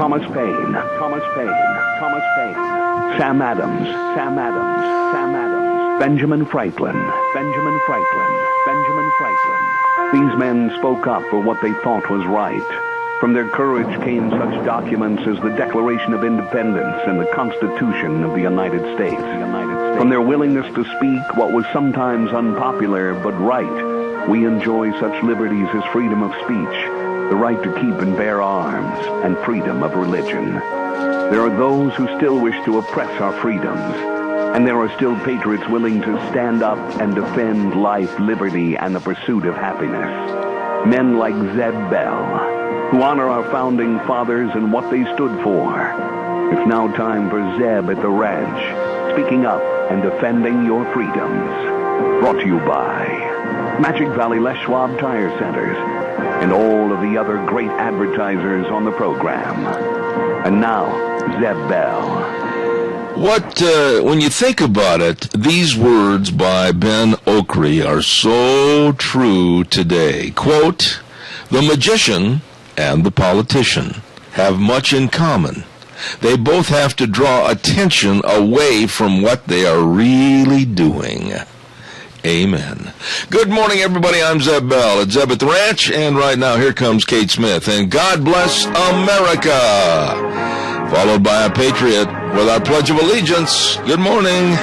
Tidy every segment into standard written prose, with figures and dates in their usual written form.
Thomas Paine, Thomas Paine, Thomas Paine, Sam Adams, Sam Adams, Sam Adams, Benjamin Franklin, Benjamin Franklin, Benjamin Franklin. These men spoke up for what they thought was right. From their courage came such documents as the Declaration of Independence and the Constitution of the United States. From their willingness to speak what was sometimes unpopular but right, we enjoy such liberties as freedom of speech, the right to keep and bear arms, and freedom of religion. There are those who still wish to oppress our freedoms, and there are still patriots willing to stand up and defend life, liberty, and the pursuit of happiness. Men like Zeb Bell, who honor our founding fathers and what they stood for. It's now time for Zeb at the ranch, speaking up and defending your freedoms. Brought to you by Magic Valley Les Schwab Tire Centers and all of the other great advertisers on the program. And now, Zeb Bell. When you think about it, these words by Ben Okri are so true today. Quote, "The magician and the politician have much in common. They both have to draw attention away from what they are really doing." Amen. Good morning, everybody. I'm Zeb Bell at Zeb at the Ranch, and right now here comes Kate Smith, and God Bless America, followed by a patriot with our Pledge of Allegiance. Good morning.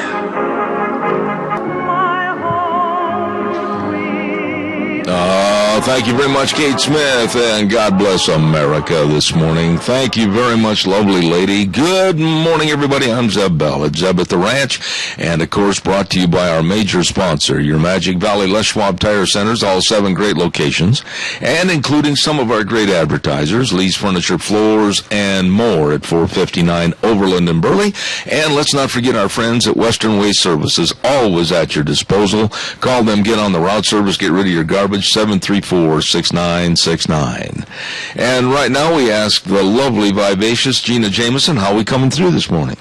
Thank you very much, Kate Smith, and God bless America this morning. Thank you very much, lovely lady. Good morning, everybody. I'm Zeb Bell at Zeb at the Ranch, and of course brought to you by our major sponsor, your Magic Valley Les Schwab Tire Centers, all 7 great locations, and including some of our great advertisers, Lee's Furniture, Floors, and more at 459 Overland in Burley. And let's not forget our friends at Western Waste Services, always at your disposal. Call them, get on the route service, get rid of your garbage, 734-6969. And right now we ask the lovely, vivacious Gina Jameson, how are we coming through this morning?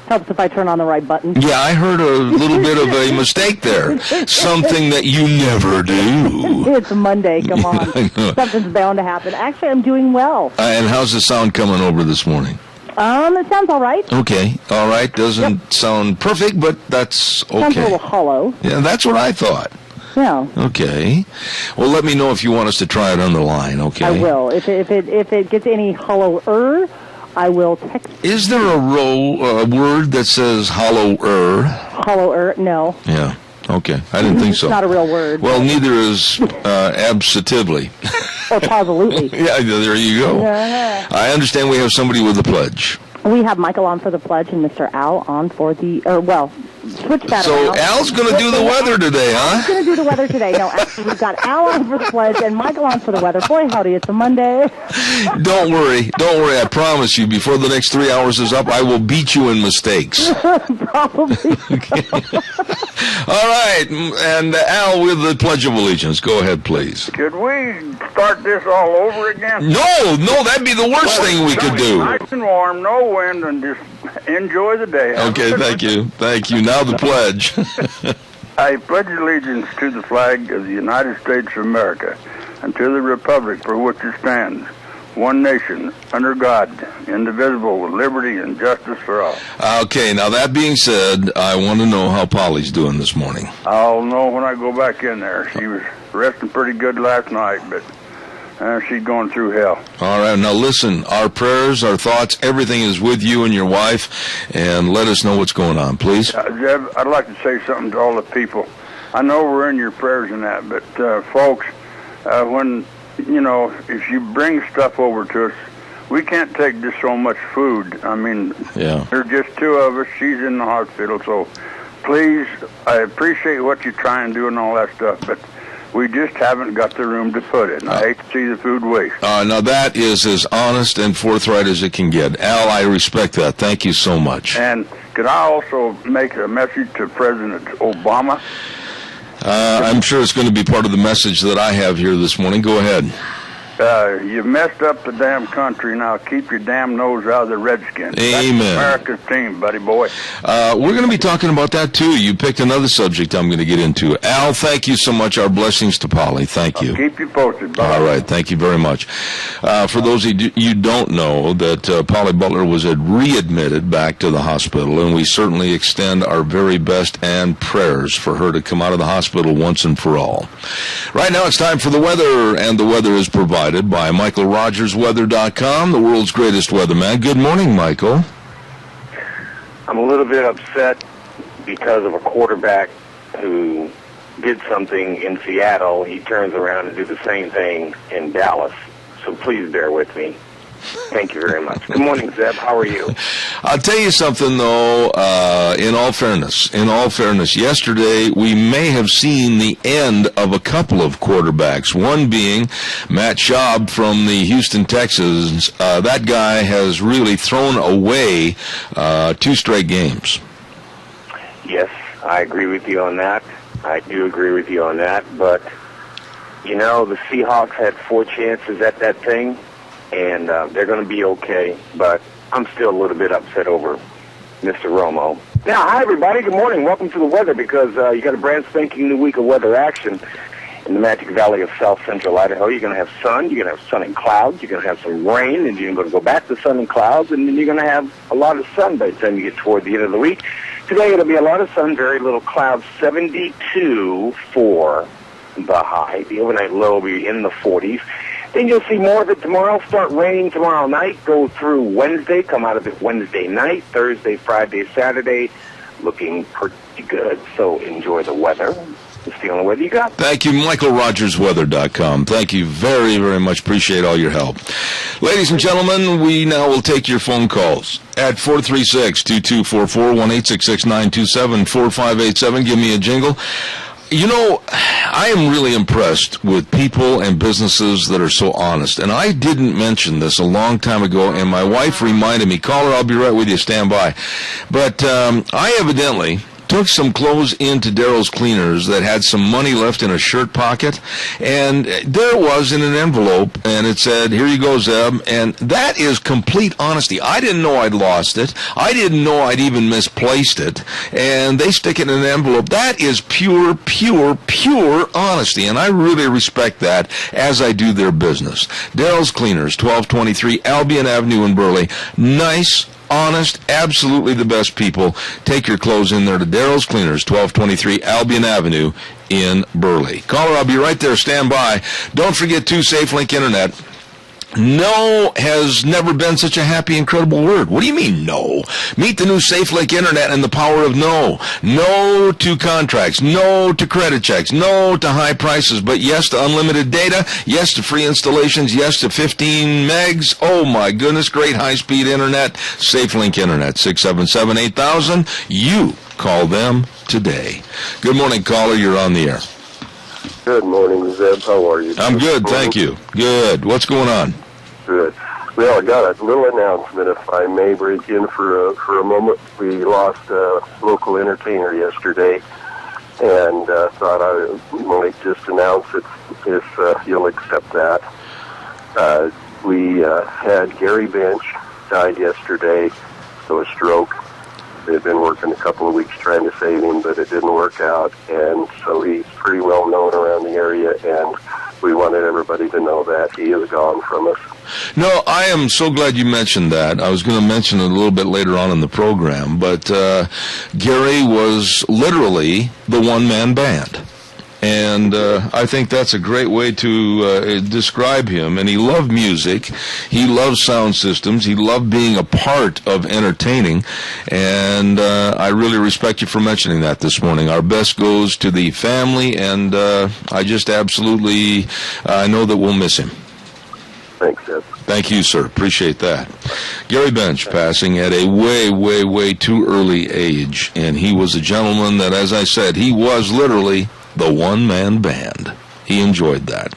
Helps if I turn on the right button. Yeah, I heard a little bit of a mistake there. Something that you never do. It's a Monday, come on. Something's bound to happen. Actually, I'm doing well. And how's the sound coming over this morning? It sounds all right. Okay, all right. Doesn't sound perfect, but that's okay. Sounds a little hollow. Yeah, that's what I thought. Yeah. Okay. Well, let me know if you want us to try it on the line, okay? I will. If it gets any hollower, I will text. Is there a word that says hollower? Hollower? No. Yeah. Okay. I didn't think so. It's not a real word. Well, neither is absentively. Or positively. Yeah, there you go. Yeah. I understand we have somebody with a pledge. We have Michael on for the pledge and Mr. Al on for the, switch that So around. Al's going to do the weather today, huh? Al's going to do the weather today. No, actually, we've got Al on for the pledge and Michael on for the weather. Boy, howdy, it's a Monday. Don't worry. I promise you, before the next 3 hours is up, I will beat you in mistakes. Probably. Okay. All right, and Al with the Pledge of Allegiance. Go ahead, please. Could we start this all over again? No, that'd be the worst thing we could do. Nice and warm, no wind, and just enjoy the day. Okay, thank you. Now the pledge. I pledge allegiance to the flag of the United States of America and to the republic for which it stands, one nation, under God, indivisible, with liberty and justice for all. Okay, now that being said, I want to know how Polly's doing this morning. I'll know when I go back in there. She was resting pretty good last night, but she's going through hell. All right, now listen, our prayers, our thoughts, everything is with you and your wife, and let us know what's going on, please. Zeb, I'd like to say something to all the people. I know we're in your prayers and that, but folks, when, if you bring stuff over to us, we can't take just so much food. I mean, There's just 2 of us. She's in the hospital, so please, I appreciate what you try and do and all that stuff, but we just haven't got the room to put it, and I hate to see the food waste. Now that is as honest and forthright as it can get. Al, I respect that. Thank you so much. And could I also make a message to President Obama? I'm sure it's going to be part of the message that I have here this morning. Go ahead. You messed up the damn country. Now keep your damn nose out of the Redskins. Amen. That's America's team, buddy boy. We're going to be talking about that, too. You picked another subject I'm going to get into. Al, thank you so much. Our blessings to Polly. Thank you. I'll keep you posted, buddy. All right. Thank you very much. For those of you don't know, that Polly Butler was readmitted back to the hospital, and we certainly extend our very best and prayers for her to come out of the hospital once and for all. Right now it's time for the weather, and the weather is provided by MichaelRogersWeather.com, the world's greatest weatherman. Good morning, Michael. I'm a little bit upset because of a quarterback who did something in Seattle. He turns around and do the same thing in Dallas. So please bear with me. Thank you very much. Good morning, Zeb. How are you? I'll tell you something, though, in all fairness, yesterday we may have seen the end of a couple of quarterbacks, one being Matt Schaub from the Houston Texans. That guy has really thrown away 2 straight games. Yes, I agree with you on that. I do agree with you on that. But, you know, the Seahawks had 4 chances at that thing. And they're going to be okay, but I'm still a little bit upset over Mr. Romo. Now, hi, everybody. Good morning. Welcome to the weather, because you got a brand spanking new week of weather action in the Magic Valley of South Central Idaho. You're going to have sun. You're going to have sun and clouds. You're going to have some rain, and you're going to go back to sun and clouds, and then you're going to have a lot of sun by the time you get toward the end of the week. Today, it'll be a lot of sun, very little clouds, 72 for the high. The overnight low will be in the 40s. Then you'll see more of it tomorrow. Start raining tomorrow night. Go through Wednesday. Come out of it Wednesday night. Thursday, Friday, Saturday. Looking pretty good. So enjoy the weather. It's the only weather you got. Thank you, MichaelRogersWeather.com. Thank you very, very much. Appreciate all your help. Ladies and gentlemen, we now will take your phone calls at 436-2244, 1-866-927-4587. Give me a jingle. You know, I am really impressed with people and businesses that are so honest. And I didn't mention this a long time ago, and my wife reminded me, caller, I'll be right with you, stand by. But I evidently took some clothes into Daryl's Cleaners that had some money left in a shirt pocket, and there it was in an envelope, and it said, here you go, Zeb, and that is complete honesty. I didn't know I'd lost it. I didn't know I'd even misplaced it, and they stick it in an envelope. That is pure, pure, pure honesty, and I really respect that as I do their business. Daryl's Cleaners, 1223 Albion Avenue in Burley. Nice, honest, absolutely the best people. Take your clothes in there to Daryl's Cleaners, 1223 Albion Avenue in Burley. Caller, I'll be right there. Stand by. Don't forget, too, SafeLink Internet. No has never been such a happy, incredible word. What do you mean, no? Meet the new SafeLink Internet and the power of no. No to contracts. No to credit checks. No to high prices. But yes to unlimited data. Yes to free installations. Yes to 15 megs. Oh, my goodness. Great high-speed Internet. SafeLink Internet. 677-8000. You call them today. Good morning, caller. You're on the air. Good morning, Zeb. How are you? I'm good, thank you. Good. What's going on? Good. Well, I got a little announcement, if I may break in for a moment. We lost a local entertainer yesterday, and thought I might just announce it if you'll accept that. We had Gary Bench died yesterday of a stroke. They've been working a couple of weeks trying to save him, but it didn't work out, and so he's pretty well known around the area, and we wanted everybody to know that he is gone from us. No, I am so glad you mentioned that. I was going to mention it a little bit later on in the program, but Gary was literally the one-man band. And I think that's a great way to describe him. And he loved music. He loved sound systems. He loved being a part of entertaining. And I really respect you for mentioning that this morning. Our best goes to the family, and I just absolutely know that we'll miss him. Thanks, Ed. Thank you, sir. Appreciate that. Gary Bench passing at a way, way, way too early age. And he was a gentleman that, as I said, he was literally the one-man band. He enjoyed that.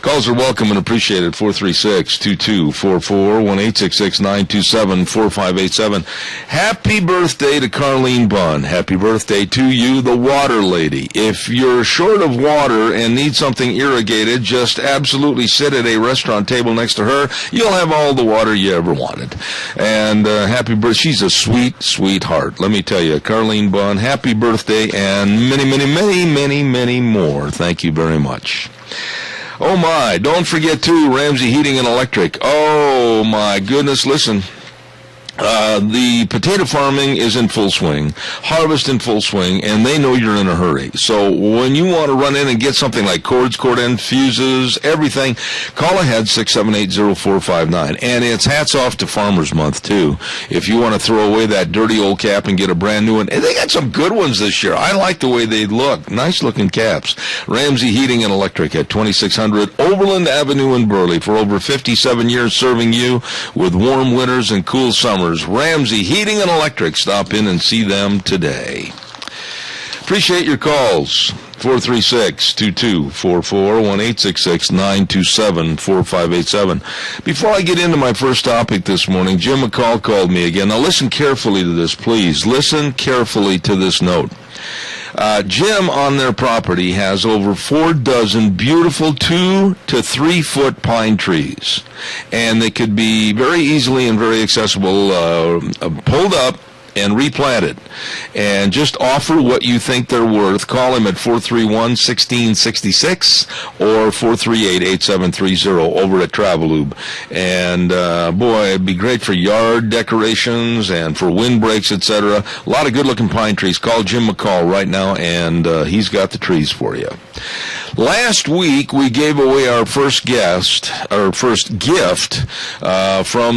Calls are welcome and appreciated. 436-2244, 1-866-927-4587. Happy birthday to Carlene Bunn. Happy birthday to you, the water lady. If you're short of water and need something irrigated, just absolutely sit at a restaurant table next to her. You'll have all the water you ever wanted. And happy birthday. She's a sweet, sweetheart. Let me tell you, Carlene Bunn, happy birthday and many, many, many, many, many more. Thank you very much. Oh my, don't forget too, Ramsey Heating and Electric. Oh my goodness, listen. The potato farming is in full swing, harvest in full swing, and they know you're in a hurry. So when you want to run in and get something like cords, cord end, fuses, everything, call ahead 678-0459. And it's hats off to Farmers Month too. If you want to throw away that dirty old cap and get a brand new one, and they got some good ones this year. I like the way they look. Nice looking caps. Ramsey Heating and Electric at 2600 Overland Avenue in Burley. For over 57 years serving you with warm winters and cool summers. Ramsey Heating and Electric. Stop in and see them today. Appreciate your calls. 436-2244, 1-866-927-4587. Before I get into my first topic this morning, Jim McCall called me again. Now listen carefully to this, please. Listen carefully to this note. Jim on their property has over 4 dozen beautiful 2 to 3 foot pine trees, and they could be very easily and very accessible pulled up and replanted. And just offer what you think they're worth. Call him at 431-1666 or 438-8730 over at Travelube. And boy, it'd be great for yard decorations and for windbreaks, etc. A lot of good-looking pine trees. Call Jim McCall right now, and he's got the trees for you. Last week, we gave away our first gift from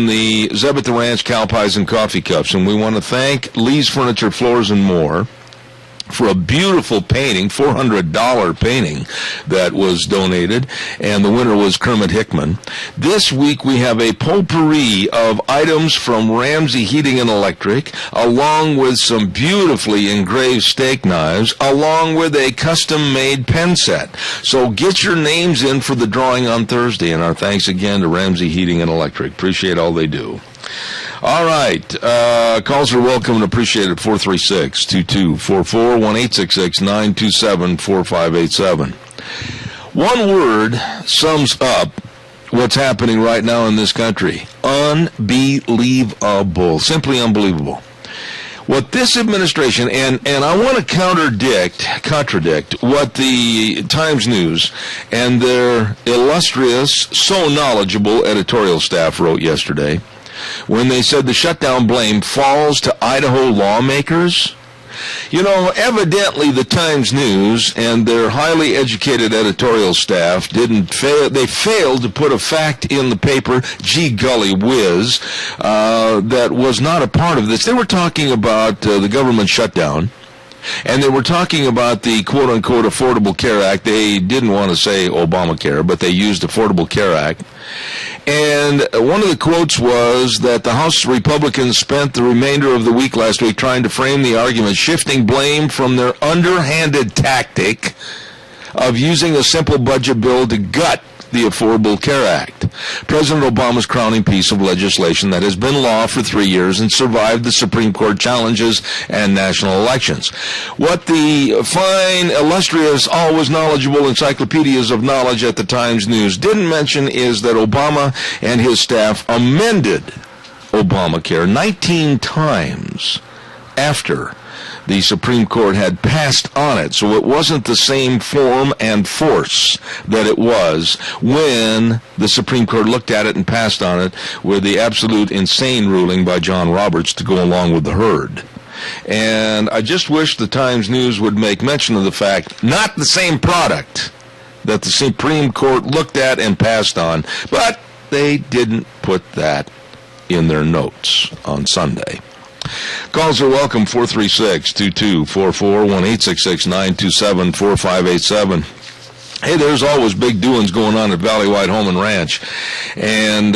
the Zeb at the Ranch Cow Pies and Coffee Cups, and we want to thank Lee's Furniture, Floors, and More for a beautiful painting, $400 painting that was donated, and the winner was Kermit Hickman. This week we have a potpourri of items from Ramsey Heating and Electric, along with some beautifully engraved steak knives, along with a custom-made pen set. So get your names in for the drawing on Thursday, and our thanks again to Ramsey Heating and Electric. Appreciate all they do. All right, calls are welcome and appreciated. 436-2244, 1-866-927-4587. One word sums up what's happening right now in this country. Unbelievable. Simply unbelievable. What this administration, and I want to contradict what the Times News and their illustrious, so knowledgeable editorial staff wrote yesterday, when they said the shutdown blame falls to Idaho lawmakers. You know, evidently the Times News and their highly educated editorial staff they failed to put a fact in the paper, gee golly whiz, that was not a part of this. They were talking about the government shutdown, and they were talking about the quote-unquote Affordable Care Act. They didn't want to say Obamacare, but they used Affordable Care Act. And one of the quotes was that the House Republicans spent the remainder of the week last week trying to frame the argument, shifting blame from their underhanded tactic of using a simple budget bill to gut the Affordable Care Act, President Obama's crowning piece of legislation that has been law for 3 years and survived the Supreme Court challenges and national elections. What the fine, illustrious, always knowledgeable encyclopedias of knowledge at the Times News didn't mention is that Obama and his staff amended Obamacare 19 times after the Supreme Court had passed on it, so it wasn't the same form and force that it was when the Supreme Court looked at it and passed on it with the absolute insane ruling by John Roberts to go along with the herd. And I just wish the Times News would make mention of the fact, not the same product that the Supreme Court looked at and passed on, but they didn't put that in their notes on Sunday. Calls are welcome, 436-2244, 1-866-927-4587. Hey, there's always big doings going on at Valley White Home and Ranch. And,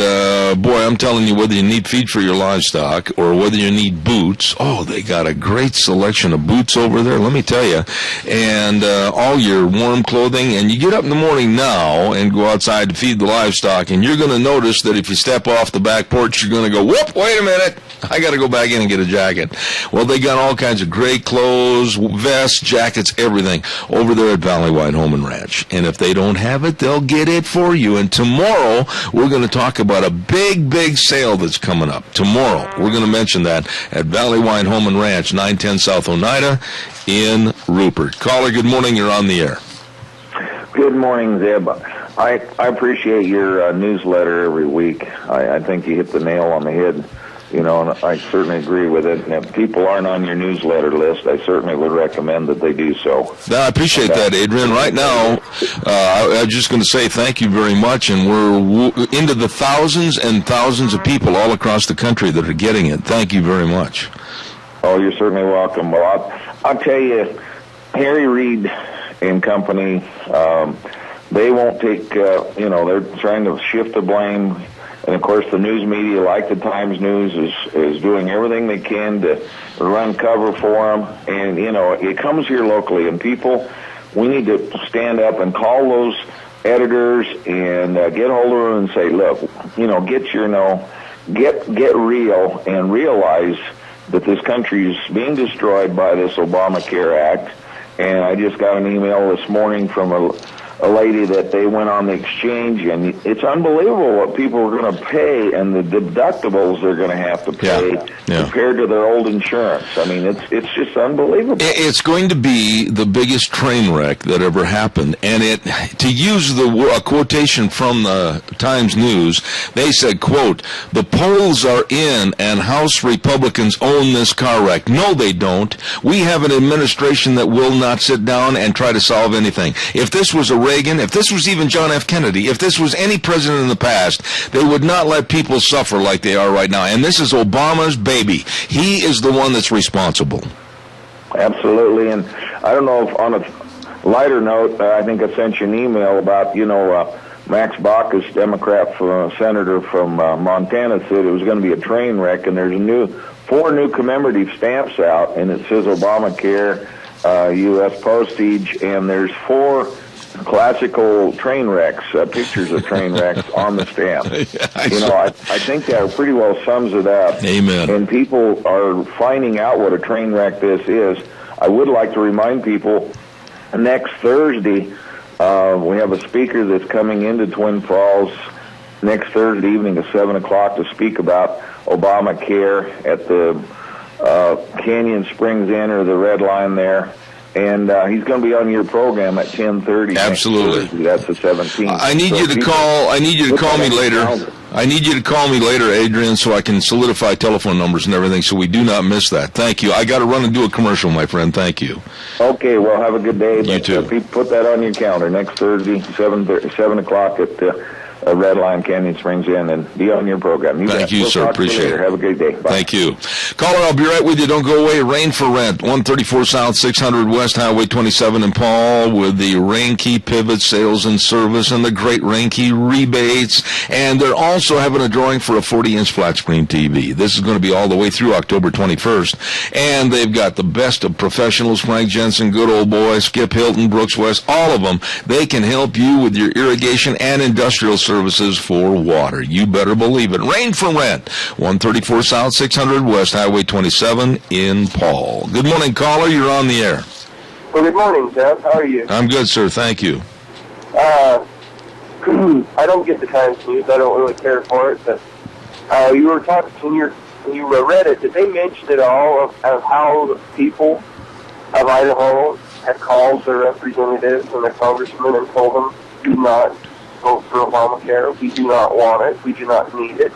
boy, I'm telling you, whether you need feed for your livestock or whether you need boots, they got a great selection of boots over there, let me tell you. And all your warm clothing. And you get up in the morning now and go outside to feed the livestock, and you're going to notice that if you step off the back porch, you're going to go, whoop, wait a minute. I got to go back in and get a jacket. Well, they got all kinds of great clothes, vests, jackets, everything over there at Valley White Home and Ranch. And if they don't have it, they'll get it for you. And tomorrow, we're going to talk about a big sale that's coming up. Tomorrow, we're going to mention that at Valley White Home and Ranch, 910 South Oneida in Rupert. Caller, good morning. You're on the air. Good morning, Zeb. I appreciate your newsletter every week. I think you hit the nail on the head. And I certainly agree with it. And if people aren't on your newsletter list, I certainly would recommend that they do so. No, I appreciate that, Adrian. Right now, I was just going to say thank you very much, and we're into the thousands and thousands of people all across the country that are getting it. Thank you very much. Oh, you're certainly welcome. Well, I'll tell you, Harry Reid and company, they won't take, they're trying to shift the blame. And, of course, the news media, like the Times News, is doing everything they can to run cover for them. And, it comes here locally. And people, we need to stand up and call those editors and get hold of them and say, look, get real and realize that this country is being destroyed by this Obamacare Act. And I just got an email this morning from a lady that they went on the exchange, and it's unbelievable what people are going to pay and the deductibles they're going to have to pay compared to their old insurance. I mean, it's just unbelievable. It's going to be the biggest train wreck that ever happened. And to use a quotation from the Times News, they said, quote, "The polls are in and House Republicans own this car wreck." No, they don't. We have an administration that will not sit down and try to solve anything. If this was a Reagan, if this was even John F. Kennedy, if this was any president in the past, they would not let people suffer like they are right now. And this is Obama's baby. He is the one that's responsible. Absolutely. And I don't know if on a lighter note, I think I sent you an email about, Max Baucus, Democrat senator from Montana, said it was going to be a train wreck, and there's 4 new commemorative stamps out, and it says Obamacare, U.S. postage, and there's 4 classical train wrecks, pictures of train wrecks on the stamp. I think that pretty well sums it up. Amen. And people are finding out what a train wreck this is. I would like to remind people, next Thursday, we have a speaker that's coming into Twin Falls next Thursday evening at 7 o'clock to speak about Obamacare at the Canyon Springs Inn, or the Red Line there. And he's going to be on your program at 10:30. Absolutely. That's the 17th. I need you to call me later. I need you to call me later, Adrian, so I can solidify telephone numbers and everything, so we do not miss that. Thank you. I got to run and do a commercial, my friend. Thank you. Okay. Well, have a good day. You too. Put that on your calendar next Thursday, 7 o'clock at Red Line, Canyon Springs Inn, and be on your program. Thank you, sir. Appreciate it. Have a great day. Bye. Thank you. Caller, I'll be right with you. Don't go away. Rain for Rent, 134 South, 600 West, Highway 27 in Paul, with the Rain Key Pivot Sales and Service and the great Rain Key rebates. And they're also having a drawing for a 40-inch flat screen TV. This is going to be all the way through October 21st. And they've got the best of professionals, Frank Jensen, good old boy, Skip Hilton, Brooks West, all of them. They can help you with your irrigation and industrial services for water. You better believe it. Rain for Rent, 134 South, 600 West, Highway 27 in Paul. Good morning, caller. You're on the air. Well, good morning, Jeff. How are you? I'm good, sir. Thank you. I don't get the Times News. I don't really care for it. But you were talking when you read it. Did they mention at all of how the people of Idaho had called their representatives and their congressmen and told them, do not vote for Obamacare. We do not want it. We do not need it.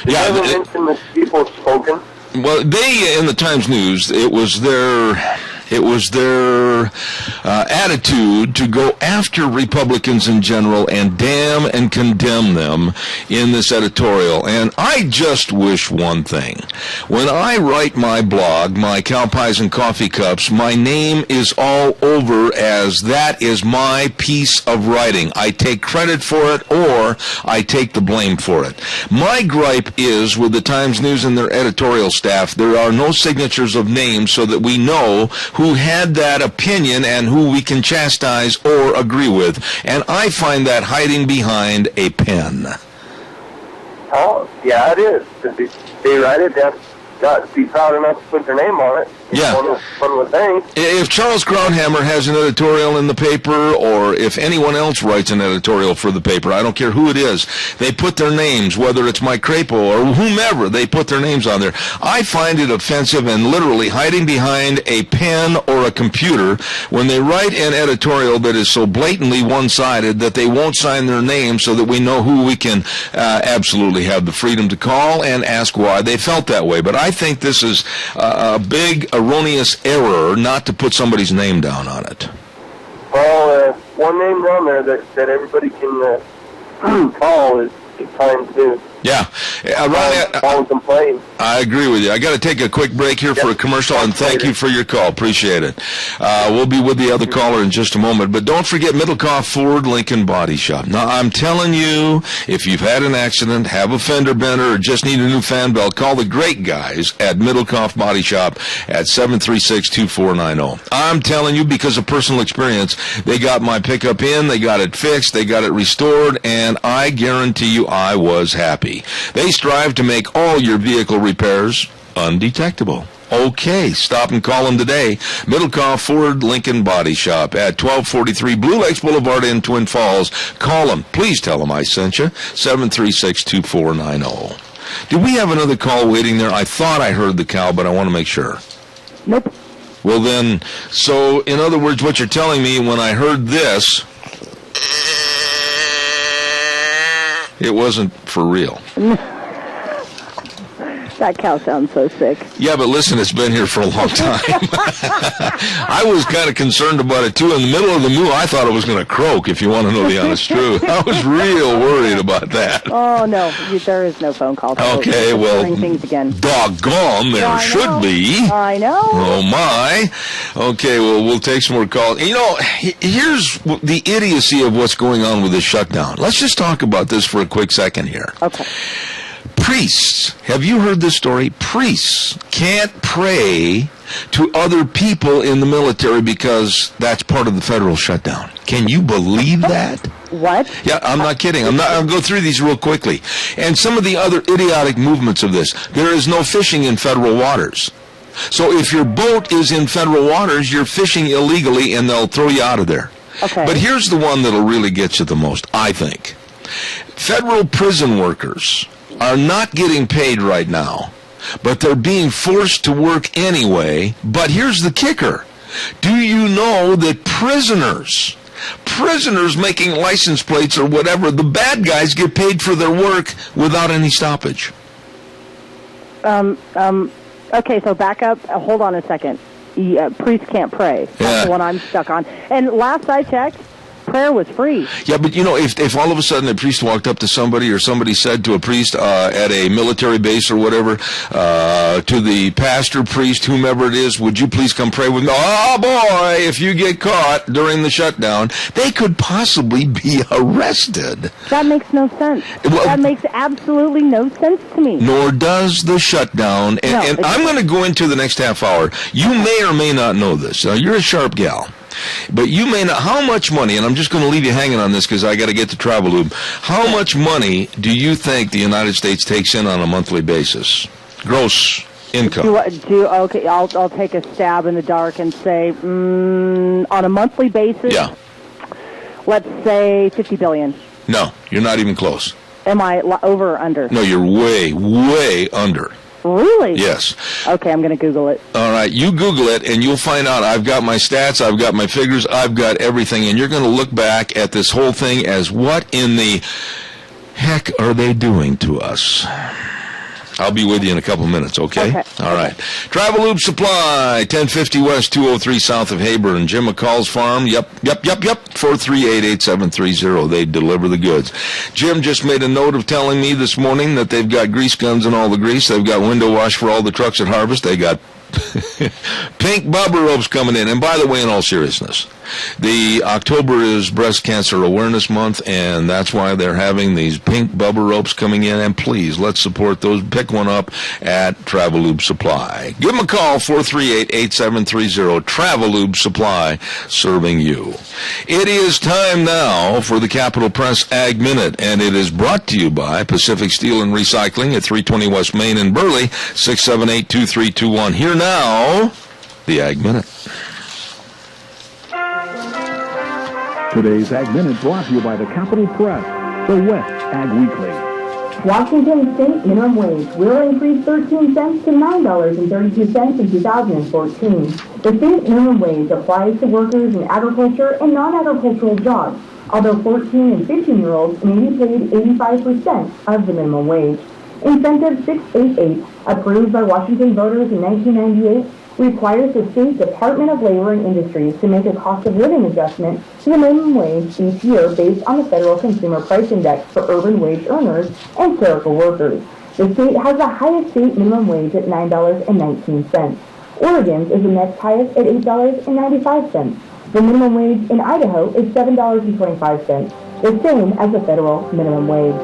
Did you ever mention that people have spoken? Well, they, in the Times News, it was their attitude to go after Republicans in general and damn and condemn them in this editorial. And I just wish one thing. When I write my blog, my Cow Pies and Coffee Cups, my name is all over as that is my piece of writing. I take credit for it or I take the blame for it. My gripe is with the Times News and their editorial staff, there are no signatures of names so that we know who had that opinion and who we can chastise or agree with. And I find that hiding behind a pen. Oh, yeah, it is. They write it, they've got to be proud enough to put their name on it. Yeah. One would think. If Charles Groundhammer has an editorial in the paper, or if anyone else writes an editorial for the paper, I don't care who it is, they put their names, whether it's Mike Crapo or whomever, they put their names on there. I find it offensive and literally hiding behind a pen or a computer when they write an editorial that is so blatantly one-sided that they won't sign their name so that we know who we can absolutely have the freedom to call and ask why they felt that way. But I think this is a big erroneous error not to put somebody's name down on it. Well, one name down there that everybody can call is Times News. Yeah. Call and complain. I agree with you. I got to take a quick break here for a commercial, and thank you for your call. Appreciate it. We'll be with the other caller in just a moment, but don't forget Middlecoff Ford Lincoln Body Shop. Now, I'm telling you, if you've had an accident, have a fender bender, or just need a new fan belt, call the great guys at Middlecoff Body Shop at 736-2490. I'm telling you, because of personal experience, they got my pickup in, they got it fixed, they got it restored, and I guarantee you I was happy. They strive to make all your vehicle repairs undetectable. Okay, stop and call them today. Middlecoff Ford Lincoln Body Shop at 1243 Blue Lakes Boulevard in Twin Falls. Call them. Please tell them I sent you. 736-2490. Do we have another call waiting there? I thought I heard the cow, but I want to make sure. Nope. Well then, so in other words, what you're telling me, when I heard this, it wasn't for real. That cow sounds so sick. Yeah, but listen, it's been here for a long time. I was kind of concerned about it, too. In the middle of the moo, I thought it was going to croak, if you want to know the honest truth. I was real worried about that. Oh, no, there is no phone call. Okay, well, things again. Doggone, there should be. I know. Oh, my. Okay, well, we'll take some more calls. You know, here's the idiocy of what's going on with this shutdown. Let's just talk about this for a quick second here. Okay. Priests, have you heard this story? Priests can't pray to other people in the military because that's part of the federal shutdown. Can you believe that? What? Yeah, I'm not kidding. I'll go through these real quickly. And some of the other idiotic movements of this. There is no fishing in federal waters. So if your boat is in federal waters, you're fishing illegally and they'll throw you out of there. Okay. But here's the one that'll really get you the most, I think. Federal prison workers are not getting paid right now, but they're being forced to work anyway. But here's the kicker. Do you know that prisoners making license plates or whatever, the bad guys get paid for their work without any stoppage? Okay, so back up. Hold on a second. Priests can't pray. That's the one I'm stuck on. And last I checked, prayer was free. Yeah, but you know, if all of a sudden a priest walked up to somebody or somebody said to a priest at a military base or whatever, to the pastor, priest, whomever it is, would you please come pray with me? Oh boy, if you get caught during the shutdown, they could possibly be arrested. That makes no sense. Well, that makes absolutely no sense to me. Nor does the shutdown. And I'm going to go into the next half hour. You may or may not know this. Now, you're a sharp gal. But you may not, how much money, and I'm just going to leave you hanging on this because I got to get to Travel Lube. How much money do you think the United States takes in on a monthly basis? Gross income. Okay, I'll take a stab in the dark and say, on a monthly basis, let's say $50 billion. No, you're not even close. Am I over or under? No, you're way, way under. Really? Yes. Okay, I'm going to Google it. All right, you Google it, and you'll find out. I've got my stats, I've got my figures, I've got everything, and you're going to look back at this whole thing as what in the heck are they doing to us? I'll be with you in a couple minutes, okay? All right. Travel Loop Supply, 1050 West, 203 south of Hayburn. Jim McCall's Farm, yep. 438-8730. They deliver the goods. Jim just made a note of telling me this morning that they've got grease guns and all the grease. They've got window wash for all the trucks at Harvest. They got pink bubble ropes coming in. And by the way, in all seriousness, the October is Breast Cancer Awareness Month, and that's why they're having these pink bubble ropes coming in. And please, let's support those. Pick one up at Travel Lube Supply. Give them a call, 438-8730. Travel Lube Supply, serving you. It is time now for the Capital Press Ag Minute, and it is brought to you by Pacific Steel and Recycling at 320 West Main in Burley, 678-2321. Here now, the Ag Minute. Today's Ag Minute brought to you by the Capital Press, the West Ag Weekly. Washington State minimum wage will increase 13 cents to $9.32 in 2014. The state minimum wage applies to workers in agriculture and non-agricultural jobs, although 14 and 15-year-olds may be paid 85% of the minimum wage. Incentive 688, approved by Washington voters in 1998, requires the state Department of Labor and Industries to make a cost of living adjustment to the minimum wage each year based on the Federal Consumer Price Index for urban wage earners and clerical workers. The state has the highest state minimum wage at $9.19. Oregon's is the next highest at $8.95. The minimum wage in Idaho is $7.25, the same as the federal minimum wage.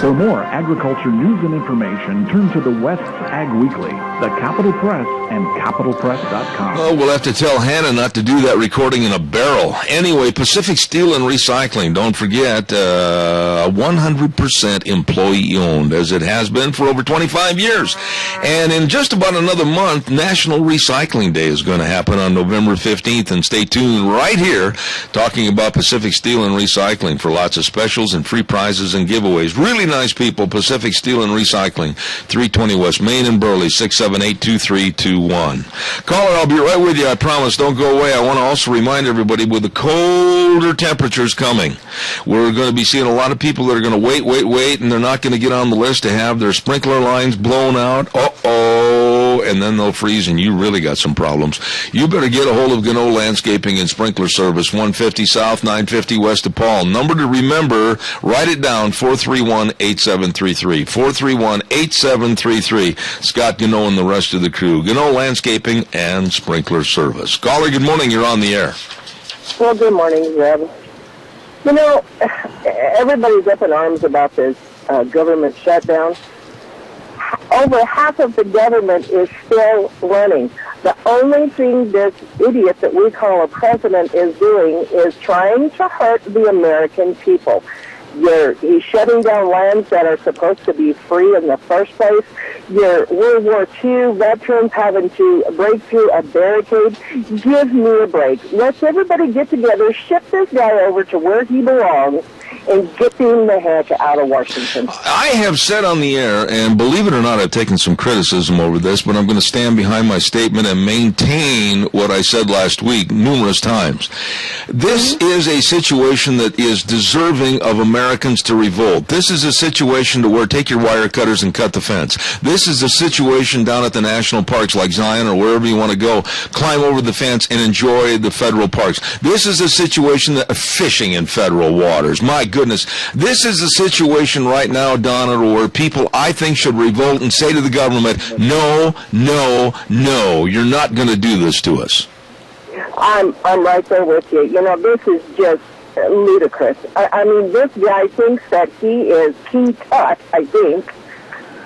For more agriculture news and information, turn to the West Ag Weekly, the Capital Press, and capitalpress.com. Oh, we'll have to tell Hannah not to do that recording in a barrel. Anyway, Pacific Steel and Recycling, don't forget, 100% employee-owned, as it has been for over 25 years. And in just about another month, National Recycling Day is going to happen on November 15th, and stay tuned right here, talking about Pacific Steel and Recycling for lots of specials and free prizes and giveaways. Really nice people, Pacific Steel and Recycling, 320 West Main in Burley, 678-2321. Caller, I'll be right with you, I promise. Don't go away. I want to also remind everybody, with the colder temperatures coming, we're going to be seeing a lot of people that are going to wait, and they're not going to get on the list to have their sprinkler lines blown out. And then they'll freeze, and you really got some problems. You better get a hold of Gano Landscaping and Sprinkler Service, 150 South, 950 West of Paul. Number to remember, write it down, 431-8733. 431-8733. Scott Gano and the rest of the crew. Gano Landscaping and Sprinkler Service. Caller, good morning. You're on the air. Well, good morning, Zeb. You know, everybody's up in arms about this government shutdown. Over half of the government is still running. The only thing this idiot that we call a president is doing is trying to hurt the American people. He's shutting down lands that are supposed to be free in the first place. Your World War II veterans having to break through a barricade. Give me a break. Let's everybody get together, ship this guy over to where he belongs, and get him the heck out of Washington. I have said on the air, and believe it or not, I've taken some criticism over this, but I'm going to stand behind my statement and maintain what I said last week numerous times. This is a situation that is deserving of Americans to revolt. This is a situation to where take your wire cutters and cut the fence. This is a situation down at the national parks like Zion or wherever you want to go, climb over the fence and enjoy the federal parks. This is a situation that fishing in federal waters. My goodness, this is a situation right now, Donna, where people, I think, should revolt and say to the government, no, you're not going to do this to us. I'm right there with you. You know, this is just ludicrous. I mean, this guy thinks that he is King Tut, I think,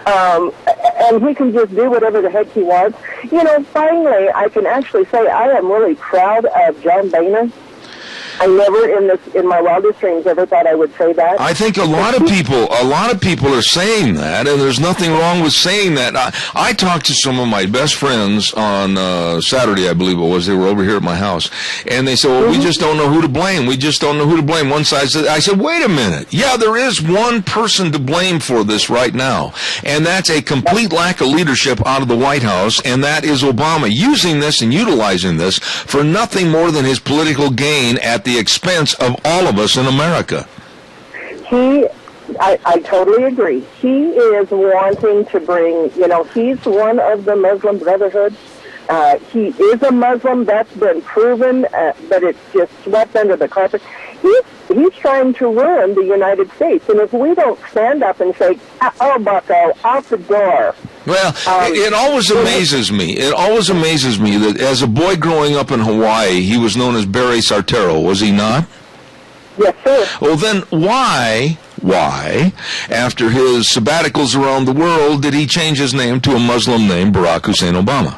and he can just do whatever the heck he wants. You know, finally, I can actually say I am really proud of John Boehner. I never in my wildest dreams ever thought I would say that. I think a lot of people are saying that, and there's nothing wrong with saying that. I talked to some of my best friends on Saturday, I believe it was. They were over here at my house, and they said, well, we just don't know who to blame. We just don't know who to blame. One side said, I said, wait a minute. Yeah, there is one person to blame for this right now, and that's a complete lack of leadership out of the White House, and that is Obama using this and utilizing this for nothing more than his political gain at the expense of all of us in America. He I totally agree. He is wanting to bring, he's one of the Muslim Brotherhood. He is a Muslim. That's been proven, but it's just swept under the carpet. He's trying to ruin the United States. And if we don't stand up and say, oh, bucko, out the door. Well, it always amazes me. It always amazes me that as a boy growing up in Hawaii, he was known as Barry Sartero, was he not? Yes, sir. Well, then why, after his sabbaticals around the world, did he change his name to a Muslim name, Barack Hussein Obama?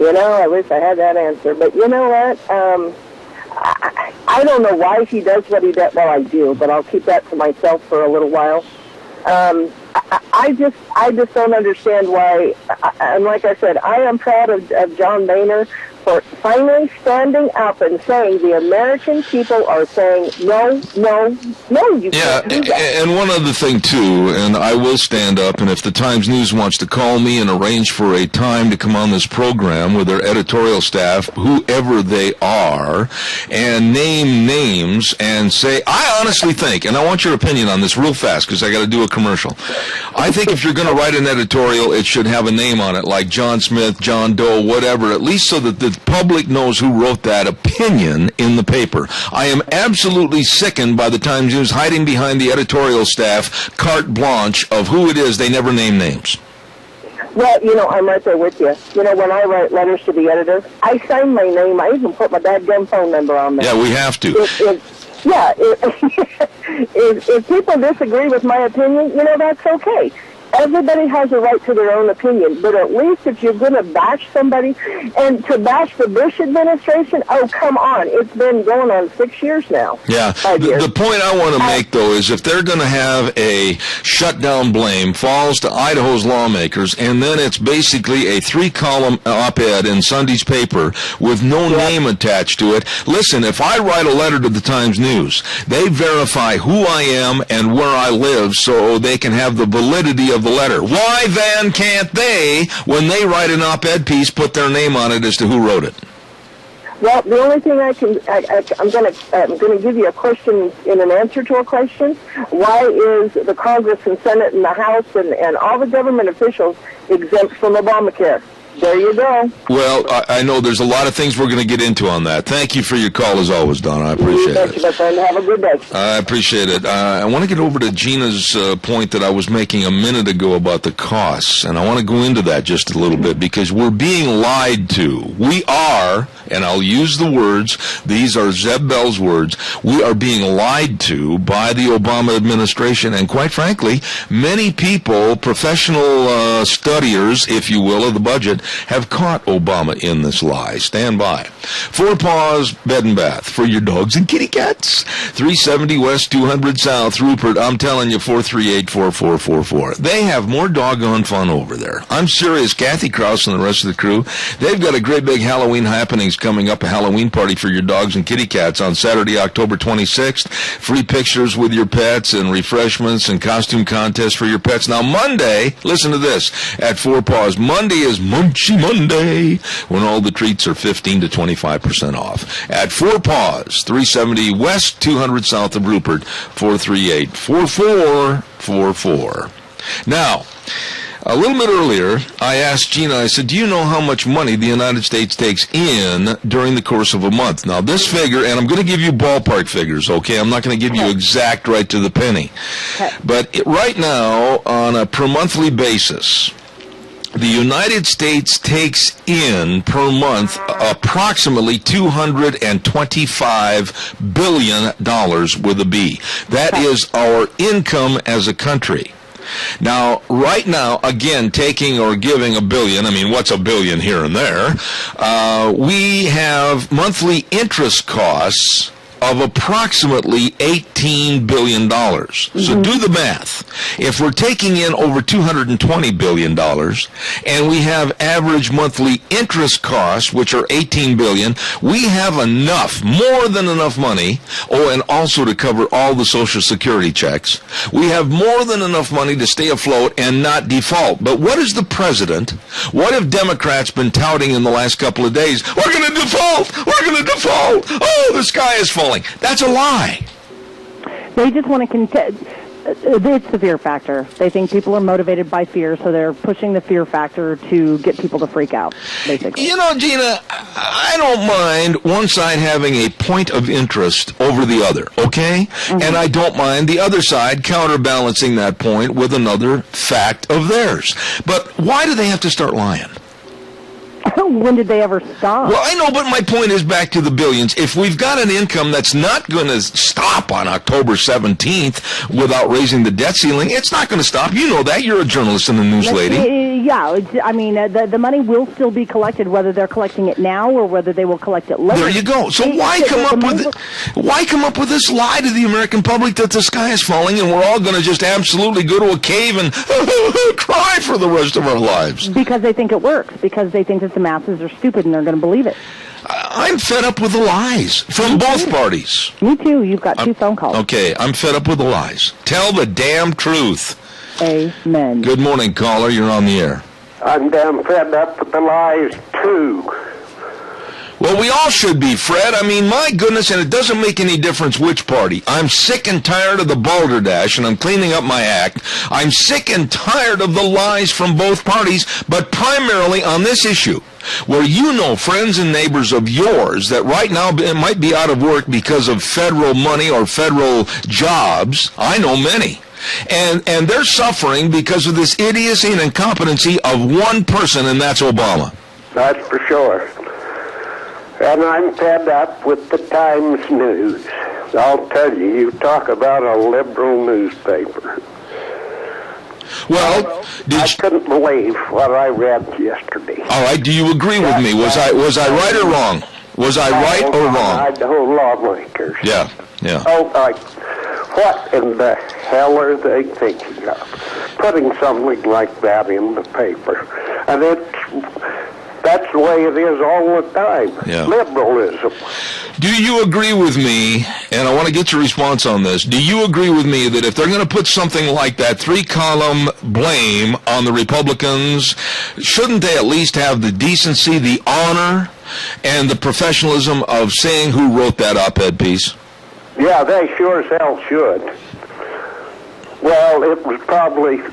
I wish I had that answer. But you know what? I don't know why he does what he does. Well, I do, but I'll keep that to myself for a little while. I just don't understand why. And like I said, I am proud of John Boehner for finally standing up and saying the American people are saying, no, you can't do that. And one other thing, too, and I will stand up, and if the Times News wants to call me and arrange for a time to come on this program with their editorial staff, whoever they are, and name names and say, I honestly think, and I want your opinion on this real fast because I got to do a commercial. I think if you're going to write an editorial, it should have a name on it, like John Smith, John Doe, whatever, at least so that the public knows who wrote that opinion in the paper. I am absolutely sickened by the Times News hiding behind the editorial staff carte blanche of who it is. They never name names. Well, I'm right there with you. When I write letters to the editor, I sign my name. I even put my dadgum phone number on there. Yeah, we have to. If people disagree with my opinion, that's okay. Everybody has a right to their own opinion, but at least if you're going to bash somebody, and to bash the Bush administration, oh, come on. It's been going on 6 years now. Yeah. The point I want to make, though, is if they're going to have a shutdown blame falls to Idaho's lawmakers, and then it's basically a 3-column op-ed in Sunday's paper with no name attached to it. Listen, if I write a letter to the Times News, they verify who I am and where I live so they can have the validity of the letter. Why then can't they, when they write an op-ed piece, put their name on it as to who wrote it? Well, the only thing I'm going to give you a question in an answer to a question. Why is the Congress and Senate and the House and all the government officials exempt from Obamacare? There you go. Well, I know there's a lot of things we're going to get into on that. Thank you for your call, as always, Donna. I appreciate it. Thank you, my friend. Have a good day. I appreciate it. I want to get over to Gina's point that I was making a minute ago about the costs, and I want to go into that just a little bit because we're being lied to. We are, and I'll use the words, these are Zeb Bell's words, we are being lied to by the Obama administration, and quite frankly, many people, professional studiers, if you will, of the budget, have caught Obama in this lie. Stand by. 4 Paws Bed and Bath for your dogs and kitty cats. 370 West, 200 South, Rupert. I'm telling you, 438-4444. They have more doggone fun over there. I'm serious. Kathy Krause and the rest of the crew, they've got a great big Halloween happenings coming up, a Halloween party for your dogs and kitty cats on Saturday, October 26th. Free pictures with your pets and refreshments and costume contests for your pets. Now, Monday, listen to this, at 4 Paws. Monday is Munchy Monday, when all the treats are 15 to 25% off. At 4 Paws, 370 West, 200 South of Rupert, 438-4444. Now, a little bit earlier, I asked Gina, I said, do you know how much money the United States takes in during the course of a month? Now, this figure, and I'm going to give you ballpark figures, okay? I'm not going to give you exact right to the penny. But right now, on a per monthly basis, the United States takes in per month approximately $225 billion with a B. That is our income as a country. Now, right now, again, taking or giving $1 billion, I mean, what's $1 billion here and there? We have monthly interest costs of approximately $18 billion. So do the math. If we're taking in over $220 billion and we have average monthly interest costs, which are $18 billion, we have enough, more than enough money, and also to cover all the Social Security checks. We have more than enough money to stay afloat and not default. But what is the president, what have Democrats been touting in the last couple of days? We're going to default! We're going to default! Oh, the sky is falling. That's a lie. They just want to contest. It's the fear factor. They think people are motivated by fear, so they're pushing the fear factor to get people to freak out, basically. You know, Gina, I don't mind one side having a point of interest over the other, okay? Mm-hmm. And I don't mind the other side counterbalancing that point with another fact of theirs. But why do they have to start lying? When did they ever stop? Well, I know, but my point is back to the billions. If we've got an income that's not going to stop on October 17th without raising the debt ceiling, it's not going to stop. You know that. You're a journalist and a news lady. Yeah, I mean, the money will still be collected, whether they're collecting it now or whether they will collect it later. There you go. So why come up with this lie to the American public that the sky is falling and we're all going to just absolutely go to a cave and cry for the rest of our lives? Because they think it works. Because they think that the masses are stupid and they're going to believe it. I'm fed up with the lies from both parties. Me too. You've got 2 phone calls. Okay, I'm fed up with the lies. Tell the damn truth. Amen. Good morning, caller. You're on the air. I'm damn fed up with the lies, too. Well, we all should be, Fred. I mean, my goodness, and it doesn't make any difference which party. I'm sick and tired of the balderdash, and I'm cleaning up my act. I'm sick and tired of the lies from both parties, but primarily on this issue, where you know friends and neighbors of yours that right now might be out of work because of federal money or federal jobs. I know many. And they're suffering because of this idiocy and incompetency of one person, and that's Obama. That's for sure. And I'm fed up with the Times News. I'll tell you, you talk about a liberal newspaper. Well, I couldn't believe what I read yesterday. All right, do you agree with me? Was I right or wrong? Was I right or wrong? Idaho Lawmakers. Yeah. Oh, what in the hell are they thinking of? Putting something like that in the paper. And that's the way it is all the time. Yeah. Liberalism. Do you agree with me, and I want to get your response on this, do you agree with me that if they're going to put something like that 3-column blame on the Republicans, shouldn't they at least have the decency, the honor, and the professionalism of saying who wrote that op-ed piece? Yeah, they sure as hell should. Well, it was probably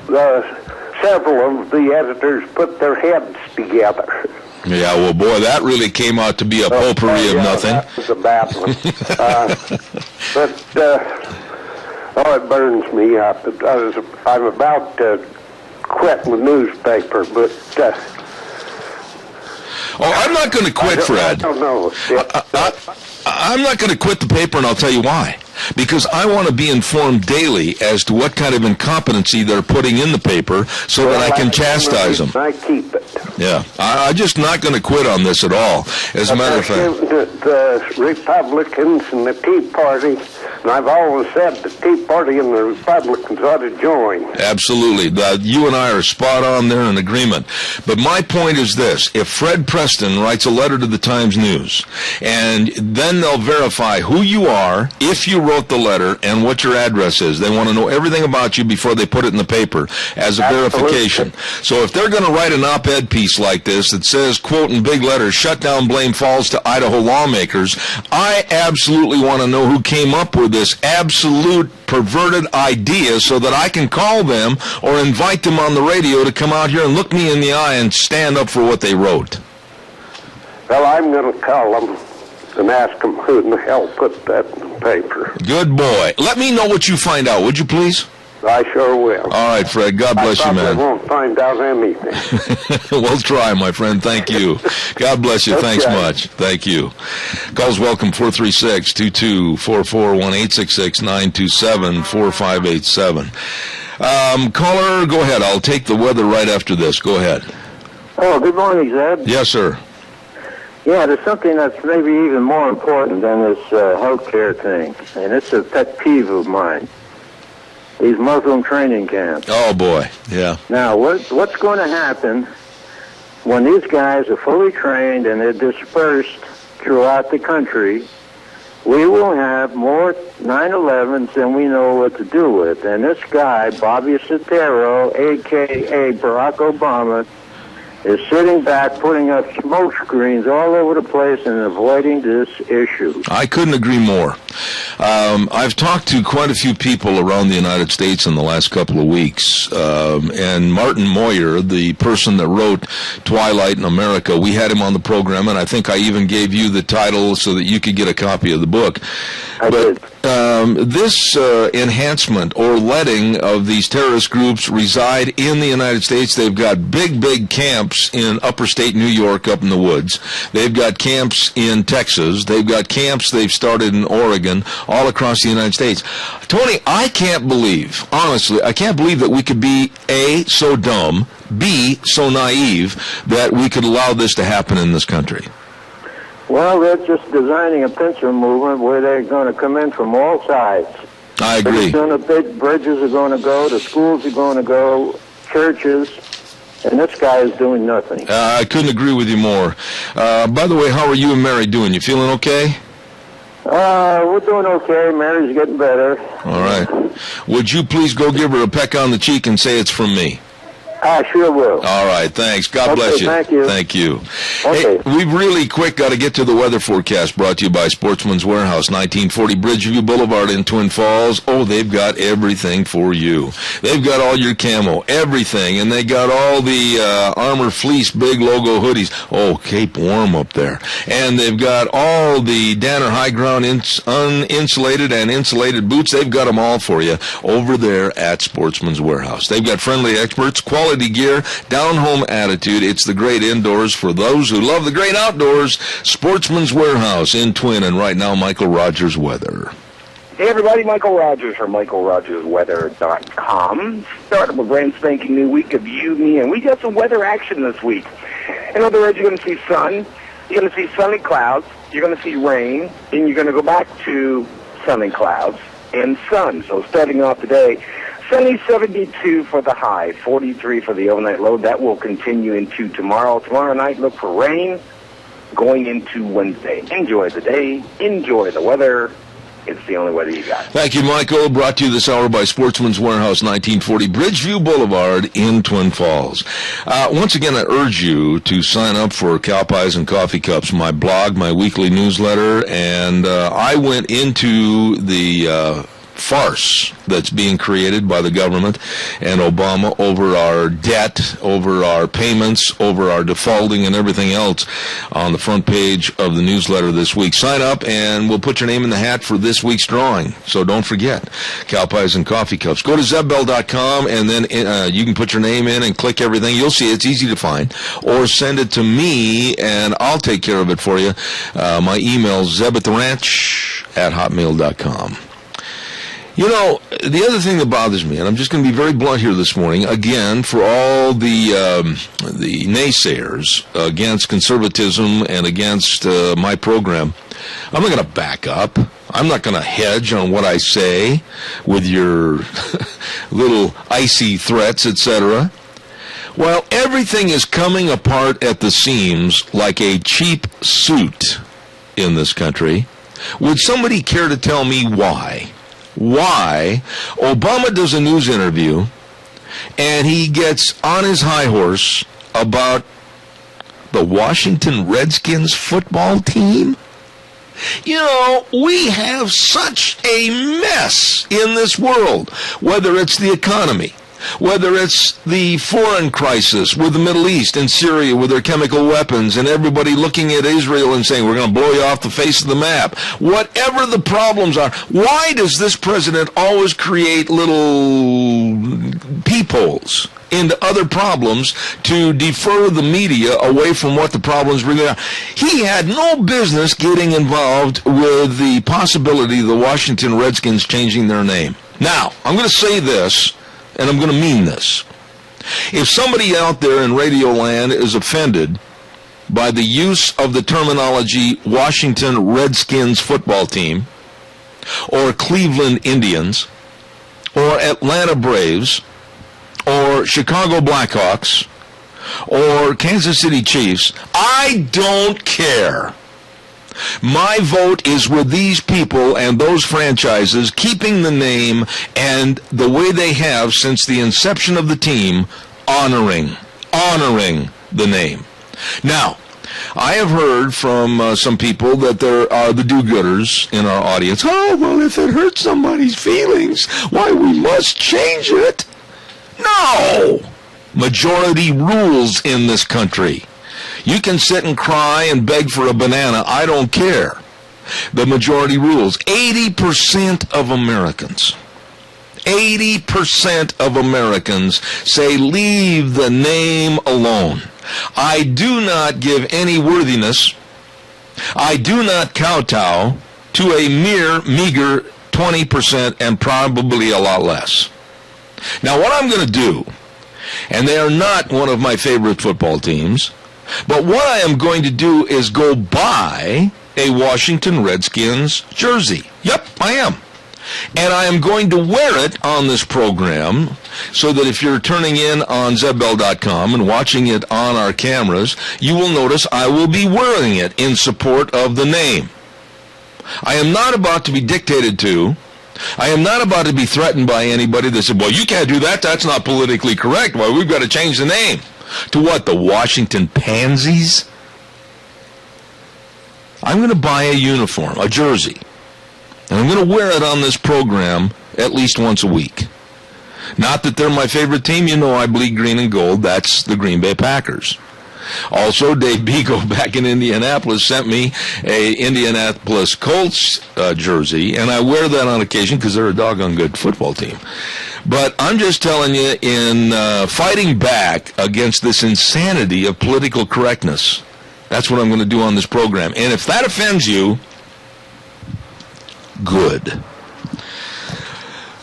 several of the editors put their heads together. Yeah, well, boy, that really came out to be a potpourri of nothing. That was a bad one. It burns me up. I'm about to quit the newspaper, but... I'm not going to quit, Fred. I don't know. I'm not going to quit the paper, and I'll tell you why. Because I want to be informed daily as to what kind of incompetency they're putting in the paper so that I can chastise them. I keep it. Yeah. I'm just not going to quit on this at all. As a matter of fact... The Republicans and the Tea Party, and I've always said the Tea Party and the Republicans ought to join. Absolutely. You and I are spot on there in agreement. But my point is this. If Fred Preston writes a letter to the Times News, and then they'll verify who you are, if you wrote the letter, and what your address is. They want to know everything about you before they put it in the paper as a verification. So if they're going to write an op-ed piece like this that says, quote in big letters, "Shutdown blame falls to Idaho lawmakers," I absolutely want to know who came up with this absolute perverted idea so that I can call them or invite them on the radio to come out here and look me in the eye and stand up for what they wrote. Well, I'm going to call them and ask them who in the hell put that in the paper. Good boy. Let me know what you find out, would you please? I sure will. All right, Fred. God bless you, man. I won't find out anything. We'll try, my friend. Thank you. God bless you. Thanks much. Thank you. Calls welcome 436-2244-1866-927-4587. Caller, go ahead. I'll take the weather right after this. Go ahead. Oh, good morning, Zed. Yes, sir. Yeah, there's something that's maybe even more important than this healthcare thing, and it's a pet peeve of mine. These Muslim training camps. Oh, boy, yeah. Now, what's going to happen when these guys are fully trained and they're dispersed throughout the country? We will have more 9/11s than we know what to do with. And this guy, Bobby Sotero, a.k.a. Barack Obama, is sitting back, putting up smoke screens all over the place and avoiding this issue. I couldn't agree more. I've talked to quite a few people around the United States in the last couple of weeks, and Martin Moyer, the person that wrote Twilight in America, we had him on the program, and I think I even gave you the title so that you could get a copy of the book. But this enhancement or letting of these terrorist groups reside in the United States, they've got big camps in upper state New York up in the woods. They've got camps in Texas. They've got camps they've started in Oregon, all across the United States. Tony, I can't believe, honestly, I can't believe that we could be, A, so dumb, B, so naive, that we could allow this to happen in this country. Well, they're just designing a pincer movement where they're going to come in from all sides. I agree. Big bridges are going to go, the schools are going to go, churches, and this guy is doing nothing. I couldn't agree with you more. By the way, how are you and Mary doing? You feeling okay? We're doing okay. Mary's getting better. All right. Would you please go give her a peck on the cheek and say it's from me? I sure will. All right, thanks. God bless you. Thank you. Thank you. Okay. Hey, we've really quick got to get to the weather forecast brought to you by Sportsman's Warehouse, 1940 Bridgeview Boulevard in Twin Falls. Oh, they've got everything for you. They've got all your camo, everything, and they got all the Armor Fleece big logo hoodies. Oh, Cape Warm up there. And they've got all the Danner High Ground uninsulated and insulated boots. They've got them all for you over there at Sportsman's Warehouse. They've got friendly experts, quality gear, down-home attitude. It's the great indoors for those who love the great outdoors. Sportsman's Warehouse in Twin, and right now, Michael Rogers weather. Hey, everybody, Michael Rogers from MichaelRogersWeather.com. Starting up a brand spanking new week of you, me, and we got some weather action this week. In other words, you're going to see sun, you're going to see sunny clouds, you're going to see rain, and you're going to go back to sunny clouds and sun. So starting off today, sunny 72 for the high, 43 for the overnight low. That will continue into tomorrow. Tomorrow night, look for rain going into Wednesday. Enjoy the day. Enjoy the weather. It's the only weather you got. Thank you, Michael. Brought to you this hour by Sportsman's Warehouse, 1940 Bridgeview Boulevard in Twin Falls. Once again, I urge you to sign up for Cow Pies and Coffee Cups, my blog, my weekly newsletter, and I went into the farce that's being created by the government and Obama over our debt, over our payments, over our defaulting and everything else on the front page of the newsletter this week. Sign up and we'll put your name in the hat for this week's drawing. So don't forget, Cow Pies and Coffee Cups. Go to zebbell.com and then you can put your name in and click everything. You'll see it's easy to find. Or send it to me and I'll take care of it for you. My email is zebattheranch@hotmail.com. You know, the other thing that bothers me, and I'm just going to be very blunt here this morning, again, for all the naysayers against conservatism and against my program, I'm not going to back up. I'm not going to hedge on what I say with your little icy threats, etc. While everything is coming apart at the seams like a cheap suit in this country, would somebody care to tell me why? Why Obama does a news interview and he gets on his high horse about the Washington Redskins football team? You know, we have such a mess in this world, whether it's the economy, whether it's the foreign crisis with the Middle East and Syria with their chemical weapons and everybody looking at Israel and saying, we're going to blow you off the face of the map. Whatever the problems are, why does this president always create little peepholes into other problems to defer the media away from what the problems really are? He had no business getting involved with the possibility of the Washington Redskins changing their name. Now, I'm going to say this, and I'm going to mean this. If somebody out there in Radio Land is offended by the use of the terminology Washington Redskins football team, or Cleveland Indians, or Atlanta Braves, or Chicago Blackhawks, or Kansas City Chiefs, I don't care. My vote is with these people and those franchises keeping the name and the way they have since the inception of the team, honoring the name. Now, I have heard from some people that there are the do-gooders in our audience. Oh, well, if it hurts somebody's feelings, why, we must change it. No! Majority rules in this country. You can sit and cry and beg for a banana. I don't care. The majority rules. 80% of Americans 80% of Americans say leave the name alone. I do not give any worthiness. I do not kowtow to a mere meager 20% and probably a lot less. Now what I'm going to do, and they are not one of my favorite football teams, but what I am going to do is go buy a Washington Redskins jersey. Yep, I am. And I am going to wear it on this program so that if you're turning in on ZebBell.com and watching it on our cameras, you will notice I will be wearing it in support of the name. I am not about to be dictated to. I am not about to be threatened by anybody that said, well, you can't do that. That's not politically correct. Well, we've got to change the name. To what, the Washington Pansies? I'm going to buy a uniform, a jersey. And I'm going to wear it on this program at least once a week. Not that they're my favorite team. You know I bleed green and gold. That's the Green Bay Packers. Also, Dave Bigo back in Indianapolis sent me a Indianapolis Colts jersey, and I wear that on occasion because they're a doggone good football team. But I'm just telling you, in fighting back against this insanity of political correctness, that's what I'm going to do on this program. And if that offends you, good.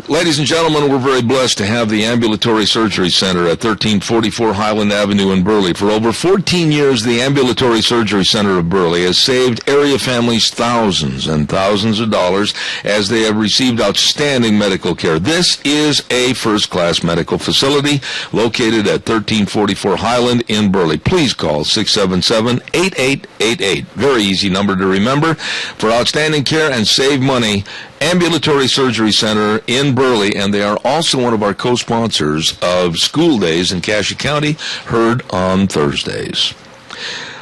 Ladies and gentlemen, we're very blessed to have the Ambulatory Surgery Center at 1344 Highland Avenue in Burley. For over 14 years, the Ambulatory Surgery Center of Burley has saved area families thousands and thousands of dollars as they have received outstanding medical care. This is a first-class medical facility located at 1344 Highland in Burley. Please call 677-8888. Very easy number to remember. For outstanding care and save money, Ambulatory Surgery Center in Burley, and they are also one of our co-sponsors of School Days in Cassia County, heard on Thursdays.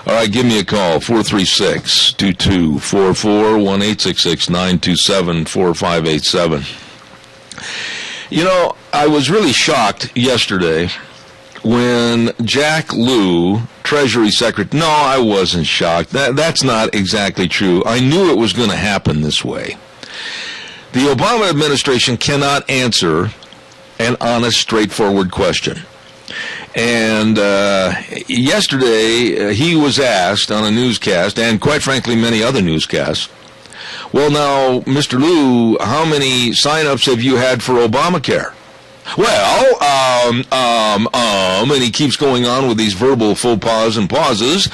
All right, give me a call, 436-2244, 1-866-927-4587. You know, I was really shocked yesterday when Jack Lew, Treasury Secretary, no, I wasn't shocked. That's not exactly true. I knew it was going to happen this way. The Obama administration cannot answer an honest, straightforward question. And yesterday, he was asked on a newscast, and quite frankly, many other newscasts, well, now, Mr. Lew, how many sign-ups have you had for Obamacare? Well, and he keeps going on with these verbal faux pas and pauses.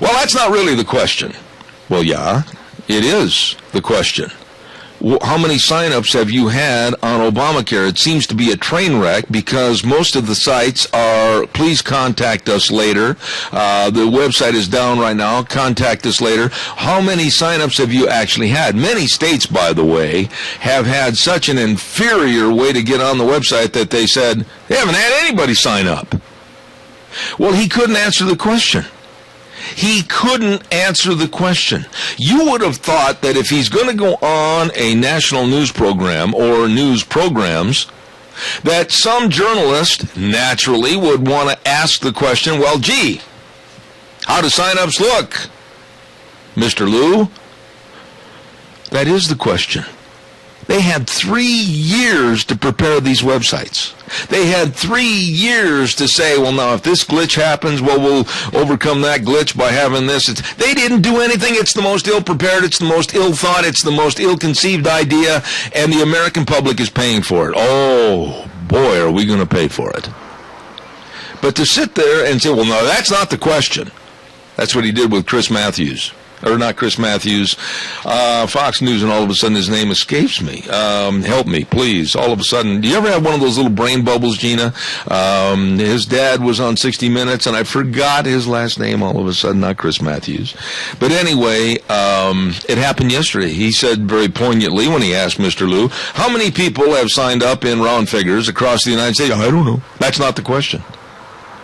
Well, that's not really the question. Well, yeah, it is the question. How many sign-ups have you had on Obamacare? It seems to be a train wreck because most of the sites are, please contact us later. The website is down right now. Contact us later. How many sign-ups have you actually had? Many states, by the way, have had such an inferior way to get on the website that they said, they haven't had anybody sign up. Well, he couldn't answer the question. He couldn't answer the question. You would have thought that if he's going to go on a national news program or news programs, that some journalist naturally would want to ask the question, well, gee, how do sign-ups look, Mr. Lew? That is the question. They had 3 years to prepare these websites. They had 3 years to say, well, now, if this glitch happens, well, we'll overcome that glitch by having this. They didn't do anything. It's the most ill-prepared. It's the most ill-thought. It's the most ill-conceived idea, and the American public is paying for it. Oh, boy, are we going to pay for it. But to sit there and say, well, no, that's not the question. That's what he did with Chris Matthews. Or not Chris Matthews, Fox News, and all of a sudden his name escapes me. Help me, please. All of a sudden, do you ever have one of those little brain bubbles, Gina? His dad was on 60 Minutes, and I forgot his last name all of a sudden, not Chris Matthews. But anyway, it happened yesterday. He said very poignantly when he asked Mr. Lew, how many people have signed up in round figures across the United States? I don't know. That's not the question.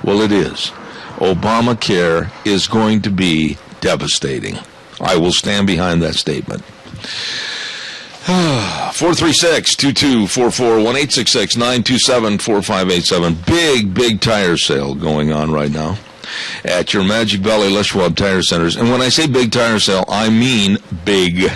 Well, it is. Obamacare is going to be devastating. I will stand behind that statement. 436-2244, 1-866-927-4587. Big tire sale going on right now at your Magic Valley Les Schwab Tire Centers. And when I say big tire sale, I mean big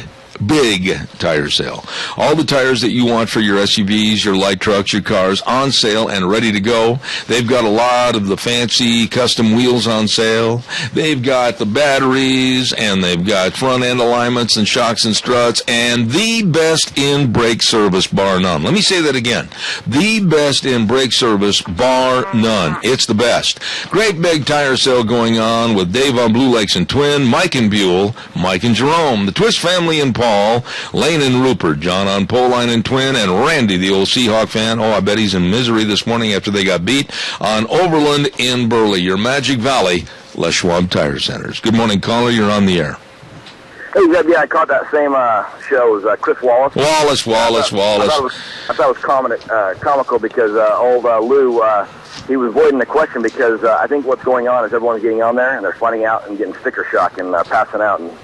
tire sale. All the tires that you want for your SUVs, your light trucks, your cars on sale and ready to go. They've got a lot of the fancy custom wheels on sale. They've got the batteries, and they've got front end alignments and shocks and struts, and the best in brake service, bar none. Let me say that again. The best in brake service, bar none. It's the best. Great big tire sale going on with Dave on Blue Lakes and Twin, Mike and Buell, Mike and Jerome, the Twist family and Paul, Lane and Rupert, John on Pole Line and Twin, and Randy, the old Seahawk fan. Oh, I bet he's in misery this morning after they got beat on Overland in Burley. Your Magic Valley Les Schwab Tire Centers. Good morning, caller. You're on the air. Hey, Zeb, yeah, I caught that same show. It was Chris Wallace. Wallace. I thought it was comical because old Lou, he was avoiding the question because I think what's going on is everyone's getting on there and they're finding out and getting sticker shock and passing out, and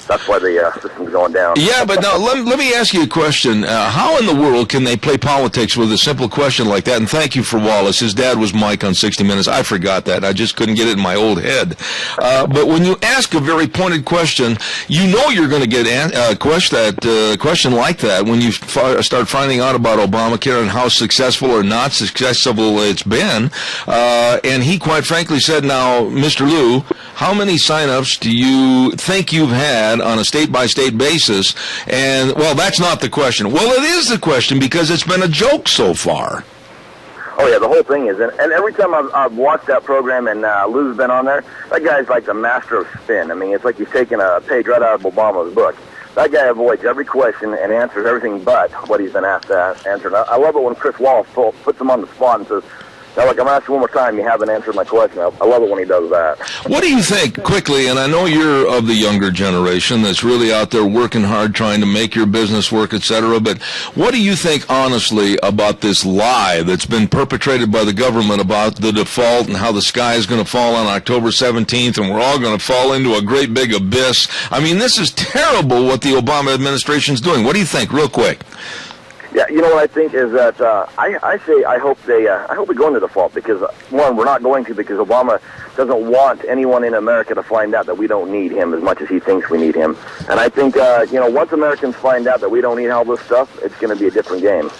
that's why the system's going down. Yeah, but now let me ask you a question. How in the world can they play politics with a simple question like that? And thank you for Wallace. His dad was Mike on 60 Minutes. I forgot that. I just couldn't get it in my old head. But when you ask a very pointed question, you know you're going to get a question like that when you start finding out about Obamacare and how successful or not successful it's been. And he quite frankly said, now, Mr. Lou, how many sign-ups do you think you've had on a state-by-state basis? And, well, that's not the question. Well, it is the question because it's been a joke so far. Oh, yeah, the whole thing is. And every time I've watched that program and Lou's been on there, that guy's like the master of spin. I mean, it's like he's taking a page right out of Obama's book. That guy avoids every question and answers everything but what he's been asked to answer. And I love it when Chris Wallace puts him on the spot and says, now, look, I'm asking one more time. You haven't answered my question. I love it when he does that. What do you think, quickly, and I know you're of the younger generation that's really out there working hard trying to make your business work, etc., but what do you think, honestly, about this lie that's been perpetrated by the government about the default and how the sky is going to fall on October 17th and we're all going to fall into a great big abyss? I mean, this is terrible what the Obama administration's doing. What do you think, real quick? Yeah, you know what I think is that I hope we go into default because one, we're not going to because Obama doesn't want anyone in America to find out that we don't need him as much as he thinks we need him. And I think once Americans find out that we don't need all this stuff, it's going to be a different game.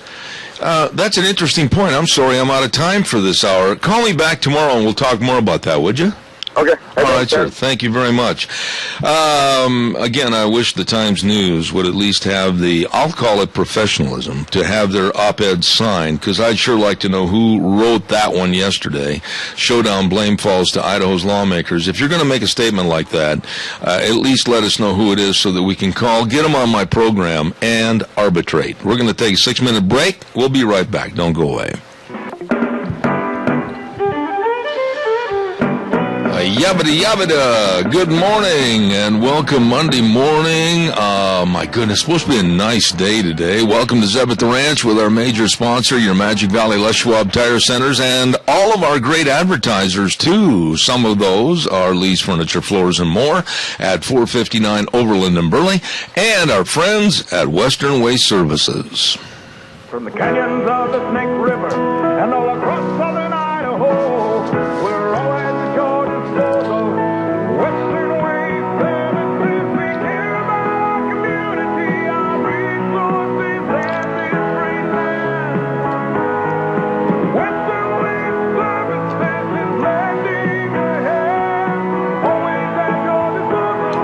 That's an interesting point. I'm sorry I'm out of time for this hour. Call me back tomorrow and we'll talk more about that, would you? Okay. All right, sir. Thank you very much. Again, I wish the Times News would at least have the, I'll call it professionalism, to have their op-ed signed, because I'd sure like to know who wrote that one yesterday. Showdown, blame falls to Idaho's lawmakers. If you're going to make a statement like that, at least let us know who it is so that we can call, get them on my program, and arbitrate. We're going to take a 6-minute break. We'll be right back. Don't go away. Yabba-da-yabba-da. Good morning and welcome Monday morning. My goodness, supposed to be a nice day today. Welcome to Zeb at the Ranch with our major sponsor, your Magic Valley Les Schwab Tire Centers, and all of our great advertisers, too. Some of those are Lee's Furniture, Floors, and More at 459 Overland and Burley, and our friends at Western Waste Services. From the canyons of the Snake River and all across southern Idaho, we're always at your disposal. Western Waste Services, we care about our community, our resources, and this great land. Western Waste Services is lending a hand, always at your disposal.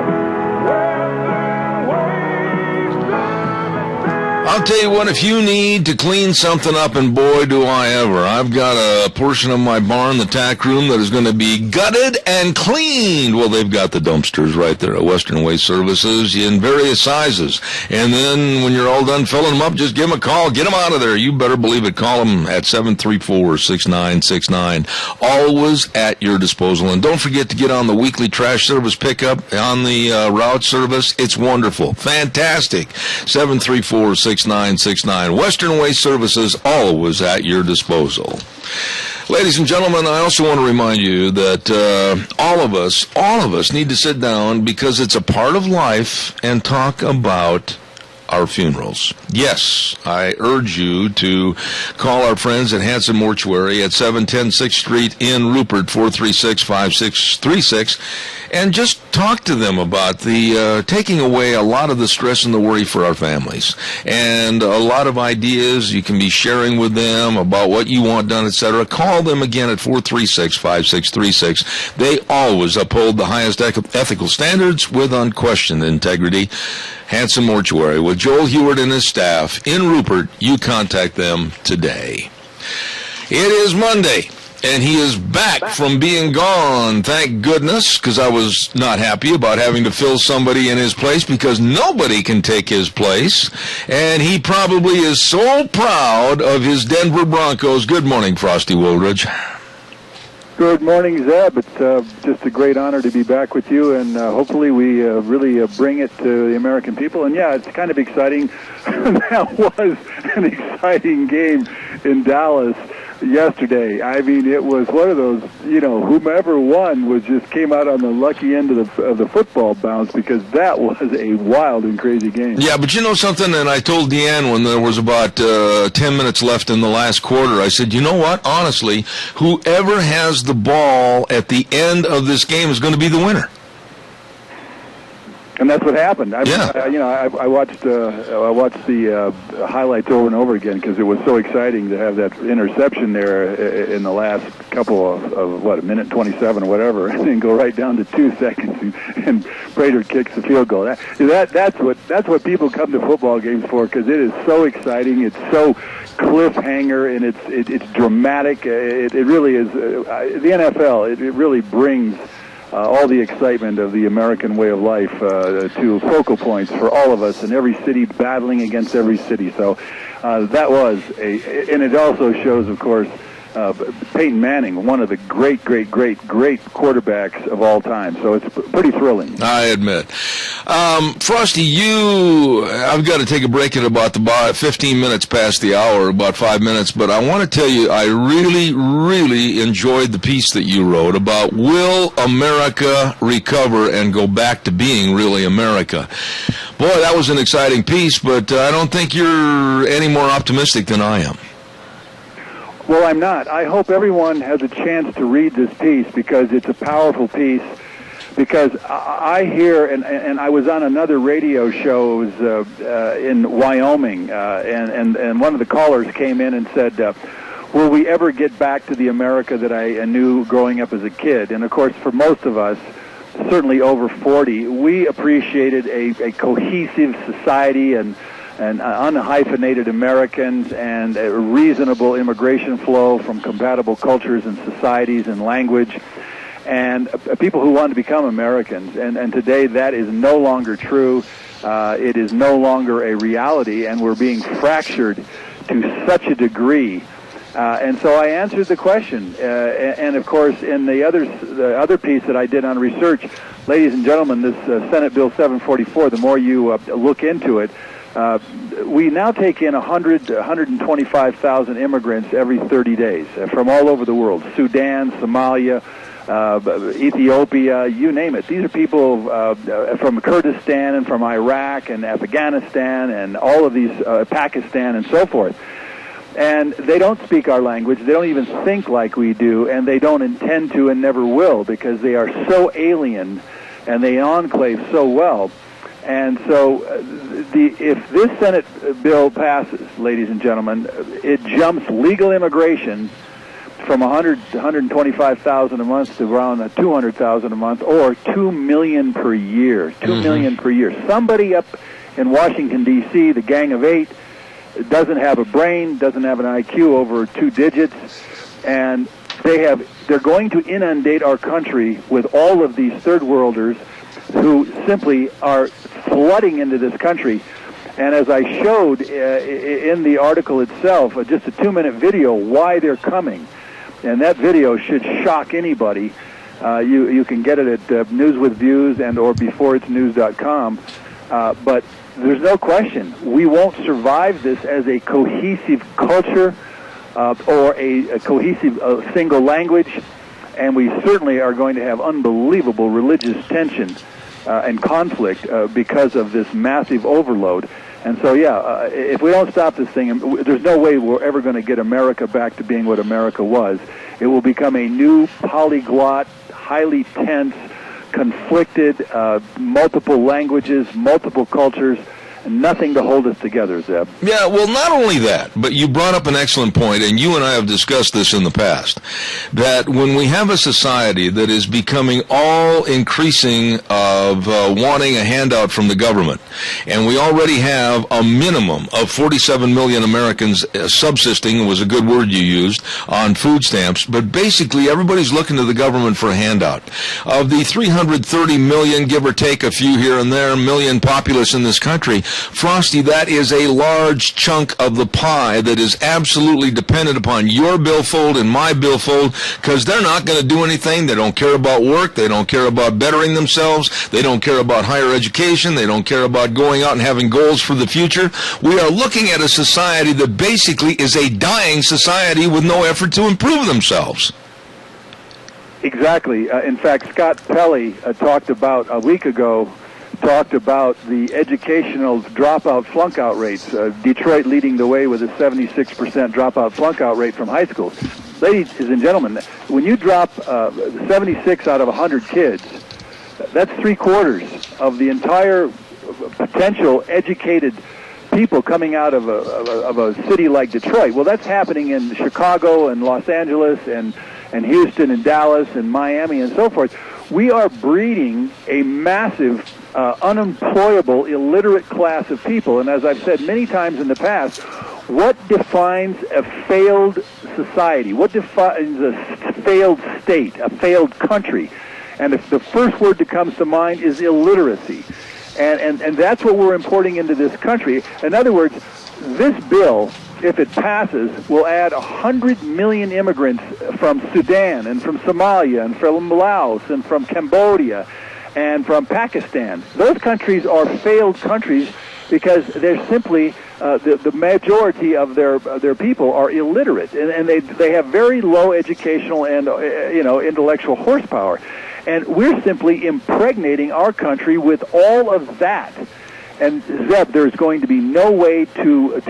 Western Waste Services. I'll tell you what, if you need to clean something up, and boy, do I ever. I've got a portion of my barn, the tack room, that is going to be gutted and cleaned. Well, they've got the dumpsters right there at Western Waste Services in various sizes. And then when you're all done filling them up, just give them a call. Get them out of there. You better believe it. Call them at 734-6969. Always at your disposal. And don't forget to get on the weekly trash service pickup on the route service. It's wonderful. Fantastic. 734-6969. Western Waste Services, always at your disposal. Ladies and gentlemen, I also want to remind you that all of us need to sit down because it's a part of life and talk about our funerals. Yes, I urge you to call our friends at Hanson Mortuary at 710 6th Street in Rupert, 436-5636, and just talk to them about the taking away a lot of the stress and the worry for our families. And a lot of ideas you can be sharing with them about what you want done, etc. Call them again at 436-5636. They always uphold the highest ethical standards with unquestioned integrity. Hanson Mortuary with Joel Heward and his staff in Rupert. You contact them today. It is Monday, and he is back from being gone. Thank goodness, because I was not happy about having to fill somebody in his place because nobody can take his place. And he probably is so proud of his Denver Broncos. Good morning, Frosty Woolridge. Good morning, Zeb. It's just a great honor to be back with you, and hopefully we really bring it to the American people. And yeah, it's kind of exciting. That was an exciting game in Dallas yesterday. I mean, it was one of those, whomever won came out on the lucky end of the football bounce, because that was a wild and crazy game. Yeah, but you know something, and I told Deanne when there was about 10 minutes left in the last quarter, I said, you know what, honestly, whoever has the ball at the end of this game is going to be the winner. And that's what happened. I watched the highlights over and over again because it was so exciting to have that interception there in the last couple of a minute 27 or whatever, and then go right down to 2 seconds, and Prater kicks the field goal. That's what people come to football games for, because it is so exciting. It's so cliffhanger, and it's dramatic. It really is. The NFL, it really brings all the excitement of the American way of life to focal points for all of us in every city, battling against every city. So that was and it also shows, of course, Peyton Manning, one of the great quarterbacks of all time. So it's pretty thrilling. I admit. Frosty, I've got to take a break at about 15 minutes past the hour, about 5 minutes, but I want to tell you I really, really enjoyed the piece that you wrote about will America recover and go back to being really America. Boy, that was an exciting piece, but I don't think you're any more optimistic than I am. Well, I'm not. I hope everyone has a chance to read this piece, because it's a powerful piece. Because I hear, and I was on another radio show in Wyoming, and one of the callers came in and said, will we ever get back to the America that I knew growing up as a kid? And, of course, for most of us, certainly over 40, we appreciated a cohesive society and unhyphenated Americans and a reasonable immigration flow from compatible cultures and societies and language, and people who want to become Americans. And today that is no longer true. It is no longer a reality, and we're being fractured to such a degree. And so I answered the question. And of course, in the other piece that I did on research, ladies and gentlemen, this Senate Bill 744, the more you look into it, we now take in 125,000 immigrants every 30 days from all over the world. Sudan, Somalia, Ethiopia, you name it. These are people from Kurdistan and from Iraq and Afghanistan and all of these, Pakistan and so forth. And they don't speak our language. They don't even think like we do, and they don't intend to and never will, because they are so alien and they enclave so well. And so if this Senate bill passes, ladies and gentlemen, it jumps legal immigration from 125,000 a month to around 200,000 a month, or 2 million per year. 2 million per year. Somebody up in Washington, D.C., the Gang of Eight, doesn't have a brain, doesn't have an IQ over 2 digits, and they're going to inundate our country with all of these third worlders who simply are flooding into this country. And as I showed in the article itself, just a 2-minute video, why they're coming. And that video should shock anybody. You can get it at News with Views and or beforeitsnews.com. But there's no question we won't survive this as a cohesive culture or a cohesive single language, and we certainly are going to have unbelievable religious tension and conflict because of this massive overload. And so, if we don't stop this thing, there's no way we're ever going to get America back to being what America was. It will become a new polyglot, highly tense, conflicted, multiple languages, multiple cultures, nothing to hold us together, Zeb. Yeah, well, not only that, but you brought up an excellent point, and you and I have discussed this in the past, that when we have a society that is becoming all increasing of wanting a handout from the government, and we already have a minimum of 47 million Americans subsisting, was a good word you used, on food stamps, but basically everybody's looking to the government for a handout. Of the 330 million, give or take a few here and there, million populace in this country, Frosty, that is a large chunk of the pie that is absolutely dependent upon your billfold and my billfold, because they're not going to do anything. They don't care about work. They don't care about bettering themselves. They don't care about higher education. They don't care about going out and having goals for the future. We are looking at a society that basically is a dying society with no effort to improve themselves. Exactly. In fact, Scott Pelley talked about a week ago the educational dropout flunk-out rates. Detroit leading the way with a 76% dropout flunk-out rate from high schools. Ladies and gentlemen, when you drop 76 out of 100 kids, that's 3/4 of the entire potential educated people coming out of a city like Detroit. Well, that's happening in Chicago and Los Angeles and Houston and Dallas and Miami and so forth. We are breeding a massive unemployable, illiterate class of people. And as I've said many times in the past, what defines a failed society? What defines a failed state, a failed country? And if the first word that comes to mind is illiteracy. And that's what we're importing into this country. In other words, this bill, if it passes, will add 100 million immigrants from Sudan and from Somalia and from Laos and from Cambodia and from Pakistan. Those countries are failed countries because they're simply the majority of their people are illiterate, and they have very low educational and intellectual horsepower, and we're simply impregnating our country with all of that. And Zeb, there's going to be no way to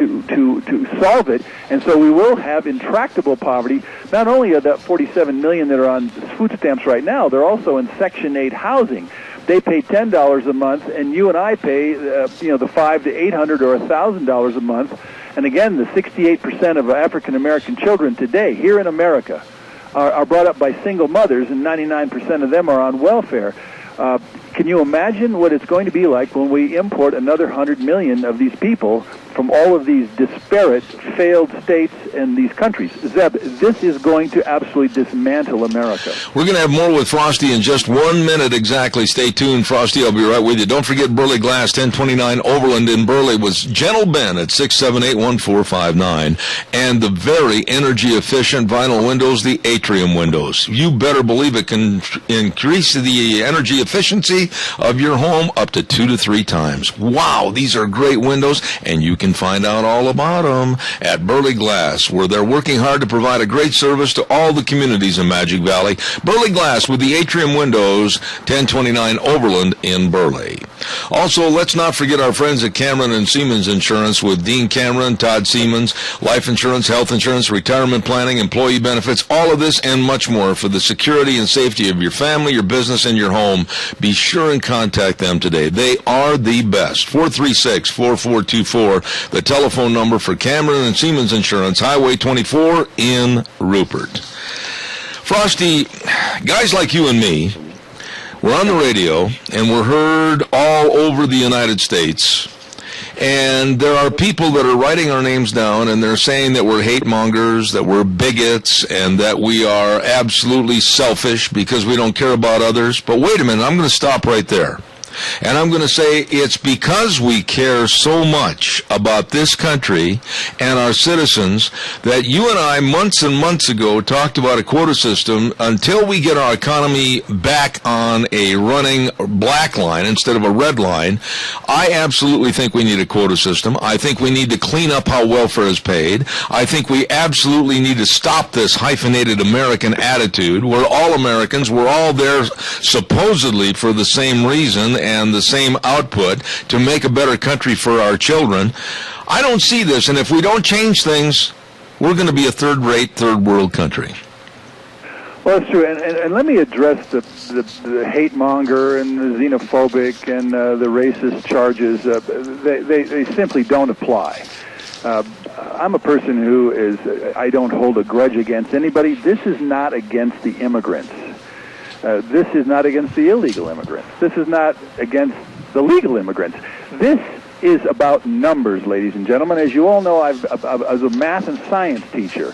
solve it, and so we will have intractable poverty. Not only are the 47 million that are on food stamps right now, they're also in Section 8 housing. They pay $10 a month, and you and I pay, the $500 to $800 or $1,000 a month. And again, the 68% of African American children today here in America are brought up by single mothers, and 99% of them are on welfare. Can you imagine what it's going to be like when we import another 100 million of these people from all of these disparate, failed states and these countries? Zeb, this is going to absolutely dismantle America. We're going to have more with Frosty in just 1 minute exactly. Stay tuned, Frosty. I'll be right with you. Don't forget Burley Glass, 1029 Overland in Burley, was Gentle Ben at 678-1459. And the very energy-efficient vinyl windows, the Atrium windows. You better believe it can increase the energy efficiency of your home up to 2 to 3 times. Wow, these are great windows, and you can find out all about them at Burley Glass, where they're working hard to provide a great service to all the communities in Magic Valley. Burley Glass with the Atrium windows, 1029 Overland in Burley. Also, let's not forget our friends at Cameron and Siemens Insurance with Dean Cameron, Todd Siemens, life insurance, health insurance, retirement planning, employee benefits, all of this and much more for the security and safety of your family, your business, and your home. Be sure and contact them today. They are the best. 436-4424, the telephone number for Cameron and Siemens Insurance, Highway 24 in Rupert. Frosty, guys like you and me, we're on the radio, and we're heard all over the United States. And there are people that are writing our names down, and they're saying that we're hate mongers, that we're bigots, and that we are absolutely selfish because we don't care about others. But wait a minute, I'm going to stop right there. And I'm going to say it's because we care so much about this country and our citizens that you and I, months and months ago, talked about a quota system until we get our economy back on a running black line instead of a red line. I absolutely think we need a quota system. I think we need to clean up how welfare is paid. I think we absolutely need to stop this hyphenated American attitude. We're all Americans. We're all there supposedly for the same reason and the same output to make a better country for our children. I don't see this, and if we don't change things, we're going to be a third-rate, third-world country. Well, that's true, and let me address the hate monger and the xenophobic and the racist charges. They simply don't apply. I'm a person who is, I don't hold a grudge against anybody. This is not against the immigrants. This is not against the illegal immigrants. This is not against the legal immigrants. This is about numbers, ladies and gentlemen. As you all know, I was a math and science teacher.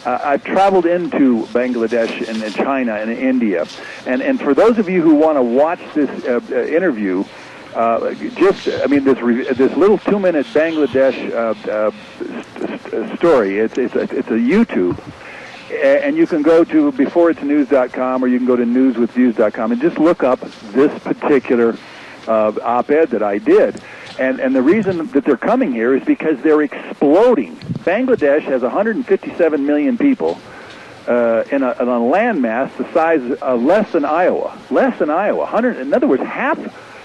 I've traveled into Bangladesh and China and India. And for those of you who want to watch this interview, this little 2-minute Bangladesh story, it's a YouTube. And you can go to beforeitsnews.com or you can go to newswithviews.com and just look up this particular op-ed that I did. And the reason that they're coming here is because they're exploding. Bangladesh has 157 million people in a landmass the size of less than Iowa. Less than Iowa. In other words, half.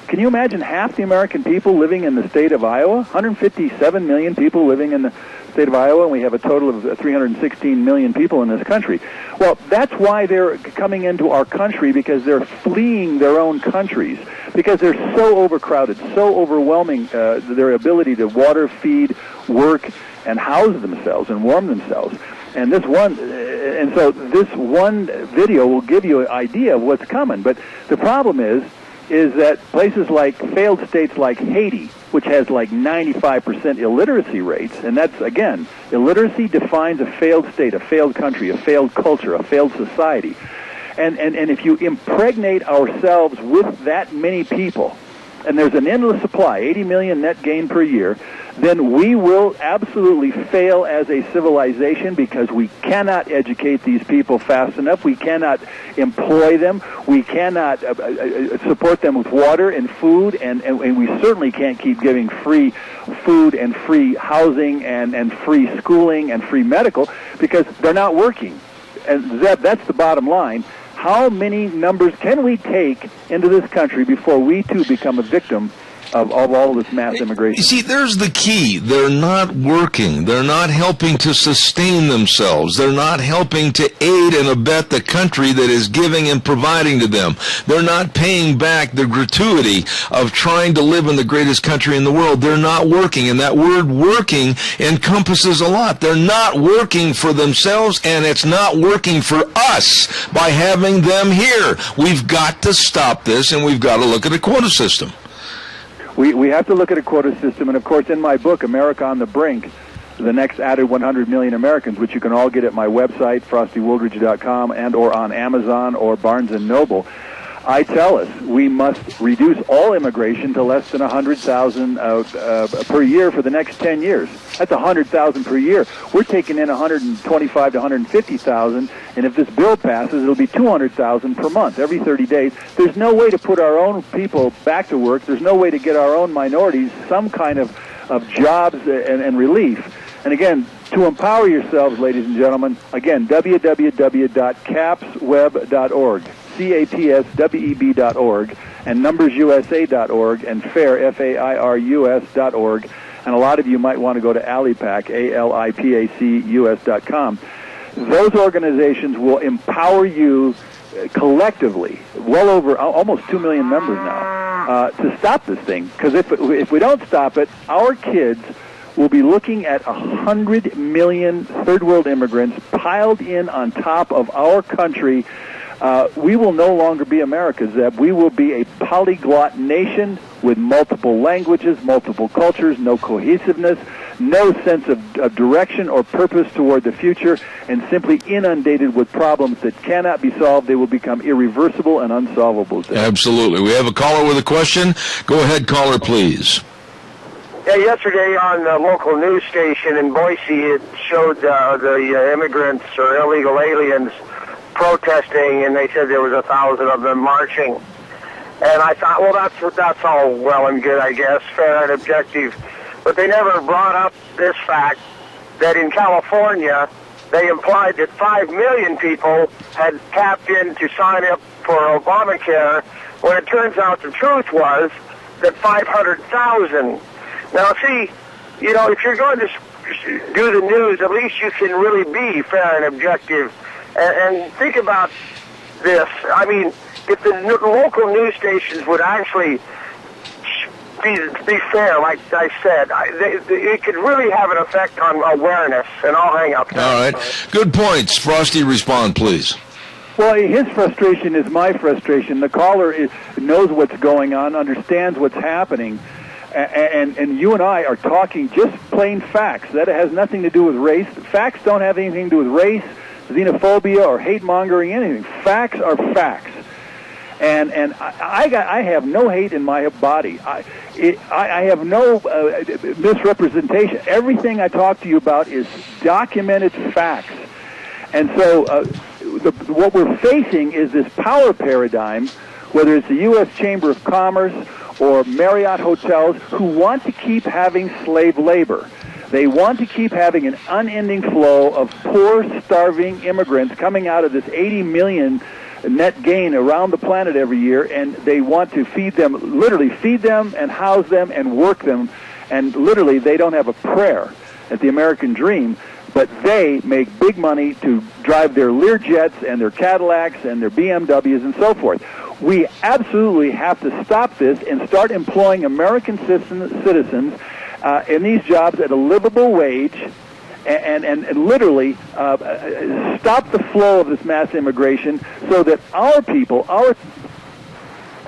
Can you imagine half the American people living in the state of Iowa? 157 million people living in the state of Iowa, and we have a total of 316 million people in this country. Well, that's why they're coming into our country, because they're fleeing their own countries, because they're so overcrowded, so overwhelming their ability to water, feed, work, and house themselves and warm themselves. And so this one video will give you an idea of what's coming. But the problem is that places like failed states like Haiti, which has like 95% illiteracy rates, and that's, again, illiteracy defines a failed state, a failed country, a failed culture, a failed society. And if you impregnate ourselves with that many people, and there's an endless supply, 80 million net gain per year, then we will absolutely fail as a civilization, because we cannot educate these people fast enough. We cannot employ them. We cannot support them with water and food, and we certainly can't keep giving free food and free housing and free schooling and free medical, because they're not working. And Zeb, that's the bottom line. How many numbers can we take into this country before we, too, become a victim of all this mass immigration? You see, there's the key. They're not working. They're not helping to sustain themselves. They're not helping to aid and abet the country that is giving and providing to them. They're not paying back the gratuity of trying to live in the greatest country in the world. They're not working, and that word working encompasses a lot. They're not working for themselves, and it's not working for us by having them here. We've got to stop this, and we've got to look at a quota system. We have to look at a quota system, and of course in my book, America on the Brink, the next added 100 million Americans, which you can all get at my website, frostywoolridge.com, and or on Amazon or Barnes & Noble, I tell us we must reduce all immigration to less than 100,000 per year for the next 10 years. That's 100,000 per year. We're taking in 125 to 150,000, and if this bill passes, it'll be 200,000 per month, every 30 days. There's no way to put our own people back to work. There's no way to get our own minorities some kind of jobs and relief. And again, to empower yourselves, ladies and gentlemen, again, www.capsweb.org. CAPSWEB.org, and numbersusa.org, and FAIRUS.org, and a lot of you might want to go to ALIPAC, ALIPACUS.com. Those organizations will empower you collectively, well over almost 2 million members now, to stop this thing. Because if we don't stop it, our kids will be looking at 100 million third-world immigrants piled in on top of our country. We will no longer be America, Zeb. We will be a polyglot nation with multiple languages, multiple cultures, no cohesiveness, no sense of direction or purpose toward the future, and simply inundated with problems that cannot be solved. They will become irreversible and unsolvable. Absolutely. We have a caller with a question. Go ahead, caller, please. Yeah, yesterday on the local news station in Boise, it showed the immigrants or illegal aliens protesting, and they said there was 1,000 of them marching. And I thought, well, that's all well and good, I guess, fair and objective. But they never brought up this fact that in California, they implied that 5 million people had tapped in to sign up for Obamacare, when it turns out the truth was that 500,000. Now, see, you know, if you're going to do the news, at least you can really be fair and objective. And think about this. I mean, if the local news stations would actually be fair, like I said, it could really have an effect on awareness, and I'll hang up now. All right. Good points. Frosty, respond, please. Well, his frustration is my frustration. The caller knows what's going on, understands what's happening, and you and I are talking just plain facts. That has nothing to do with race. Facts don't have anything to do with race, xenophobia, or hate-mongering, anything. Facts are facts. And I have no hate in my body. I have no misrepresentation. Everything I talk to you about is documented facts. And so what we're facing is this power paradigm, whether it's the U.S. Chamber of Commerce or Marriott Hotels, who want to keep having slave labor. They want to keep having an unending flow of poor, starving immigrants coming out of this 80 million net gain around the planet every year, and they want to feed them, literally feed them and house them and work them, and literally they don't have a prayer at the American dream, but they make big money to drive their Learjets and their Cadillacs and their BMWs and so forth. We absolutely have to stop this and start employing American citizens in these jobs at a livable wage, and literally stop the flow of this mass immigration so that our people are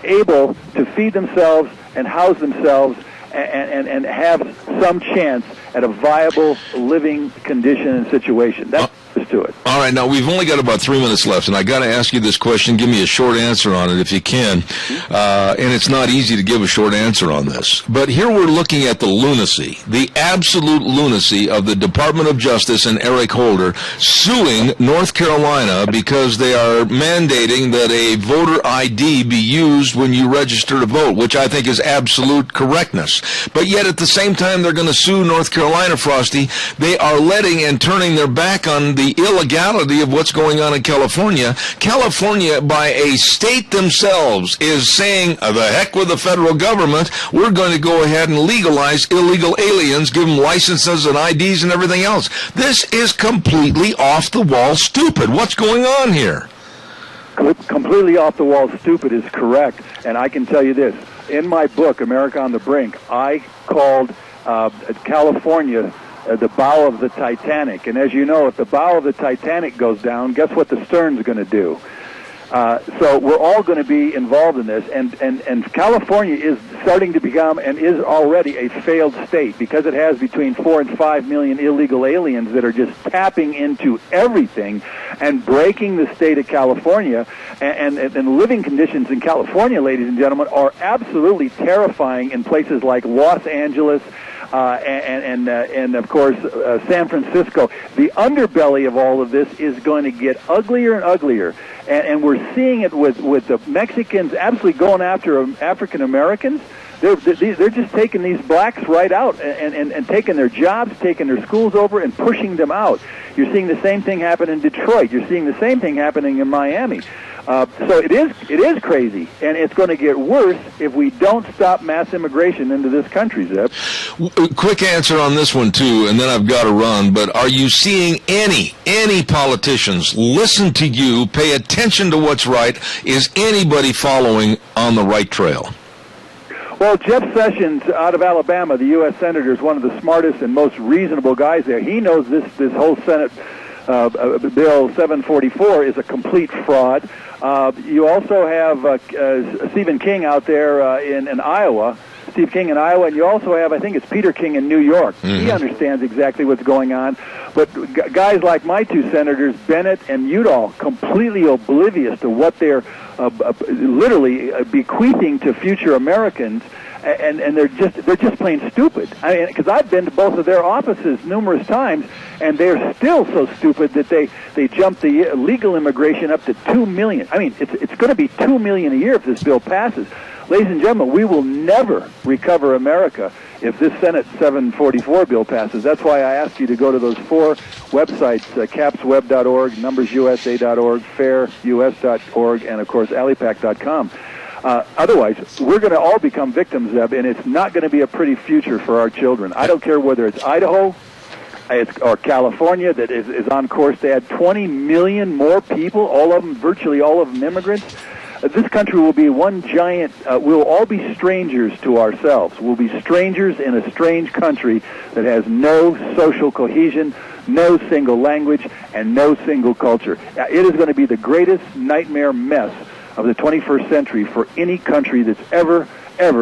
able to feed themselves and house themselves and have some chance at a viable living condition and situation. That's to it. All right, now we've only got about 3 minutes left, and I got to ask you this question. Give me a short answer on it if you can. And it's not easy to give a short answer on this. But here we're looking at the lunacy, the absolute lunacy of the Department of Justice and Eric Holder suing North Carolina because they are mandating that a voter ID be used when you register to vote, which I think is absolute correctness. But yet at the same time they're going to sue North Carolina, Frosty. They are letting and turning their back on the illegality of what's going on in California. California, by a state themselves, is saying, the heck with the federal government, we're going to go ahead and legalize illegal aliens, give them licenses and IDs and everything else. This is completely off the wall stupid. What's going on here? Completely off the wall stupid is correct, and I can tell you this. In my book, America on the Brink, I called California the bow of the Titanic. And as you know, if the bow of the Titanic goes down, guess what the stern's going to do? So we're all going to be involved in this. And California is starting to become and is already a failed state because it has between 4 and 5 million illegal aliens that are just tapping into everything and breaking the state of California. And living conditions in California, ladies and gentlemen, are absolutely terrifying in places like Los Angeles, and of course San Francisco. The underbelly of all of this is going to get uglier and uglier, and we're seeing it with the Mexicans absolutely going after African Americans. They're just taking these blacks right out and taking their jobs, taking their schools over, and pushing them out. You're seeing the same thing happen in Detroit. You're seeing the same thing happening in Miami. So it is crazy, and it's going to get worse if we don't stop mass immigration into this country, Zeb. Quick answer on this one, too, and then I've got to run. But are you seeing any politicians listen to you, pay attention to what's right? Is anybody following on the right trail? Well, Jeff Sessions out of Alabama, the U.S. Senator, is one of the smartest and most reasonable guys there. He knows this whole Senate Bill 744 is a complete fraud. You also have Stephen King out there in Iowa Steve King in Iowa, and you also have, I think it's Peter King in New York. Mm-hmm. He understands exactly what's going on. But guys like my two senators, Bennett and Udall, completely oblivious to what they're literally bequeathing to future Americans, and they're just plain stupid. I mean, because I've been to both of their offices numerous times, and they're still so stupid that they jumped the legal immigration up to 2 million. I mean, it's going to be 2 million a year if this bill passes. Ladies and gentlemen, we will never recover America if this Senate 744 bill passes. That's why I asked you to go to those 4 websites, capsweb.org, numbersusa.org, fairus.org, and, of course, alipac.com. Otherwise, we're going to all become victims, Zeb, and it's not going to be a pretty future for our children. I don't care whether it's Idaho or California that is on course to add 20 million more people, all of them, virtually all of them immigrants. This country will be one giant, we'll all be strangers to ourselves. We'll be strangers in a strange country that has no social cohesion, no single language, and no single culture. It is going to be the greatest nightmare mess of the 21st century for any country that's ever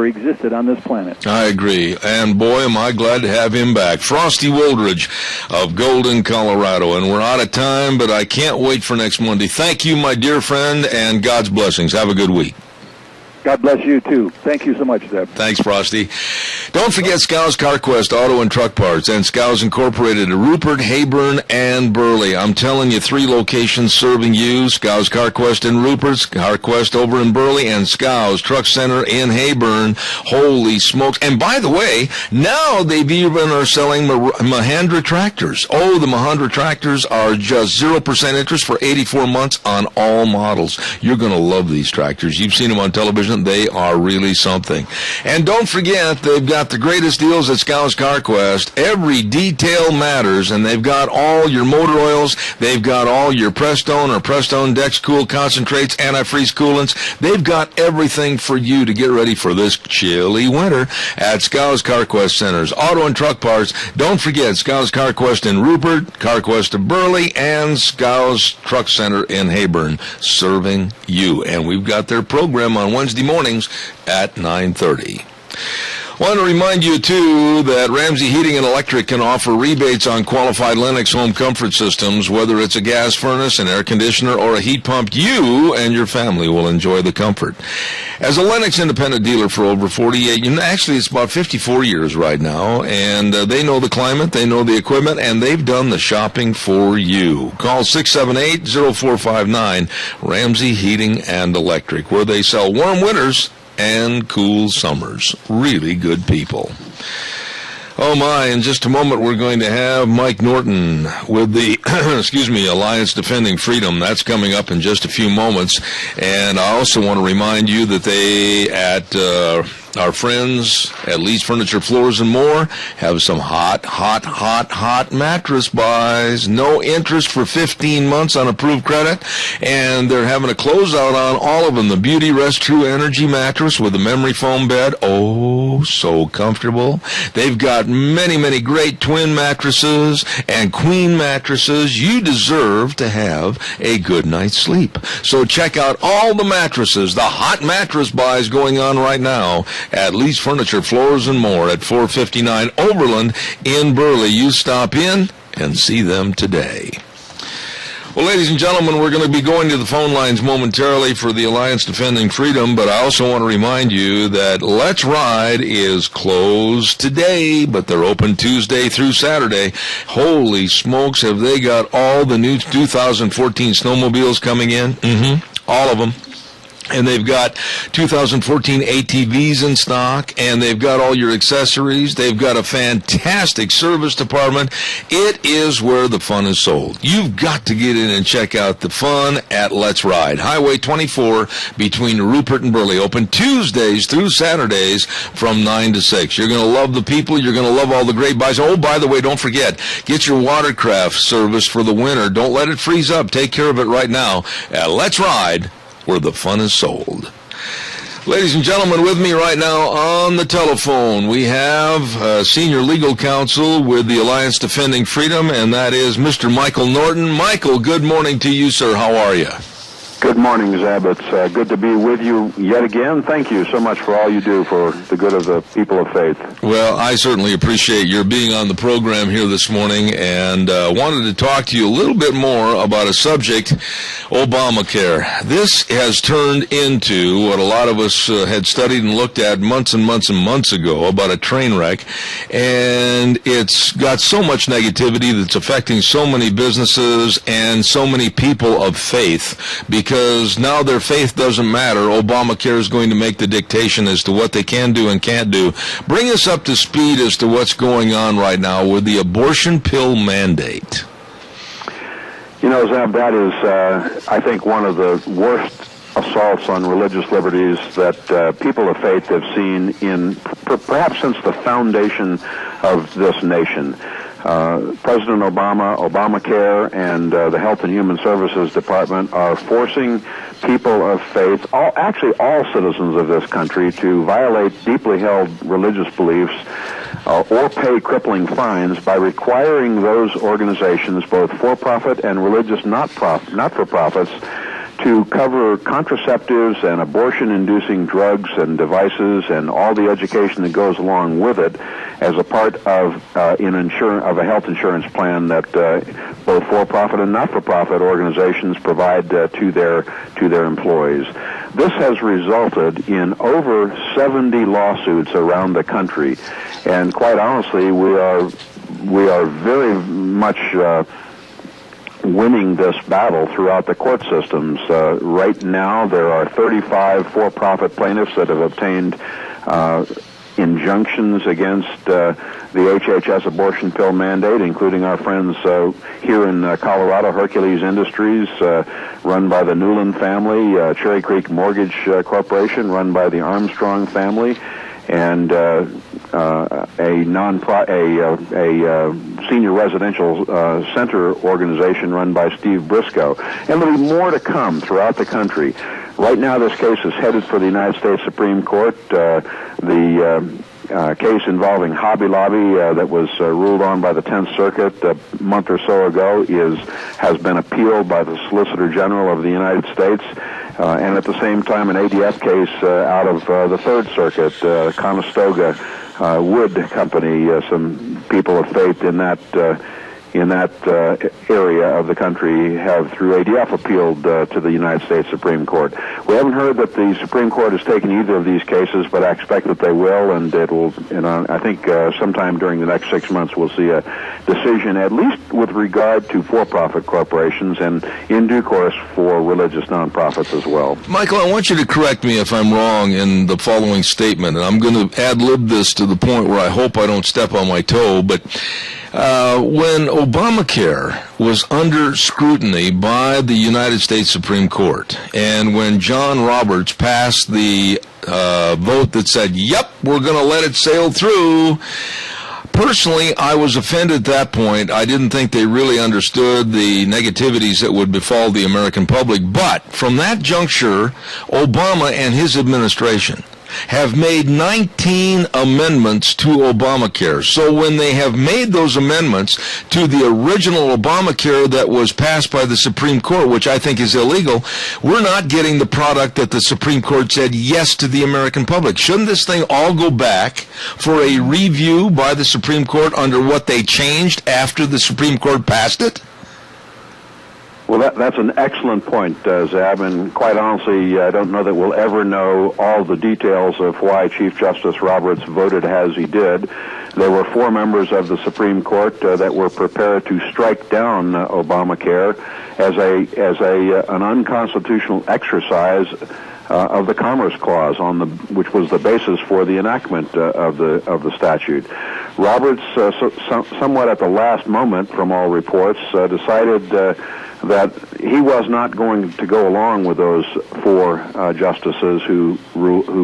existed on this planet. I agree. And boy, am I glad to have him back. Frosty Wooldridge of Golden, Colorado. And we're out of time, but I can't wait for next Monday. Thank you, my dear friend, and God's blessings. Have a good week. God bless you, too. Thank you so much, Zeb. Thanks, Frosty. Don't forget Scow's CarQuest Auto and Truck Parts and Scow's Incorporated at Rupert, Heyburn, and Burley. I'm telling you, 3 locations serving you. Scow's CarQuest in Rupert, CarQuest over in Burley, and Scow's Truck Center in Heyburn. Holy smokes. And by the way, now they've even are selling Mahindra tractors. Oh, the Mahindra tractors are just 0% interest for 84 months on all models. You're going to love these tractors. You've seen them on television. They are really something. And don't forget, they've got the greatest deals at Scow's CarQuest. Every detail matters, and they've got all your motor oils. They've got all your Prestone or Prestone Dex Cool concentrates, antifreeze coolants. They've got everything for you to get ready for this chilly winter at Scow's CarQuest Centers. Auto and truck parts. Don't forget Scow's CarQuest in Rupert, CarQuest of Burley, and Scow's Truck Center in Heyburn, serving you. And we've got their program on Wednesday mornings at 9:30. I want to remind you, too, that Ramsey Heating and Electric can offer rebates on qualified Lennox home comfort systems, whether it's a gas furnace, an air conditioner, or a heat pump. You and your family will enjoy the comfort. As a Lennox independent dealer for over 48, actually it's about 54 years right now, and they know the climate, they know the equipment, and they've done the shopping for you. Call 678-0459, Ramsey Heating and Electric, where they sell warm winters and cool summers. Really good people. Oh my, in just a moment we're going to have Mike Norton with the, Alliance Defending Freedom. That's coming up in just a few moments. And I also want to remind you that they, at our friends at Lee's Furniture, Floors, and More, have some hot mattress buys. No interest for 15 months on approved credit. And they're having a closeout on all of them. The Beauty Rest True Energy mattress with the memory foam bed. Oh, so comfortable. They've got many great twin mattresses and queen mattresses. You deserve to have a good night's sleep. So check out all the mattresses, the hot mattress buys going on right now at Lee's Furniture, Floors, and More at 459 Overland in Burley. You stop in and see them today. Well, ladies and gentlemen, we're going to be going to the phone lines momentarily for the Alliance Defending Freedom, but I also want to remind you that Let's Ride is closed today, but they're open Tuesday through Saturday. Holy smokes, have they got all the new 2014 snowmobiles coming in? All of them. And they've got 2014 ATVs in stock, and they've got all your accessories. They've got a fantastic service department. It is where the fun is sold. You've got to get in and check out the fun at Let's Ride. Highway 24 between Rupert and Burley. Open Tuesdays through Saturdays from 9 to 6. You're going to love the people. You're going to love all the great buys. Oh, by the way, don't forget, get your watercraft service for the winter. Don't let it freeze up. Take care of it right now at Let's Ride, where the fun is sold. Ladies and gentlemen, with me right now on the telephone, we have Senior Legal Counsel with the Alliance Defending Freedom, and that is Mr. Michael Norton. Michael, good morning to you, sir. How are you? Good morning, Zeb. It's good to be with you yet again. Thank you so much for all you do for the good of the people of faith. Well, I certainly appreciate your being on the program here this morning, and wanted to talk to you a little bit more about a subject, Obamacare. This has turned into what a lot of us had studied and looked at months and months and months ago, about a train wreck, and it's got so much negativity that's affecting so many businesses and so many people of faith, because now their faith doesn't matter. Obamacare is going to make the dictation as to what they can do and can't do. Bring us up to speed as to what's going on right now with the abortion pill mandate. You know, Zeb, that is, I think, one of the worst assaults on religious liberties that people of faith have seen in perhaps since the foundation of this nation. President Obama, Obamacare, and the Health and Human Services Department are forcing people of faith, actually all citizens of this country, to violate deeply held religious beliefs or pay crippling fines by requiring those organizations, both for-profit and religious not-for-profits, to cover contraceptives and abortion-inducing drugs and devices and all the education that goes along with it as a part of a health insurance plan that both for-profit and not-for-profit organizations provide to their employees. This has resulted in over 70 lawsuits around the country, and quite honestly, we are very much winning this battle throughout the court systems. Right now, there are 35 for-profit plaintiffs that have obtained injunctions against the HHS abortion pill mandate, including our friends here in Colorado, Hercules Industries, run by the Newland family, Cherry Creek Mortgage Corporation, run by the Armstrong family, and a senior residential center organization run by Steve Briscoe. And there'll be more to come throughout the country. Right now, this case is headed for the United States Supreme Court. The case involving Hobby Lobby that was ruled on by the 10th Circuit a month or so ago has been appealed by the Solicitor General of the United States. And at the same time, an ADF case out of the 3rd Circuit, Conestoga Wood Company. Some people of faith in that area of the country have, through ADF, appealed to the United States Supreme Court. We haven't heard that the Supreme Court has taken either of these cases, but I expect that they will, and it will. I think sometime during the next 6 months we'll see a decision, at least with regard to for-profit corporations, and in due course for religious nonprofits as well. Michael, I want you to correct me if I'm wrong in the following statement, and I'm going to ad-lib this to the point where I hope I don't step on my toe, but when Obamacare was under scrutiny by the United States Supreme Court, and when John Roberts passed the vote that said, yep, we're going to let it sail through, personally, I was offended at that point. I didn't think they really understood the negativities that would befall the American public. But from that juncture, Obama and his administration have made 19 amendments to Obamacare. So when they have made those amendments to the original Obamacare that was passed by the Supreme Court, which I think is illegal, we're not getting the product that the Supreme Court said yes to the American public. Shouldn't this thing all go back for a review by the Supreme Court under what they changed after the Supreme Court passed it? Well, that's an excellent point, Zab, and quite honestly, I don't know that we'll ever know all the details of why Chief Justice Roberts voted as he did. There were 4 members of the Supreme Court that were prepared to strike down Obamacare as an unconstitutional exercise of the Commerce Clause, which was the basis for the enactment of the statute. Roberts, somewhat at the last moment, from all reports, decided that he was not going to go along with those 4 justices who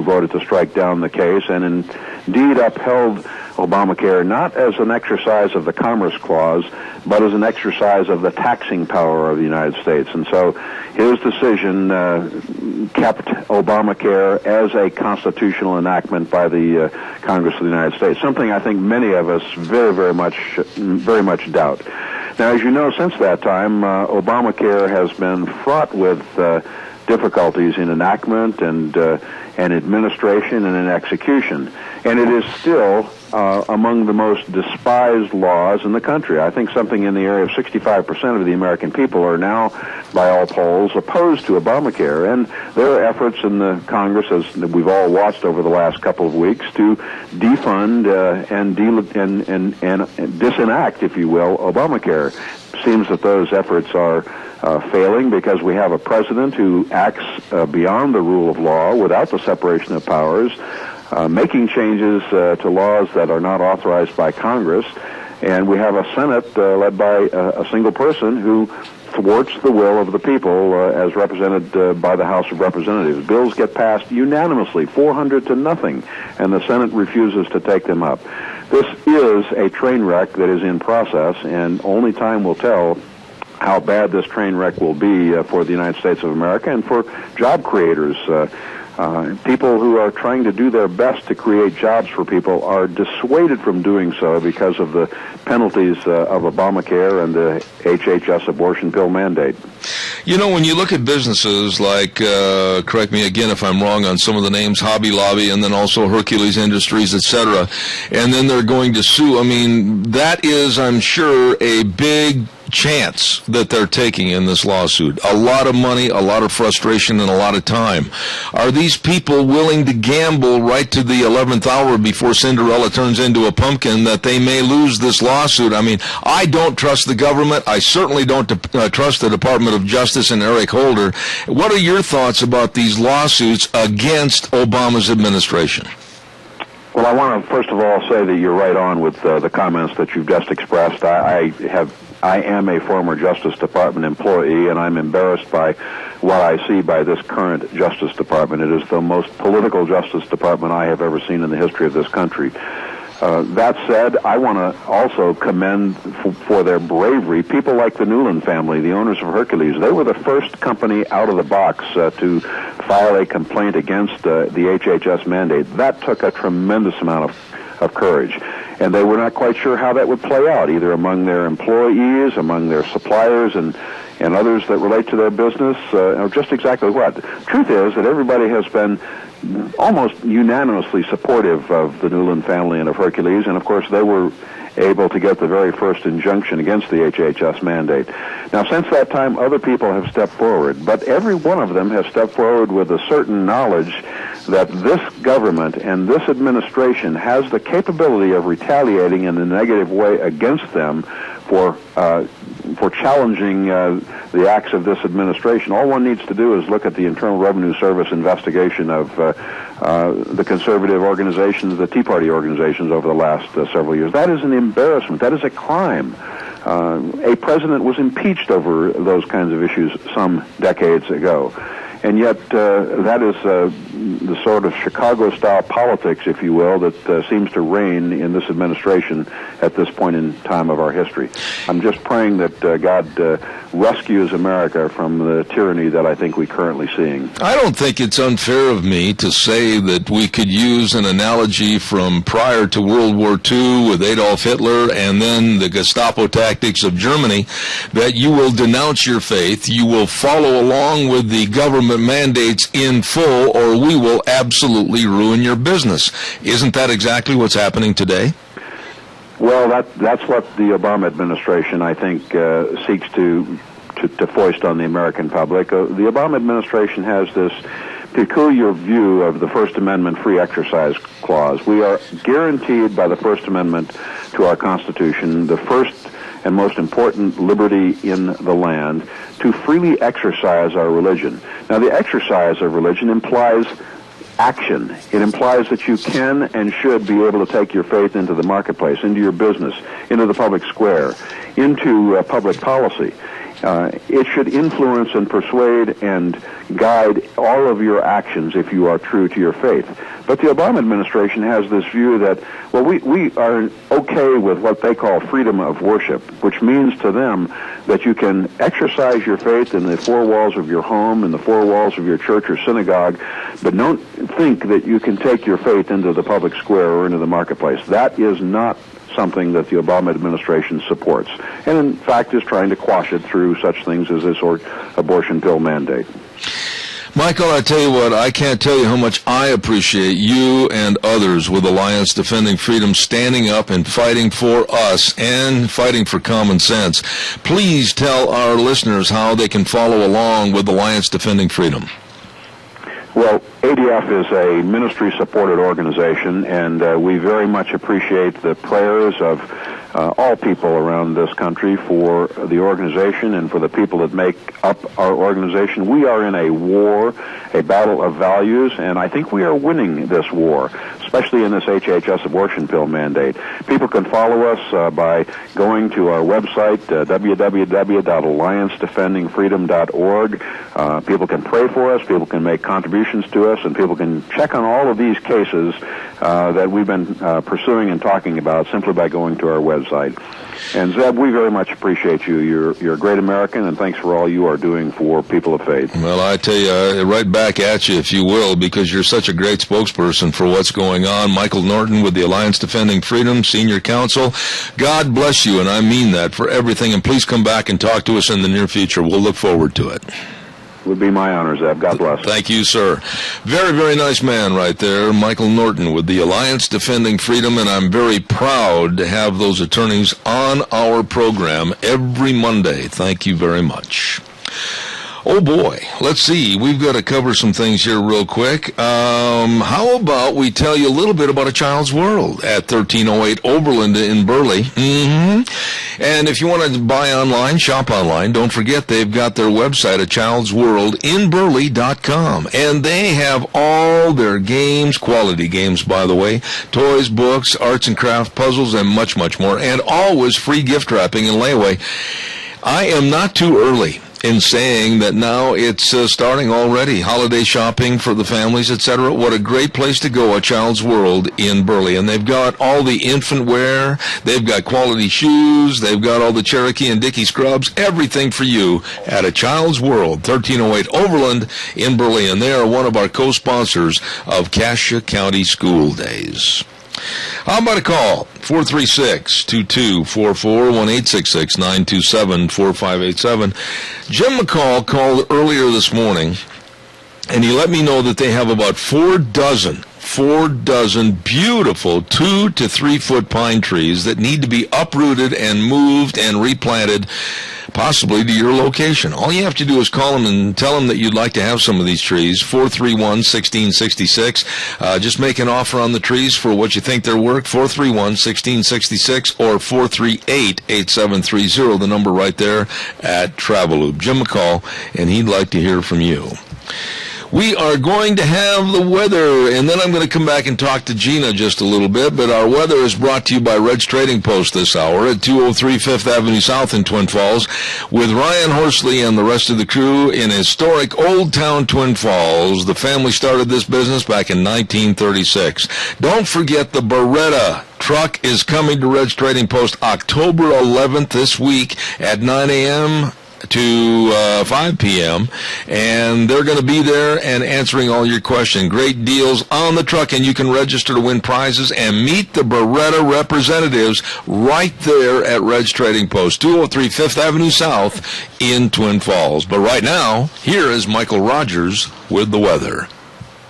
voted to strike down the case, and indeed upheld Obamacare not as an exercise of the Commerce Clause, but as an exercise of the taxing power of the United States. And so his decision kept Obamacare as a constitutional enactment by the Congress of the United States, something I think many of us very much doubt. Now, as you know, since that time, Obamacare has been fraught with difficulties in enactment and administration and in execution. And it is still among the most despised laws in the country. I think something in the area of 65% of the American people are now, by all polls, opposed to Obamacare. And there are efforts in the Congress, as we've all watched over the last couple of weeks, to defund and disenact, if you will, Obamacare. Seems that those efforts are failing because we have a president who acts beyond the rule of law without the separation of powers, making changes to laws that are not authorized by Congress, and we have a Senate led by a single person who thwarts the will of the people as represented by the House of Representatives. Bills get passed unanimously, 400-0, and the Senate refuses to take them up. This is a train wreck that is in process, and only time will tell how bad this train wreck will be for the United States of America and for job creators. People who are trying to do their best to create jobs for people are dissuaded from doing so because of the penalties of Obamacare and the HHS abortion pill mandate. You know, when you look at businesses like, correct me again if I'm wrong on some of the names, Hobby Lobby and then also Hercules Industries, etc., and then they're going to sue, I mean, that is, I'm sure, a big chance that they're taking in this lawsuit. A lot of money, a lot of frustration, and a lot of time. Are these people willing to gamble right to the 11th hour before Cinderella turns into a pumpkin that they may lose this lawsuit? I mean, I don't trust the government. I certainly don't trust the Department of Justice and Eric Holder. What are your thoughts about these lawsuits against Obama's administration? Well, I want to first of all say that you're right on with the comments that you've just expressed. I am a former Justice Department employee, and I'm embarrassed by what I see by this current Justice Department. It is the most political Justice Department I have ever seen in the history of this country. That said, I want to also commend for their bravery people like the Newland family, the owners of Hercules. They were the first company out of the box to file a complaint against the HHS mandate. That took a tremendous amount of courage. And they were not quite sure how that would play out, either among their employees, among their suppliers, and others that relate to their business, or just exactly what. The truth is that everybody has been almost unanimously supportive of the Newland family and of Hercules, and of course they were able to get the very first injunction against the HHS mandate. Now, since that time, other people have stepped forward, but every one of them has stepped forward with a certain knowledge that this government and this administration has the capability of retaliating in a negative way against them for challenging the acts of this administration. All one needs to do is look at the Internal Revenue Service investigation of the conservative organizations, the Tea Party organizations over the last several years. That is an embarrassment. That is a crime. A president was impeached over those kinds of issues some decades ago. And yet that is the sort of Chicago-style politics, if you will, that seems to reign in this administration at this point in time of our history. I'm just praying that God rescues America from the tyranny that I think we're currently seeing. I don't think it's unfair of me to say that we could use an analogy from prior to World War II with Adolf Hitler and then the Gestapo tactics of Germany, that you will denounce your faith, you will follow along with the government mandates in full, or we will absolutely ruin your business. Isn't that exactly what's happening today? Well, that's what the Obama administration, I think, seeks to foist on the American public. The Obama administration has this peculiar view of the First Amendment free exercise clause. We are guaranteed by the First Amendment to our Constitution the first and most important liberty in the land to freely exercise our religion. Now, the exercise of religion implies action. It implies that you can and should be able to take your faith into the marketplace, into your business, into the public square, into public policy. It should influence and persuade and guide all of your actions if you are true to your faith. But the Obama administration has this view that, well, we are okay with what they call freedom of worship, which means to them that you can exercise your faith in the four walls of your home, in the four walls of your church or synagogue, but don't think that you can take your faith into the public square or into the marketplace. That is not something that the Obama administration supports, and in fact is trying to quash it through such things as this abortion pill mandate. Michael, I tell you what, I can't tell you how much I appreciate you and others with Alliance Defending Freedom standing up and fighting for us and fighting for common sense. Please tell our listeners how they can follow along with Alliance Defending Freedom. Well, ADF is a ministry-supported organization, and we very much appreciate the prayers of all people around this country for the organization and for the people that make up our organization. We are in a war, a battle of values, and I think we are winning this war, especially in this HHS abortion pill mandate. People can follow us by going to our website, www.alliancedefendingfreedom.org. People can pray for us, people can make contributions to us, and people can check on all of these cases that we've been pursuing and talking about simply by going to our website. And Zeb, we very much appreciate you. You're a great American, and thanks for all you are doing for people of faith. Well, I tell you, right back at you, if you will, because you're such a great spokesperson for what's going on. Michael Norton with the Alliance Defending Freedom, Senior Counsel. God bless you, and I mean that, for everything. And please come back and talk to us in the near future. We'll look forward to it. Would be my honor, Zeb. God bless. Thank you, sir. Very, very nice man right there, Michael Norton with the Alliance Defending Freedom, and I'm very proud to have those attorneys on our program every Monday. Thank you very much. Oh boy, let's see. We've got to cover some things here real quick. How about we tell you a little bit about A Child's World at 1308 Oberlin in Burley. And if you want to buy online, shop online, don't forget they've got their website, achildsworldinburley.com. And they have all their games, quality games, by the way, toys, books, arts and craft, puzzles, and much, much more. And always free gift wrapping and layaway. I am not too early in saying that now it's starting already, holiday shopping for the families, etc. What a great place to go, A Child's World in Burley. And they've got all the infant wear, they've got quality shoes, they've got all the Cherokee and Dickey scrubs, everything for you at A Child's World, 1308 Overland in Burley. And they are one of our co-sponsors of Cassia County School Days. How about a call? 436-2244, 1-866-927-4587. Jim McCall called earlier this morning, and he let me know that they have about 4 dozen beautiful 2 to 3 foot pine trees that need to be uprooted and moved and replanted, possibly to your location. All you have to do is call them and tell them that you'd like to have some of these trees, 431-1666. Just make an offer on the trees for what you think they're worth, 431-1666 or 438-8730, the number right there at Traveloop. Jim McCall, and he'd like to hear from you. We are going to have the weather, and then I'm going to come back and talk to Gina just a little bit, but our weather is brought to you by Red's Trading Post this hour at 203 5th Avenue South in Twin Falls with Ryan Horsley and the rest of the crew in historic Old Town Twin Falls. The family started this business back in 1936. Don't forget the Beretta truck is coming to Red's Trading Post October 11th this week at 9 a.m. to 5 p.m., and they're going to be there and answering all your questions. Great deals on the truck, and you can register to win prizes and meet the Beretta representatives right there at Red's Trading Post, 203 5th Avenue South in Twin Falls. But right now, here is Michael Rogers with the weather.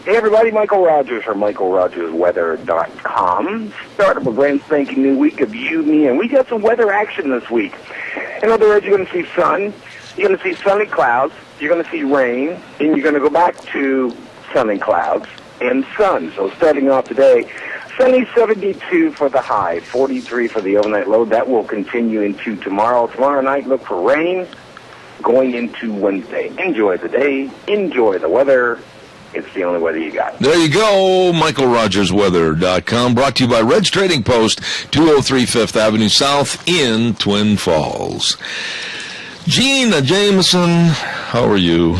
Hey everybody, Michael Rogers from MichaelRogersWeather.com. Start of a brand spanking new week of you, me, and we got some weather action this week. In other words, you're going to see sun, you're going to see sunny clouds, you're going to see rain, and you're going to go back to sunny clouds and sun. So starting off today, sunny 72 for the high, 43 for the overnight low. That will continue into tomorrow. Tomorrow night, look for rain going into Wednesday. Enjoy the day, enjoy the weather. It's the only weather you got. There you go. MichaelRogersWeather.com, brought to you by Red's Trading Post, 203 5th Avenue South in Twin Falls. Gina Jameson, how are you?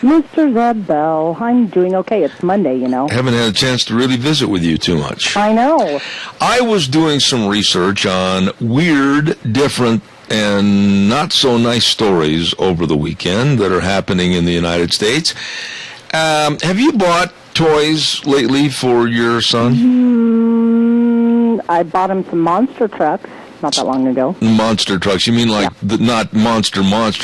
Mr. Zeb Bell, I'm doing okay. It's Monday, you know. Haven't had a chance to really visit with you too much. I know. I was doing some research on weird, different, and not so nice stories over the weekend that are happening in the United States. Have you bought toys lately for your son? I bought him some monster trucks not that long ago. Monster trucks? You mean like not monster,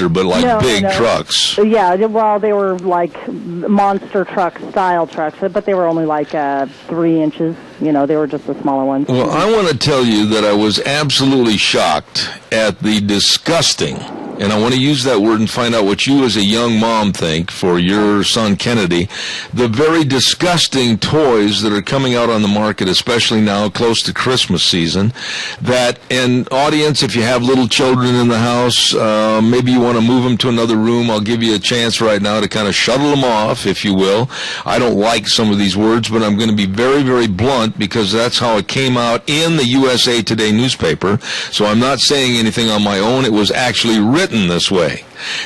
but like big trucks? Yeah, well, they were like monster truck style trucks, but they were only like 3 inches. They were just the smaller ones. Well, I want to tell you that I was absolutely shocked at the disgusting, and I want to use that word and find out what you as a young mom think for your son Kennedy, the very disgusting toys that are coming out on the market, especially now close to Christmas season, that, and audience, if you have little children in the house, maybe you want to move them to another room, I'll give you a chance right now to kind of shuttle them off, if you will. I don't like some of these words, but I'm going to be very, very blunt because that's how it came out in the USA Today newspaper, so I'm not saying anything on my own. It was actually written this way.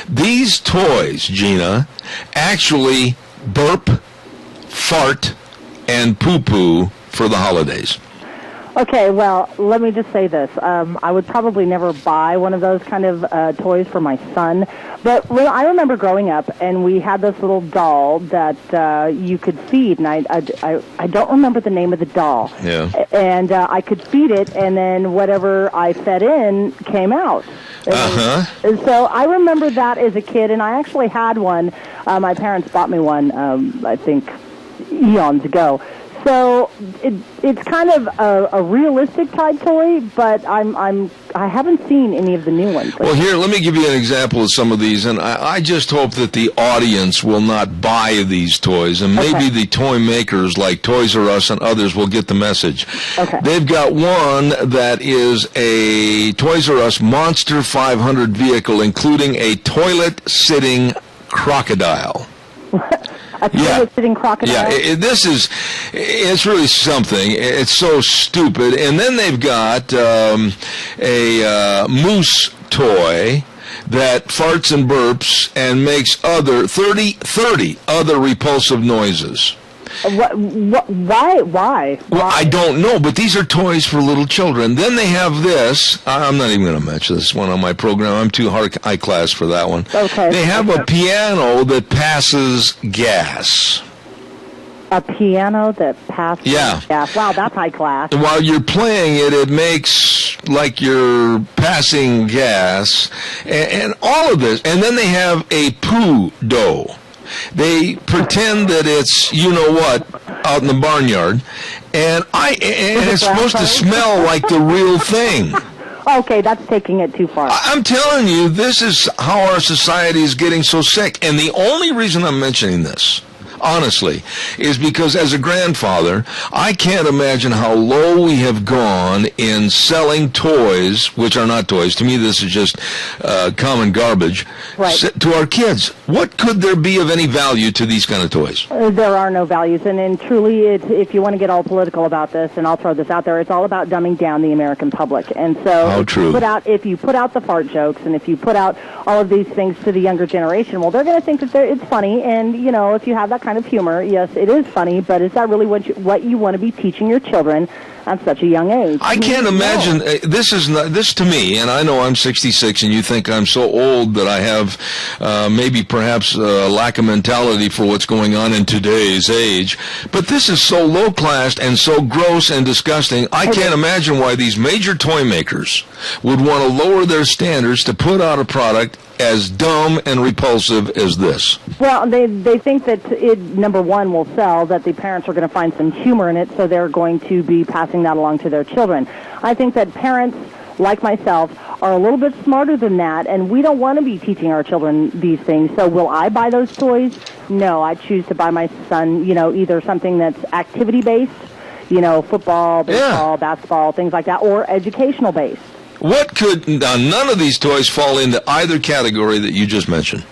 These toys, Gina, actually burp, fart, and poo-poo for the holidays. Okay, well, let me just say this. I would probably never buy one of those kind of toys for my son. But I remember growing up, and we had this little doll that you could feed, and I don't remember the name of the doll. Yeah. And I could feed it, and then whatever I fed in came out. And so I remember that as a kid, and I actually had one. My parents bought me one, I think, eons ago. So it's kind of a realistic type toy, but I haven't seen any of the new ones. Well, here, let me give you an example of some of these, and I just hope that the audience will not buy these toys, and maybe the toy makers like Toys R Us and others will get the message. Okay. They've got one that is a Toys R Us Monster 500 vehicle, including a toilet-sitting crocodile. A toilet-sitting crocodile? Yeah, it's really something. It's so stupid. And then they've got a moose toy that farts and burps and makes 30 other repulsive noises. Why? Well, I don't know, but these are toys for little children. Then they have this. I'm not even going to mention this one on my program. I'm too high class for that one. Okay. They have a piano that passes gas. A piano that passes gas. Wow, that's high class. While you're playing it, it makes like you're passing gas, and all of this. And then they have a poo dough. They pretend that it's you-know-what out in the barnyard, and it's supposed to smell like the real thing. Okay, that's taking it too far. I'm telling you, this is how our society is getting so sick, and the only reason I'm mentioning this, honestly, is because as a grandfather, I can't imagine how low we have gone in selling toys, which are not toys. To me, this is just common garbage, to our kids. What could there be of any value to these kind of toys? There are no values, and truly, if you want to get all political about this, and I'll throw this out there, it's all about dumbing down the American public. And so how true. If you put out the fart jokes, and if you put out all of these things to the younger generation, well, they're going to think that it's funny, and, if you have that kind of humor, yes, it is funny, but is that really what you want to be teaching your children at such a young age? I can't imagine. This to me, and I know I'm 66, and you think I'm so old that I have maybe perhaps a lack of mentality for what's going on in today's age, but this is so low-class and so gross and disgusting, I can't imagine why these major toy makers would want to lower their standards to put out a product as dumb and repulsive as this. Well, they think that it, number one, will sell, that the parents are going to find some humor in it, so they're going to be passing that along to their children. I think that parents, like myself, are a little bit smarter than that, and we don't want to be teaching our children these things. So will I buy those toys? No, I choose to buy my son, either something that's activity-based, football, baseball, basketball, things like that, or educational-based. What could none of these toys fall into either category that you just mentioned?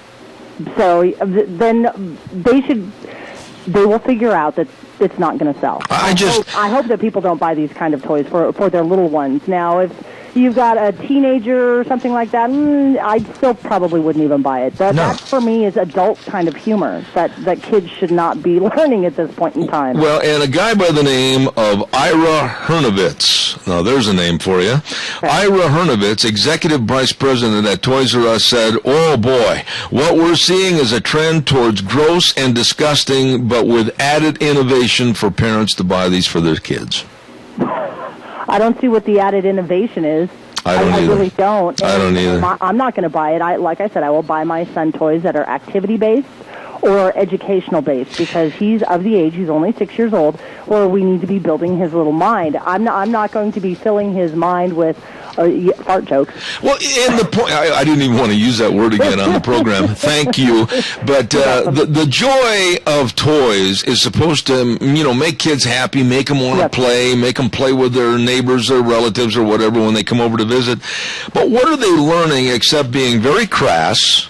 So then they will figure out that it's not going to sell. I hope that people don't buy these kind of toys for their little ones. Now, if you've got a teenager or something like that, I still probably wouldn't even buy it. That for me is adult kind of humor that kids should not be learning at this point in time. Well, and a guy by the name of Ira Hernovitz, now there's a name for you. Okay. Ira Hernovitz, executive vice president at Toys R Us, said, "Oh boy, what we're seeing is a trend towards gross and disgusting, but with added innovation for parents to buy these for their kids." I don't see what the added innovation is. I don't either. Really don't. I don't either. I'm not going to buy it. Like I said, I will buy my son toys that are activity-based or educational-based because he's of the age, he's only 6 years old, where we need to be building his little mind. I'm not going to be filling his mind with fart jokes. Well, and the point, I didn't even want to use that word again on the program. Thank you. But the joy of toys is supposed to, make kids happy, make them want to play, make them play with their neighbors or relatives or whatever when they come over to visit. But what are they learning except being very crass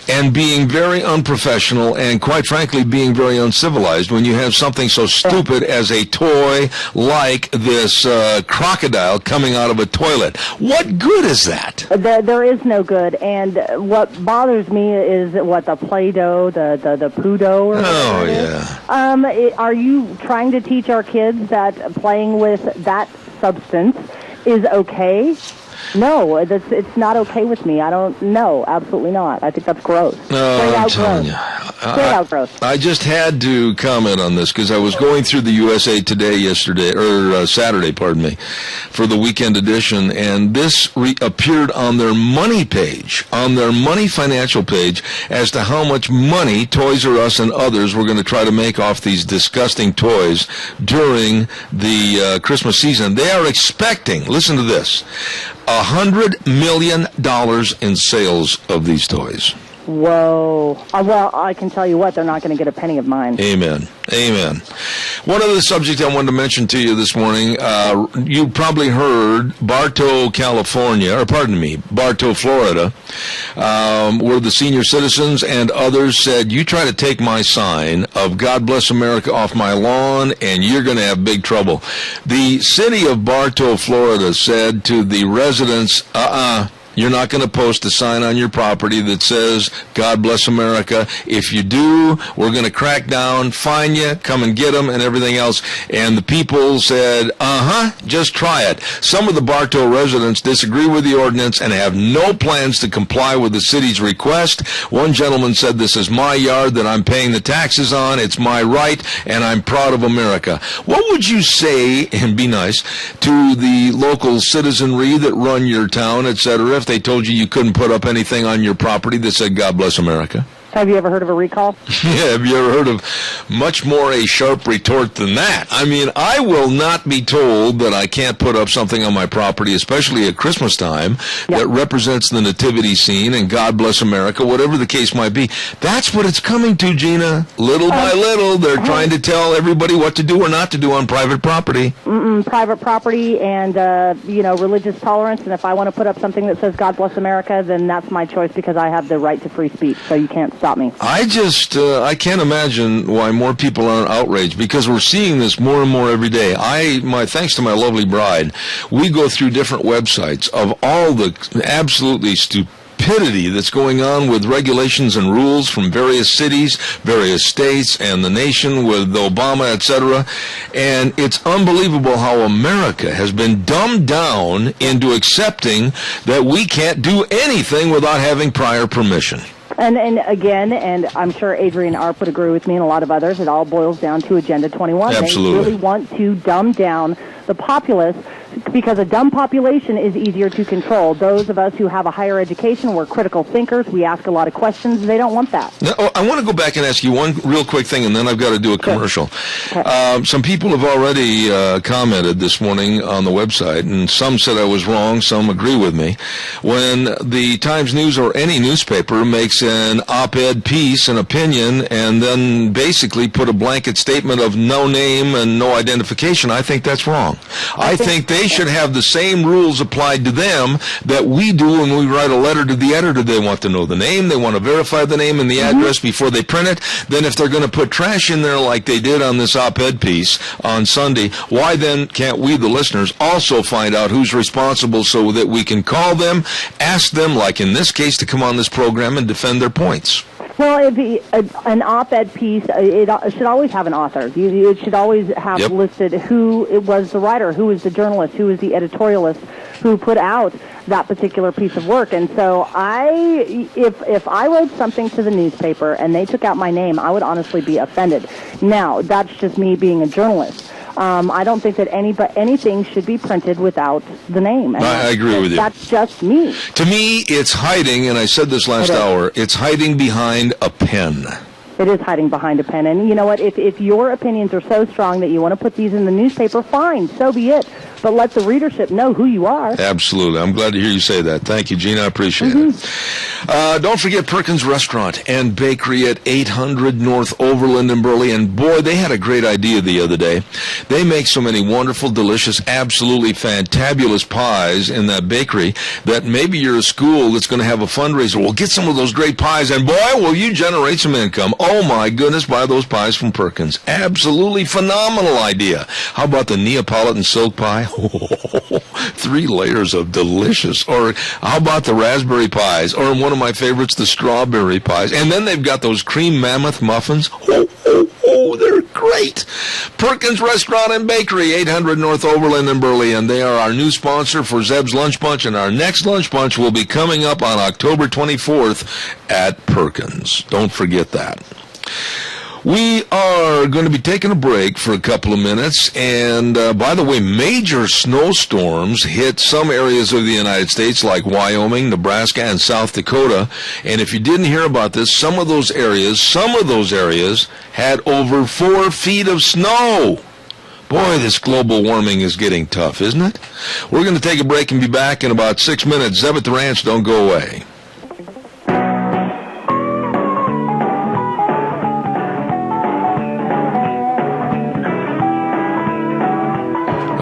and being very unprofessional and, quite frankly, being very uncivilized when you have something so stupid as a toy like this crocodile coming out of a toilet? What good is that? There is no good. And what bothers me is the Play-Doh, the Poo-Doh. Oh, yeah. Are you trying to teach our kids that playing with that substance is okay? No, it's not okay with me. I don't know. Absolutely not. I think that's gross. No, I'm telling you. I just had to comment on this because I was going through the USA Today Saturday, for the weekend edition, and this appeared on their money page, on their money financial page, as to how much money Toys R Us and others were going to try to make off these disgusting toys during the Christmas season. They are expecting, listen to this, $100 million in sales of these toys. Whoa. Well, I can tell you what, they're not going to get a penny of mine. Amen. Amen. One other subject I wanted to mention to you this morning, you probably heard Bartow, Florida, where the senior citizens and others said, you try to take my sign of God Bless America off my lawn, and you're going to have big trouble. The city of Bartow, Florida said to the residents, you're not going to post a sign on your property that says, God bless America. If you do, we're going to crack down, fine you, come and get them, and everything else. And the people said, just try it. Some of the Bartow residents disagree with the ordinance and have no plans to comply with the city's request. One gentleman said, this is my yard that I'm paying the taxes on. It's my right, and I'm proud of America. What would you say, and be nice, to the local citizenry that run your town, etc., if they told you couldn't put up anything on your property that said God bless America? Have you ever heard of a recall? Yeah, have you ever heard of much more a sharp retort than that? I mean, I will not be told that I can't put up something on my property, especially at Christmas time, that represents the nativity scene and God bless America, whatever the case might be. That's what it's coming to, Gina. Little by little, they're trying to tell everybody what to do or not to do on private property. Private property and, religious tolerance. And if I want to put up something that says God bless America, then that's my choice because I have the right to free speech. So you can't stop me. I can't imagine why more people aren't outraged because we're seeing this more and more every day. Thanks to my lovely bride, we go through different websites of all the absolutely stupidity that's going on with regulations and rules from various cities, various states, and the nation with Obama, etc. And it's unbelievable how America has been dumbed down into accepting that we can't do anything without having prior permission. And again, and I'm sure Adrian Arp would agree with me and a lot of others, it all boils down to Agenda 21. Absolutely. They really want to dumb down the populace because a dumb population is easier to control. Those of us who have a higher education, we're critical thinkers, we ask a lot of questions, they don't want that. Now, I want to go back and ask you one real quick thing, and then I've got to do a commercial. Okay. Some people have already commented this morning on the website, and some said I was wrong, some agree with me. When the Times News or any newspaper makes an op-ed piece, an opinion, and then basically put a blanket statement of no name and no identification, I think that's wrong. I think they should have the same rules applied to them that we do when we write a letter to the editor. They want to know the name, they want to verify the name and the address before they print it. Then if they're going to put trash in there like they did on this op-ed piece on Sunday, why then can't we, the listeners, also find out who's responsible so that we can call them, ask them, like in this case, to come on this program and defend their points? Well, an op-ed piece, it should always have an author. It should always have listed who it was the writer, who is the journalist, who is the editorialist who put out that particular piece of work. And so if I wrote something to the newspaper and they took out my name, I would honestly be offended. Now, that's just me being a journalist. I don't think that anything should be printed without the name. And I agree with you. That's just me. To me, it's hiding, and I said this last hour, it's hiding behind a pen. It is hiding behind a pen. And you know what? If your opinions are so strong that you want to put these in the newspaper, fine, so be it. But let the readership know who you are. Absolutely. I'm glad to hear you say that. Thank you, Gina. I appreciate it. Don't forget Perkins Restaurant and Bakery at 800 North Overland in Burley. And boy, they had a great idea the other day. They make so many wonderful, delicious, absolutely fantabulous pies in that bakery that maybe you're a school that's going to have a fundraiser. Well, get some of those great pies, and boy, will you generate some income. Oh, my goodness, buy those pies from Perkins. Absolutely phenomenal idea. How about the Neapolitan silk pie? 3 layers of delicious. Or how about the raspberry pies? Or one of my favorites, the strawberry pies. And then they've got those cream mammoth muffins. Oh, they're great. Perkins Restaurant and Bakery, 800 North Overland in Burley. And they are our new sponsor for Zeb's Lunch Bunch. And our next lunch bunch will be coming up on October 24th at Perkins. Don't forget that. We are going to be taking a break for a couple of minutes, and by the way, major snowstorms hit some areas of the United States like Wyoming, Nebraska, and South Dakota, and if you didn't hear about this, some of those areas had over 4 feet of snow. Boy, this global warming is getting tough, isn't it? We're going to take a break and be back in about 6 minutes. Zeb at the Ranch, don't go away.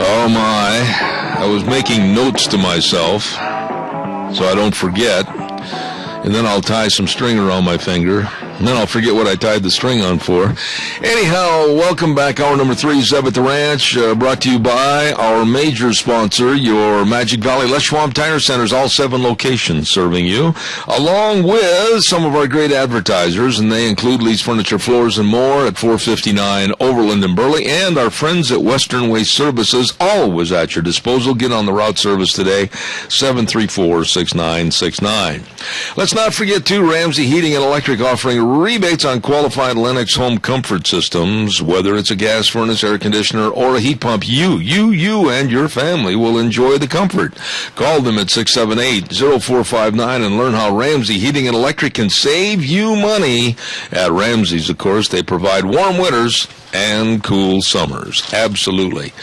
Oh my, I was making notes to myself so I don't forget, and then I'll tie some string around my finger, and then I'll forget what I tied the string on for. Anyhow, welcome back. Hour number 3, Zeb at the Ranch, brought to you by our major sponsor, your Magic Valley Les Schwab Tire Centers, all 7 locations serving you, along with some of our great advertisers, and they include Lee's Furniture, Floors, and More at 459 Overland and Burley, and our friends at Western Waste Services, always at your disposal. Get on the route service today, 734-6969. Let's not forget, too, Ramsey Heating and Electric offering rebates on qualified Lennox home comfort systems. Whether it's a gas furnace, air conditioner, or a heat pump, you and your family will enjoy the comfort. Call them at 678-0459 and learn how Ramsey Heating and Electric can save you money. At Ramsey's, of course, they provide warm winters and cool summers. Absolutely.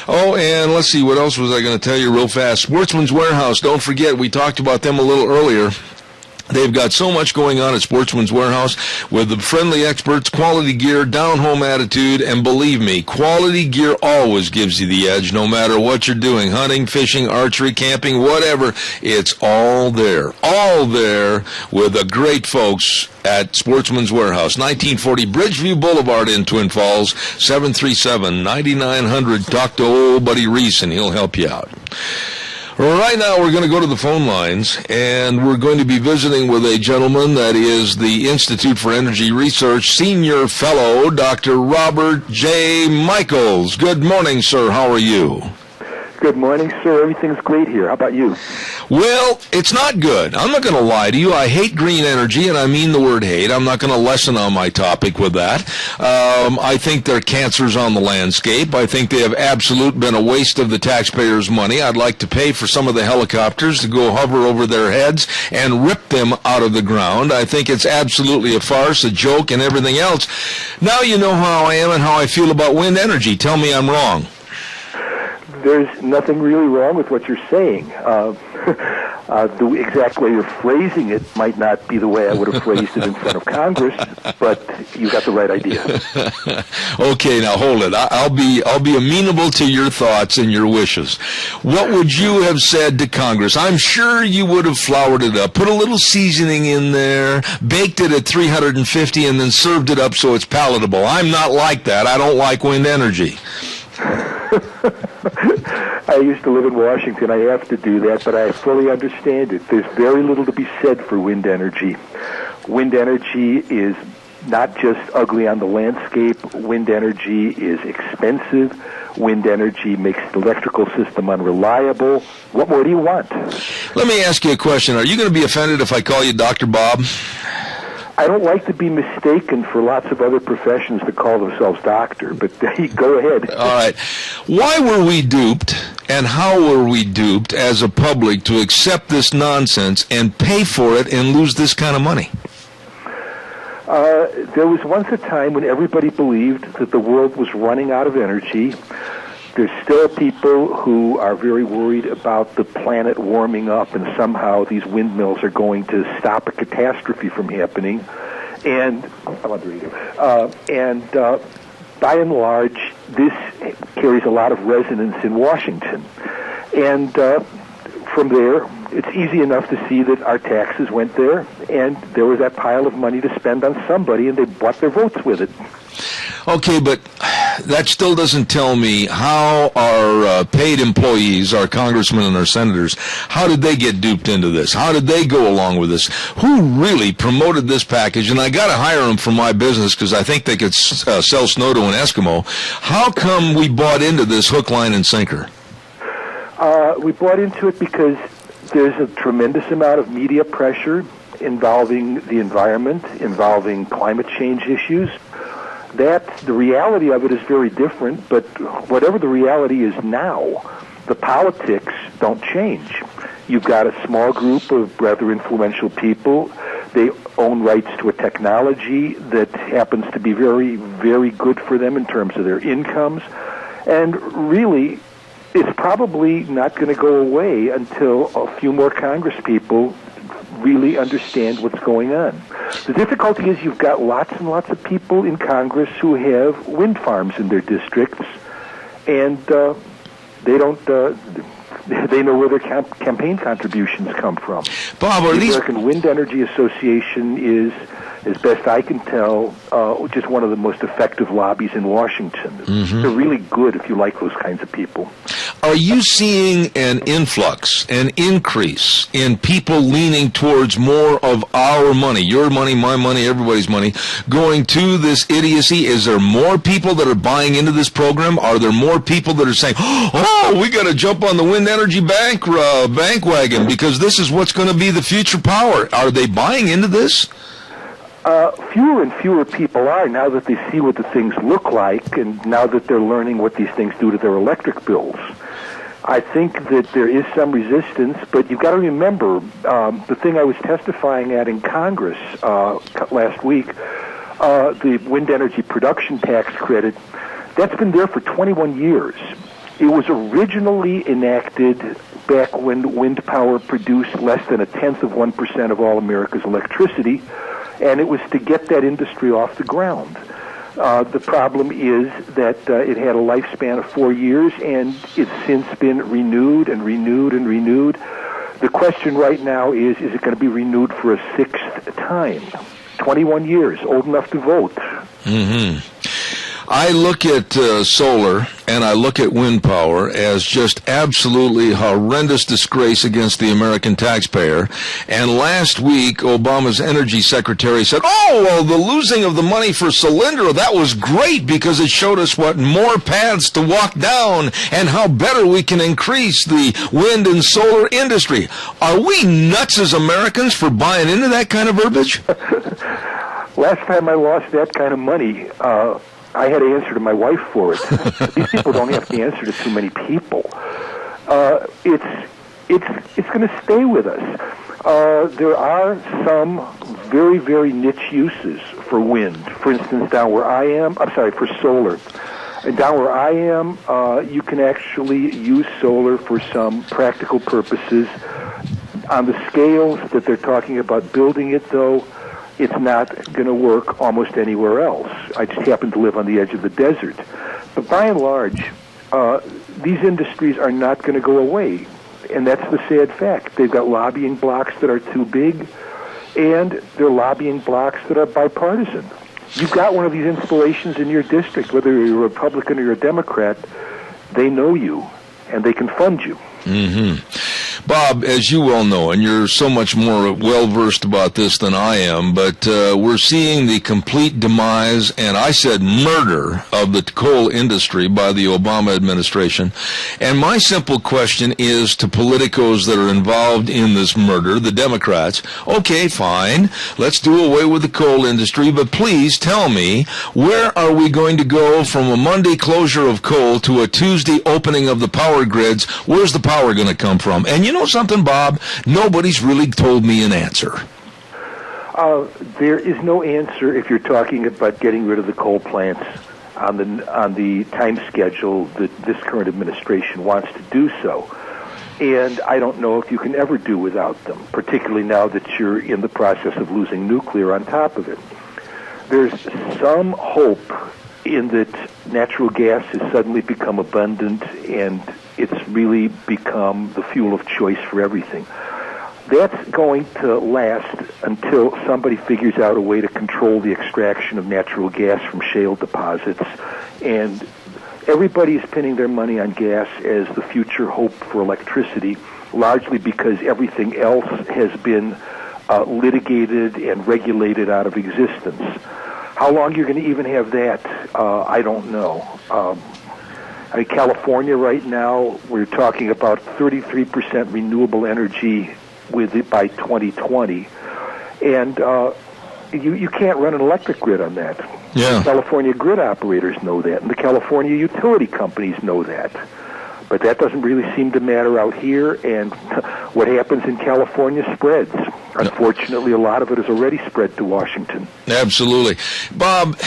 Oh, and let's see, what else was I going to tell you real fast? Sportsman's Warehouse, don't forget, we talked about them a little earlier. They've got so much going on at Sportsman's Warehouse with the friendly experts, quality gear, down-home attitude, and believe me, quality gear always gives you the edge no matter what you're doing, hunting, fishing, archery, camping, whatever. It's all there with the great folks at Sportsman's Warehouse, 1940 Bridgeview Boulevard in Twin Falls, 737-9900. Talk to old buddy Reese and he'll help you out. Right now, we're going to go to the phone lines, and we're going to be visiting with a gentleman that is the Institute for Energy Research Senior Fellow, Dr. Robert J. Michaels. Good morning, sir. How are you? Good morning, sir. Everything's great here. How about you? Well, it's not good. I'm not going to lie to you. I hate green energy, and I mean the word hate. I'm not going to lessen on my topic with that. I think they're cancers on the landscape. I think they have absolutely been a waste of the taxpayers' money. I'd like to pay for some of the helicopters to go hover over their heads and rip them out of the ground. I think it's absolutely a farce, a joke, and everything else. Now you know how I am and how I feel about wind energy. Tell me I'm wrong. There's nothing really wrong with what you're saying. The exact way you're phrasing it might not be the way I would have phrased it in front of Congress, but you got the right idea. Okay, now hold it. I'll be amenable to your thoughts and your wishes. What would you have said to Congress? I'm sure you would have floured it up, put a little seasoning in there, baked it at 350, and then served it up so it's palatable. I'm not like that. I don't like wind energy. I used to live in Washington. I have to do that, but I fully understand it. There's very little to be said for wind energy. Wind energy is not just ugly on the landscape. Wind energy is expensive. Wind energy makes the electrical system unreliable. What more do you want? Let me ask you a question. Are you going to be offended if I call you Dr. Bob? I don't like to be mistaken for lots of other professions that call themselves doctor, but go ahead. All right. Why were we duped, and how were we duped as a public to accept this nonsense and pay for it and lose this kind of money? There was once a time when everybody believed that the world was running out of energy. There's still people who are very worried about the planet warming up, and somehow these windmills are going to stop a catastrophe from happening. And I'm on the radio. By and large, this carries a lot of resonance in Washington. And from there, it's easy enough to see that our taxes went there, and there was that pile of money to spend on somebody, and they bought their votes with it. Okay, but that still doesn't tell me how our paid employees, our congressmen and our senators, how did they get duped into this? How did they go along with this? Who really promoted this package? And I got to hire them for my business because I think they could sell snow to an Eskimo. How come we bought into this hook, line, and sinker? We bought into it because there's a tremendous amount of media pressure involving the environment, involving climate change issues. The reality of it is very different, but whatever the reality is now, the politics don't change. You've got a small group of rather influential people. They own rights to a technology that happens to be very, very good for them in terms of their incomes. And really, it's probably not going to go away until a few more Congress people really understand what's going on. The difficulty is you've got lots and lots of people in Congress who have wind farms in their districts, and they don't. They know where their campaign contributions come from. Bob, the American Wind Energy Association is, as best I can tell, just one of the most effective lobbies in Washington. Mm-hmm. They're really good if you like those kinds of people. Are you seeing an influx, an increase in people leaning towards more of our money, your money, my money, everybody's money, going to this idiocy? Is there more people that are buying into this program? Are there more people that are saying, oh, we got to jump on the wind energy bandwagon because this is what's going to be the future power? Are they buying into this? Fewer and fewer people are now that they see what the things look like and now that they're learning what these things do to their electric bills. I think that there is some resistance, but you've got to remember the thing I was testifying at in Congress last week, the wind energy production tax credit, that's been there for 21 years. It was originally enacted back when wind power produced less than 0.1% of all America's electricity, and it was to get that industry off the ground. The problem is that it had a lifespan of 4 years, and it's since been renewed and renewed and renewed. The question right now is it going to be renewed for a sixth time? 21 years, old enough to vote. Mm-hmm. I look at solar and I look at wind power as just absolutely horrendous disgrace against the American taxpayer. And last week, Obama's energy secretary said, oh, well, the losing of the money for Solyndra, that was great because it showed us what more paths to walk down and how better we can increase the wind and solar industry. Are we nuts as Americans for buying into that kind of verbiage? Last time I lost that kind of money, I had to answer to my wife for it. These people don't have to answer to too many people. It's going to stay with us. There are some very, very niche uses for wind. For instance, down where I am, for solar. And down where I am, you can actually use solar for some practical purposes. On the scales that they're talking about building it, though, it's not going to work almost anywhere else. I just happen to live on the edge of the desert. But by and large, these industries are not going to go away. And that's the sad fact. They've got lobbying blocks that are too big, and they're lobbying blocks that are bipartisan. You've got one of these installations in your district, whether you're a Republican or you're a Democrat, they know you, and they can fund you. Mm-hmm. Bob, as you well know, and you're so much more well-versed about this than I am, but we're seeing the complete demise, and I said murder, of the coal industry by the Obama administration. And my simple question is to politicos that are involved in this murder, the Democrats, okay, fine, let's do away with the coal industry, but please tell me, where are we going to go from a Monday closure of coal to a Tuesday opening of the power grids? Where's the power going to come from? And you know something, Bob? Nobody's really told me an answer. There is no answer if you're talking about getting rid of the coal plants on the time schedule that this current administration wants to do so. And I don't know if you can ever do without them, particularly now that you're in the process of losing nuclear on top of it. There's some hope in that natural gas has suddenly become abundant and it's really become the fuel of choice for everything. That's going to last until somebody figures out a way to control the extraction of natural gas from shale deposits. And everybody is pinning their money on gas as the future hope for electricity, largely because everything else has been litigated and regulated out of existence. How long you're going to even have that, I don't know. In California right now, we're talking about 33% renewable energy with it by 2020, and you can't run an electric grid on that. Yeah. The California grid operators know that, and the California utility companies know that. But that doesn't really seem to matter out here, and what happens in California spreads. Unfortunately, a lot of it has already spread to Washington. Absolutely. Bob,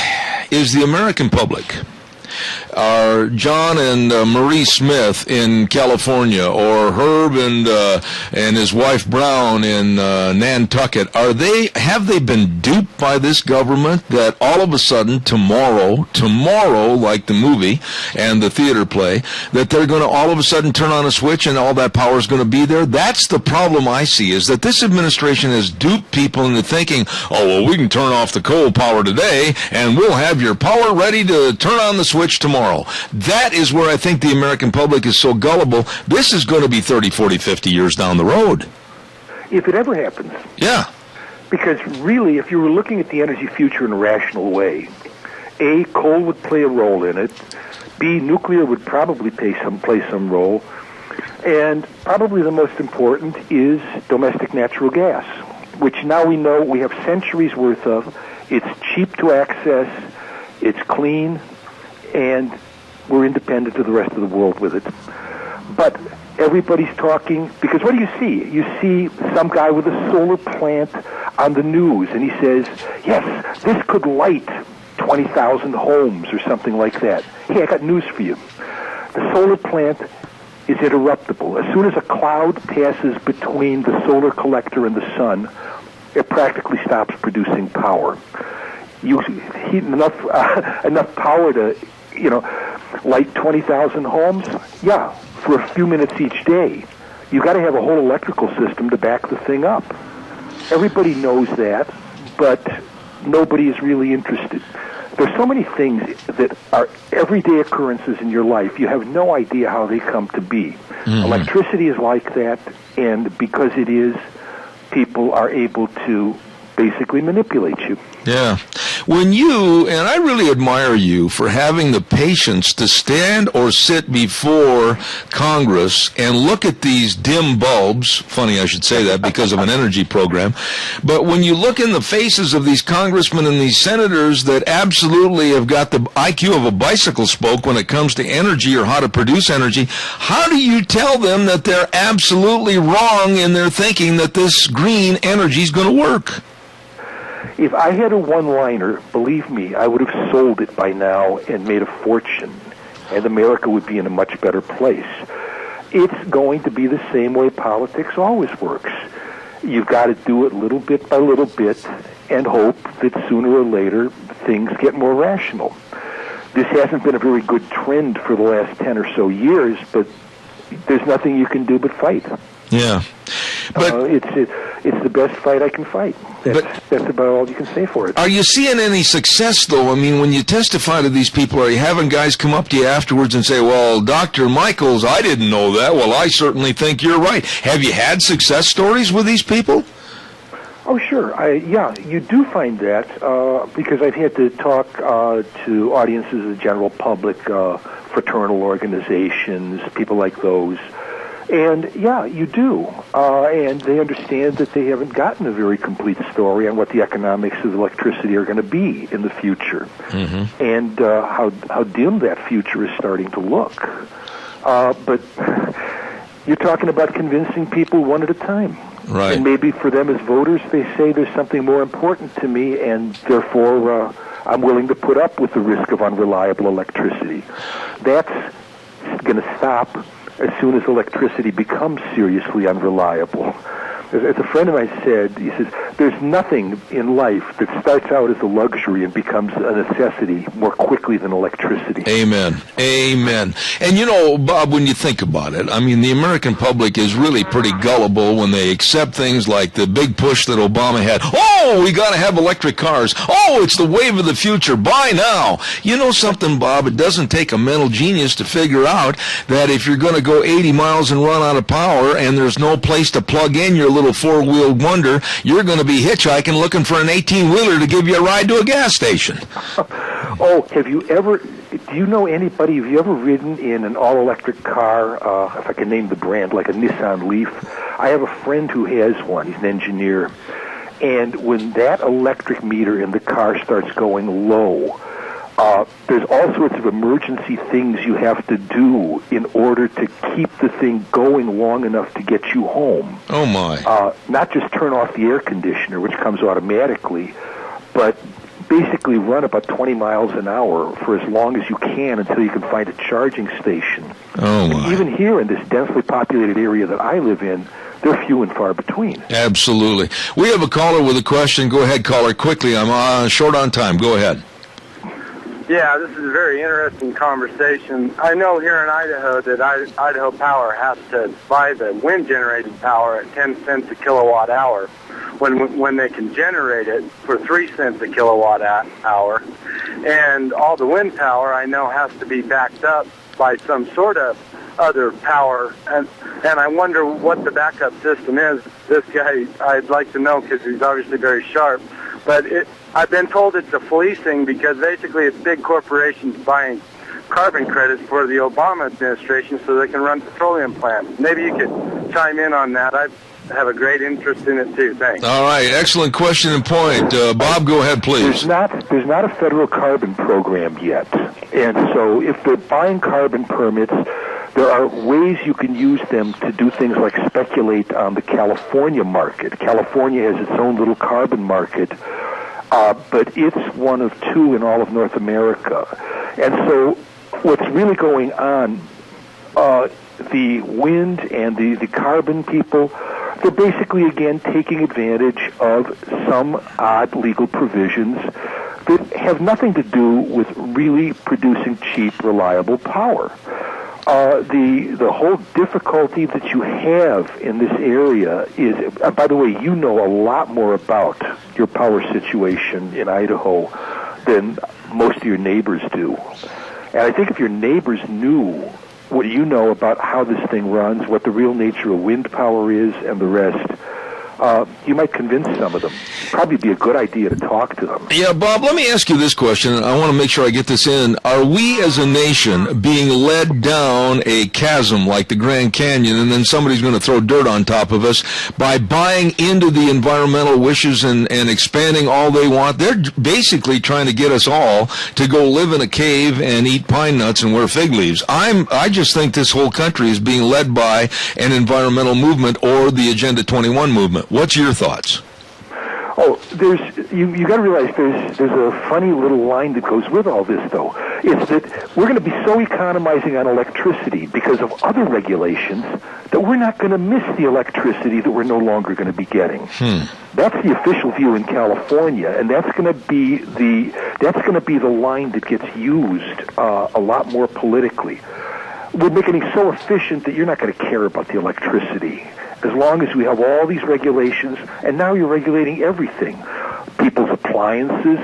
is the American public, are John and Marie Smith in California, or Herb and his wife Brown in Nantucket, have they been duped by this government that all of a sudden tomorrow, like the movie and the theater play, that they're going to all of a sudden turn on a switch and all that power is going to be there? That's the problem I see, is that this administration has duped people into thinking, oh, well, we can turn off the coal power today and we'll have your power ready to turn on the switch tomorrow. That is where I think the American public is so gullible. This is going to be 30, 40, 50 years down the road. If it ever happens. Yeah. Because really, if you were looking at the energy future in a rational way, A, coal would play a role in it. B, nuclear would probably play some role. And probably the most important is domestic natural gas, which now we know we have centuries worth of. It's cheap to access, it's clean, and we're independent of the rest of the world with it. But everybody's talking, because what do you see? You see some guy with a solar plant on the news, and he says, yes, this could light 20,000 homes or something like that. Hey, I got news for you. The solar plant is interruptible. As soon as a cloud passes between the solar collector and the sun, it practically stops producing power. You heat enough power to, light 20,000 homes? Yeah, for a few minutes each day. You've got to have a whole electrical system to back the thing up. Everybody knows that, but nobody is really interested. There's so many things that are everyday occurrences in your life. You have no idea how they come to be. Mm-hmm. Electricity is like that, and because it is, people are able to basically manipulate you. Yeah. When you, and I really admire you for having the patience to stand or sit before Congress and look at these dim bulbs, funny I should say that because of an energy program, but when you look in the faces of these congressmen and these senators that absolutely have got the IQ of a bicycle spoke when it comes to energy or how to produce energy, how do you tell them that they're absolutely wrong in their thinking that this green energy is going to work? If I had a one-liner, believe me, I would have sold it by now and made a fortune, and America would be in a much better place. It's going to be the same way politics always works. You've got to do it little bit by little bit and hope that sooner or later things get more rational. This hasn't been a very good trend for the last 10 or so years, but there's nothing you can do but fight. Yeah. But it's the best fight I can fight. That's about all you can say for it. Are you seeing any success, though? I mean, when you testify to these people, are you having guys come up to you afterwards and say, well, Dr. Michaels, I didn't know that. Well, I certainly think you're right. Have you had success stories with these people? Oh, sure. Yeah, you do find that because I've had to talk to audiences of the general public, fraternal organizations, people like those. And, yeah, you do. And they understand that they haven't gotten a very complete story on what the economics of electricity are going to be in the future. Mm-hmm. And how dim that future is starting to look. But you're talking about convincing people one at a time. Right. And maybe for them as voters, they say there's something more important to me, and therefore I'm willing to put up with the risk of unreliable electricity. That's going to stop as soon as electricity becomes seriously unreliable. As a friend of mine said, he says, there's nothing in life that starts out as a luxury and becomes a necessity more quickly than electricity. Amen. Amen. And you know, Bob, when you think about it, I mean, the American public is really pretty gullible when they accept things like the big push that Obama had. Oh, we got to have electric cars. Oh, it's the wave of the future. Buy now. You know something, Bob? It doesn't take a mental genius to figure out that if you're going to go 80 miles and run out of power and there's no place to plug in your little four-wheeled wonder, you're going to be hitchhiking looking for an 18-wheeler to give you a ride to a gas station. Oh, do you know anybody, have you ever ridden in an all-electric car, if I can name the brand, like a Nissan Leaf? I have a friend who has one. He's an engineer. And when that electric meter in the car starts going low, there's all sorts of emergency things you have to do in order to keep the thing going long enough to get you home. Oh, my. Not just turn off the air conditioner, which comes automatically, but basically run about 20 miles an hour for as long as you can until you can find a charging station. Oh, my. Even here in this densely populated area that I live in, they're few and far between. Absolutely. We have a caller with a question. Go ahead, caller, quickly. I'm short on time. Go ahead. Yeah, this is a very interesting conversation. I know here in Idaho that Idaho Power has to buy the wind-generated power at 10 cents a kilowatt hour when they can generate it for 3 cents a kilowatt hour. And all the wind power, I know, has to be backed up by some sort of other power. And I wonder what the backup system is. This guy, I'd like to know because he's obviously very sharp. But I've been told it's a fleecing because basically it's big corporations buying carbon credits for the Obama administration so they can run petroleum plants. Maybe you could chime in on that. I have a great interest in it too. Thanks. All right, excellent question and point. Bob, go ahead, please. There's not a federal carbon program yet. And so if they're buying carbon permits, there are ways you can use them to do things like speculate on the California market. California has its own little carbon market, but it's one of two in all of North America. And so what's really going on, the wind and the carbon people, they're basically, again, taking advantage of some odd legal provisions that have nothing to do with really producing cheap, reliable power. The whole difficulty that you have in this area is, by the way, you know a lot more about your power situation in Idaho than most of your neighbors do. And I think if your neighbors knew what you know about how this thing runs, what the real nature of wind power is, and the rest, you might convince some of them. Probably be a good idea to talk to them. Yeah, Bob, let me ask you this question. I want to make sure I get this in. Are we as a nation being led down a chasm like the Grand Canyon, and then somebody's going to throw dirt on top of us by buying into the environmental wishes and expanding all they want? They're basically trying to get us all to go live in a cave and eat pine nuts and wear fig leaves. I just think this whole country is being led by an environmental movement or the Agenda 21 movement. What's your thoughts? Oh, you got to realize there's a funny little line that goes with all this, though. It's that we're going to be so economizing on electricity because of other regulations that we're not going to miss the electricity that we're no longer going to be getting. That's the official view in California, and that's going to be the line that gets used a lot more politically. we're making it so efficient that you're not going to care about the electricity. As long as we have all these regulations, and now you're regulating everything. People's appliances,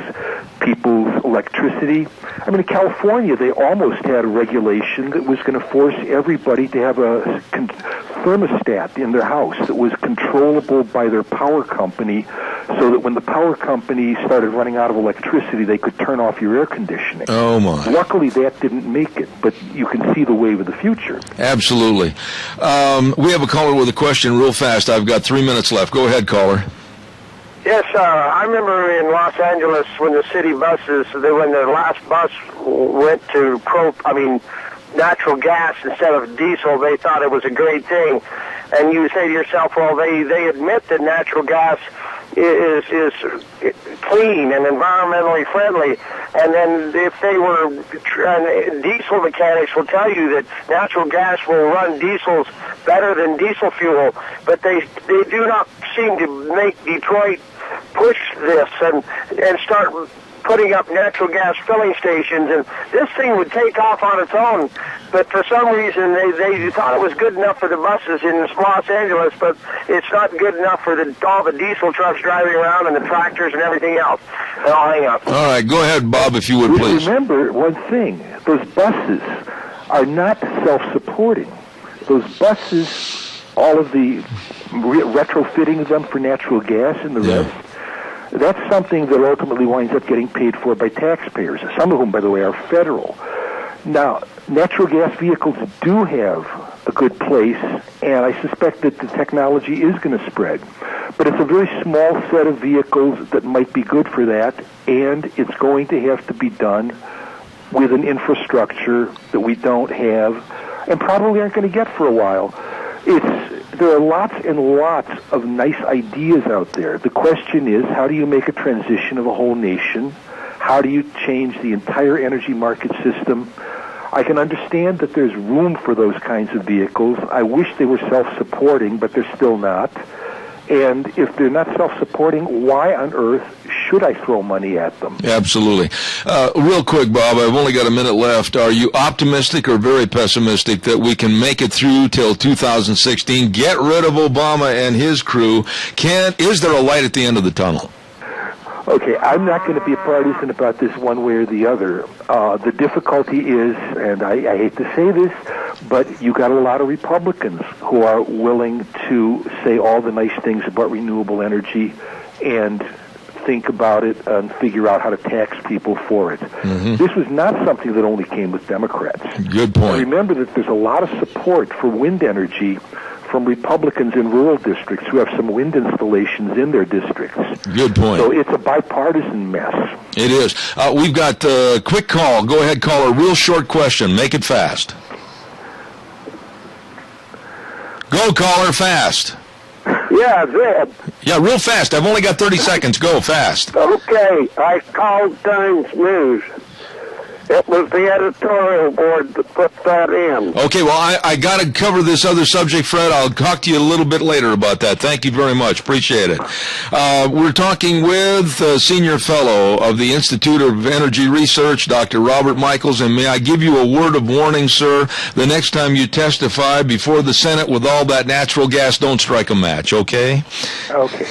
people's electricity. I mean, in California, they almost had a regulation that was going to force everybody to have a thermostat in their house that was controllable by their power company, so that when the power company started running out of electricity, they could turn off your air conditioning. Oh, my. Luckily, that didn't make it, but you can see the wave of the future. Absolutely. We have a caller with a question real fast. I've got 3 minutes left. Go ahead, caller. Yes, I remember in Los Angeles when the city buses, when the last bus went to natural gas instead of diesel, they thought it was a great thing. And you say to yourself, well, they admit that natural gas is clean and environmentally friendly. And then if they were, diesel mechanics will tell you that natural gas will run diesels better than diesel fuel, but they do not seem to make Detroit push this and start putting up natural gas filling stations, and this thing would take off on its own. But for some reason, they thought it was good enough for the buses in Los Angeles, but it's not good enough for all the diesel trucks driving around and the tractors and everything else. And I'll hang up. All right, go ahead, Bob, if you would, please. Remember one thing. Those buses are not self-supporting. Those buses, all of the retrofitting of them for natural gas and the rest, that's something that ultimately winds up getting paid for by taxpayers, some of whom, by the way, are federal. Now, natural gas vehicles do have a good place, and I suspect that the technology is going to spread. But it's a very small set of vehicles that might be good for that, and it's going to have to be done with an infrastructure that we don't have and probably aren't going to get for a while. There are lots and lots of nice ideas out there. The question is, how do you make a transition of a whole nation? How do you change the entire energy market system? I can understand that there's room for those kinds of vehicles. I wish they were self-supporting, but they're still not. And if they're not self-supporting, why on earth should I throw money at them? Absolutely. Real quick, Bob, I've only got a minute left. Are you optimistic or very pessimistic that we can make it through till 2016, get rid of Obama and his crew? Is there a light at the end of the tunnel? Okay, I'm not going to be a partisan about this one way or the other. The difficulty is, and I hate to say this, but you got a lot of Republicans who are willing to say all the nice things about renewable energy and think about it and figure out how to tax people for it. Mm-hmm. This was not something that only came with Democrats. Good point. And remember that there's a lot of support for wind energy from Republicans in rural districts who have some wind installations in their districts. Good point. So it's a bipartisan mess. It is. We've got a quick call. Go ahead, caller. Real short question. Make it fast. Go, caller, fast. Yeah, good. Yeah, real fast. I've only got 30 seconds. Go, fast. Okay, I called Times News. It was the editorial board that put that in. Okay, well, I got to cover this other subject, Fred. I'll talk to you a little bit later about that. Thank you very much. Appreciate it. We're talking with Senior Fellow of the Institute of Energy Research, Dr. Robert Michaels, and may I give you a word of warning, sir? The next time you testify before the Senate with all that natural gas, don't strike a match, okay? Okay.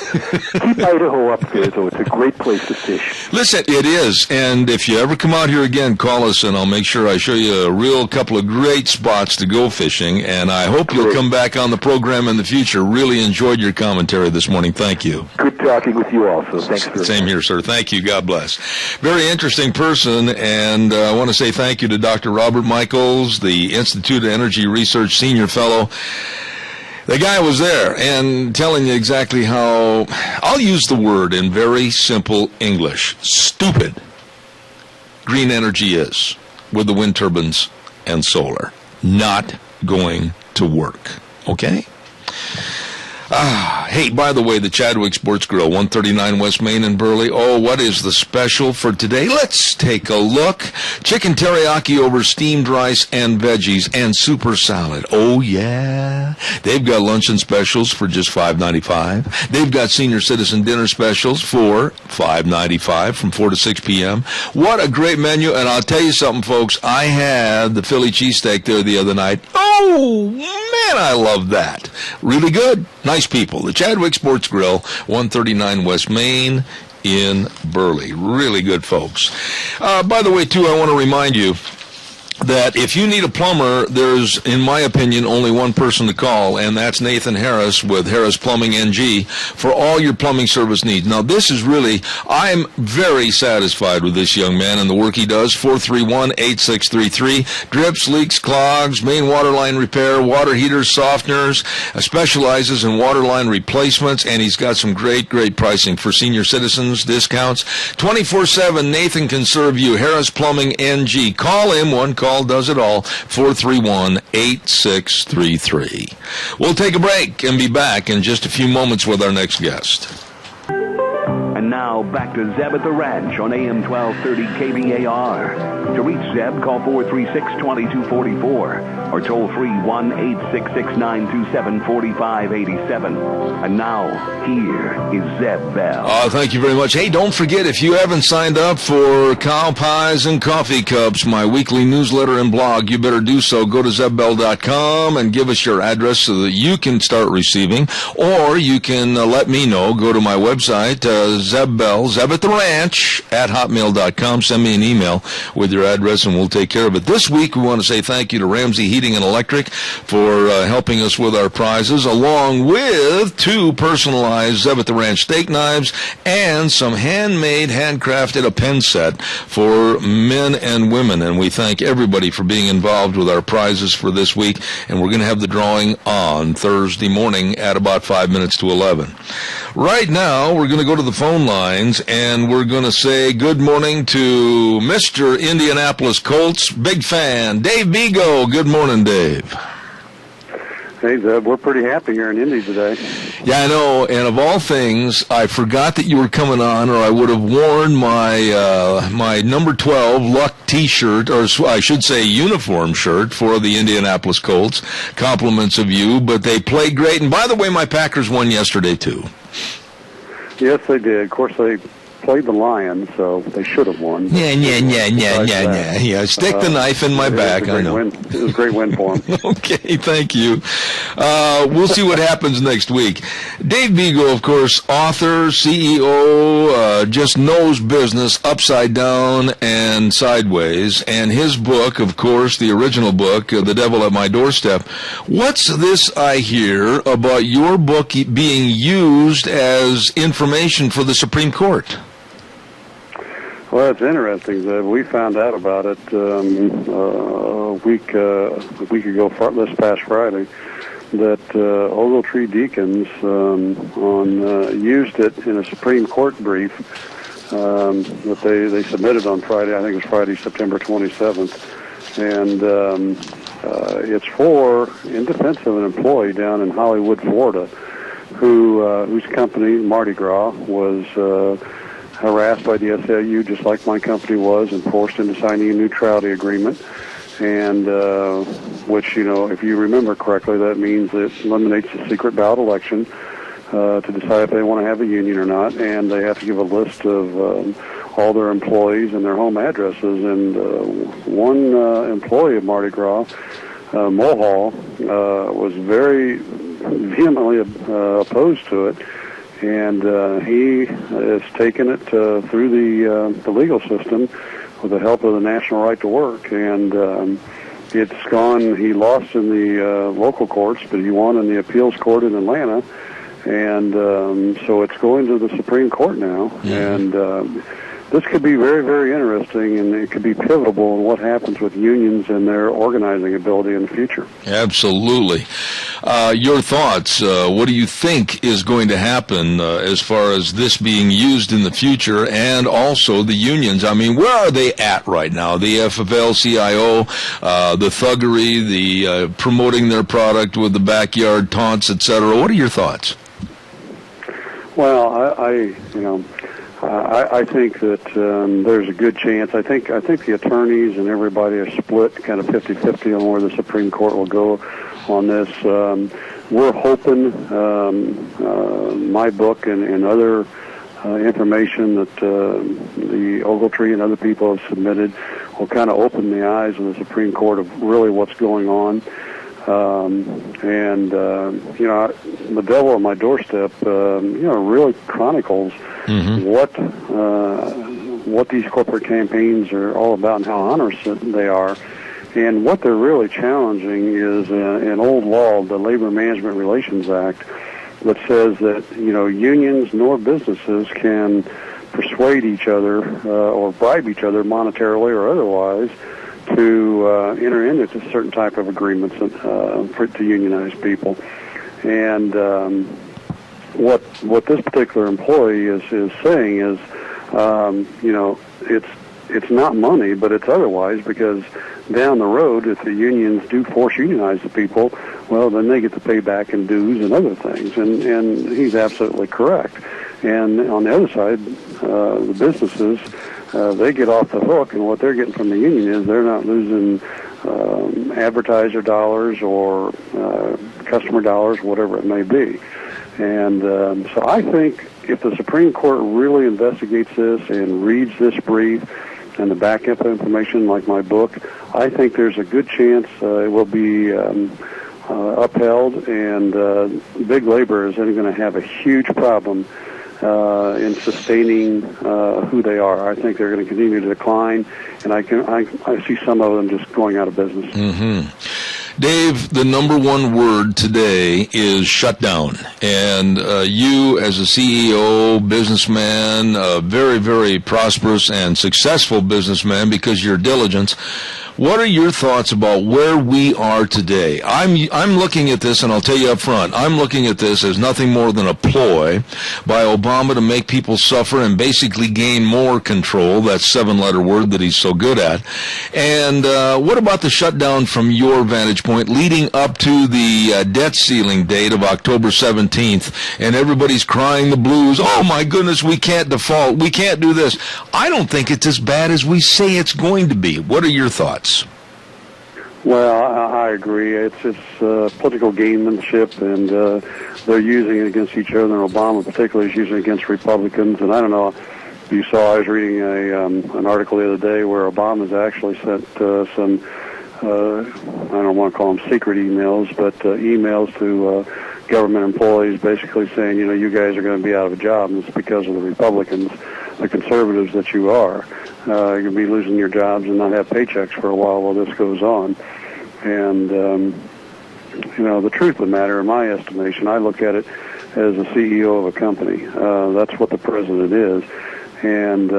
Keep Idaho up there, though. It's a great place to fish. Listen, it is, and if you ever come out here again, call us and I'll make sure I show you a real couple of great spots to go fishing, and I hope you'll come back on the program in the future. Really enjoyed your commentary this morning. Thank you. Good talking with you also. Thanks for Same here, sir. Thank you. God bless. Very interesting person, and I want to say thank you to Dr. Robert Michaels, the Institute of Energy Research Senior Fellow. The guy was there and telling you exactly how, I'll use the word in very simple English, stupid green energy is with the wind turbines and solar. Not going to work. Okay? Hey, by the way, the Chadwick Sports Grill, 139 West Main in Burley. Oh, what is the special for today? Let's take a look. Chicken teriyaki over steamed rice and veggies and super salad. Oh, yeah. They've got luncheon specials for just $5.95. They've got senior citizen dinner specials for $5.95 from 4 to 6 p.m. What a great menu. And I'll tell you something, folks. I had the Philly cheesesteak there the other night. Oh, man, I love that. Really good. Nice people. The Chadwick Sports Grill, 139 West Main in Burley. Really good folks. By the way, too, I want to remind you that if you need a plumber, there's, in my opinion, only one person to call, and that's Nathan Harris with Harris Plumbing NG for all your plumbing service needs. Now, this is really, I'm very satisfied with this young man and the work he does. 431-8633. Drips, leaks, clogs, main water line repair, water heaters, softeners, specializes in water line replacements, and he's got some great pricing for senior citizens, discounts. 24/7, Nathan can serve you. Harris Plumbing NG. Call him. One call does it all. 431-8633. We'll take a break and be back in just a few moments with our next guest. And now back to Zeb at the Ranch on AM 1230 KBAR. To reach Zeb, call 436-2244 or toll free 1-866-927-4587. And now, here is Zeb Bell. Thank you very much. Hey, don't forget, if you haven't signed up for Cow Pies and Coffee Cups, my weekly newsletter and blog, you better do so. Go to zebbell.com and give us your address so that you can start receiving, or you can let me know. Go to my website, Zeb Bell, Zeb at the Ranch at hotmail.com. Send me an email with your address and we'll take care of it. This week we want to say thank you to Ramsey Heating and Electric for helping us with our prizes, along with 2 personalized Zeb at the Ranch steak knives and some handmade, handcrafted a pen set for men and women. And we thank everybody for being involved with our prizes for this week. And we're going to have the drawing on Thursday morning at about 5 minutes to 11. Right now, we're going to go to the phone lines, and we're going to say good morning to Mr. Indianapolis Colts, big fan, Dave Vigo. Good morning, Dave. Hey, Zeb, we're pretty happy here in Indy today. Yeah, I know, and of all things, I forgot that you were coming on, or I would have worn my my number 12 Luck T-shirt, or I should say uniform shirt for the Indianapolis Colts. Compliments of you, but they played great, and by the way, my Packers won yesterday, too. Yes, they did. Of course, they played the Lions, so they should have won. Yeah. Stick the knife in my back, I know. It was a great win for them. Okay, thank you. We'll see what happens next week. Dave Vigo, of course, author, CEO, just knows business upside down and sideways. And his book, of course, the original book, The Devil at My Doorstep. What's this I hear about your book being used as information for the Supreme Court? Well, it's interesting that we found out about it a week ago, this past Friday, that Ogletree Deacons used it in a Supreme Court brief that they submitted on Friday. I think it was Friday, September 27th, and it's in defense of an employee down in Hollywood, Florida, whose company, Mardi Gras, was harassed by the SLU, just like my company was, and forced into signing a neutrality agreement, and which, if you remember correctly, that means it eliminates the secret ballot election to decide if they want to have a union or not, and they have to give a list of all their employees and their home addresses. And one employee of Mardi Gras, Mulhall, was very vehemently opposed to it. And he has taken it through the legal system with the help of the National Right to Work. And it's gone, he lost in the local courts, but he won in the appeals court in Atlanta. And so it's going to the Supreme Court now. Mm-hmm. And this could be very, very interesting, and it could be pivotal in what happens with unions and their organizing ability in the future. Absolutely. Your thoughts, what do you think is going to happen as far as this being used in the future, and also the unions? I mean, where are they at right now? The FFL-CIO, the thuggery, the promoting their product with the backyard taunts, etc. What are your thoughts? Well, I think that there's a good chance. I think the attorneys and everybody are split kind of 50-50 on where the Supreme Court will go on this. We're hoping my book and other information that the Ogletree and other people have submitted will kind of open the eyes of the Supreme Court of really what's going on. The devil on my doorstep, really chronicles what these corporate campaigns are all about and how onerous they are. And what they're really challenging is an old law, the Labor Management Relations Act, that says that, unions nor businesses can persuade each other or bribe each other monetarily or otherwise to enter into certain type of agreements to unionize people. And what this particular employee is saying is, it's not money, but it's otherwise, because down the road, if the unions do force unionize the people, well, then they get to pay back in dues and other things. And he's absolutely correct. And on the other side, the businesses, they get off the hook, and what they're getting from the union is they're not losing advertiser dollars or customer dollars, whatever it may be. And so I think if the Supreme Court really investigates this and reads this brief and the backup information like my book, I think there's a good chance it will be upheld, and big labor is going to have a huge problem in sustaining who they are. I think they're going to continue to decline, and I see some of them just going out of business. Mm-hmm. Dave, the number one word today is shutdown. And you, as a CEO, businessman, a very, very prosperous and successful businessman because of your diligence, what are your thoughts about where we are today? I'm looking at this, and I'll tell you up front, I'm looking at this as nothing more than a ploy by Obama to make people suffer and basically gain more control, that 7-letter word that he's so good at. And what about the shutdown from your vantage point leading up to the debt ceiling date of October 17th, and everybody's crying the blues, oh my goodness, we can't default, we can't do this. I don't think it's as bad as we say it's going to be. What are your thoughts? Well, I agree. It's political gamemanship, and they're using it against each other. And Obama, particularly, is using it against Republicans. And I don't know if you saw, I was reading an article the other day where Obama's actually sent some, I don't want to call them secret emails, but emails to government employees basically saying, you guys are going to be out of a job, and it's because of the Republicans, the conservatives that you are. You're going to be losing your jobs and not have paychecks for a while this goes on. And, the truth of the matter, in my estimation, I look at it as a CEO of a company. That's what the president is. And,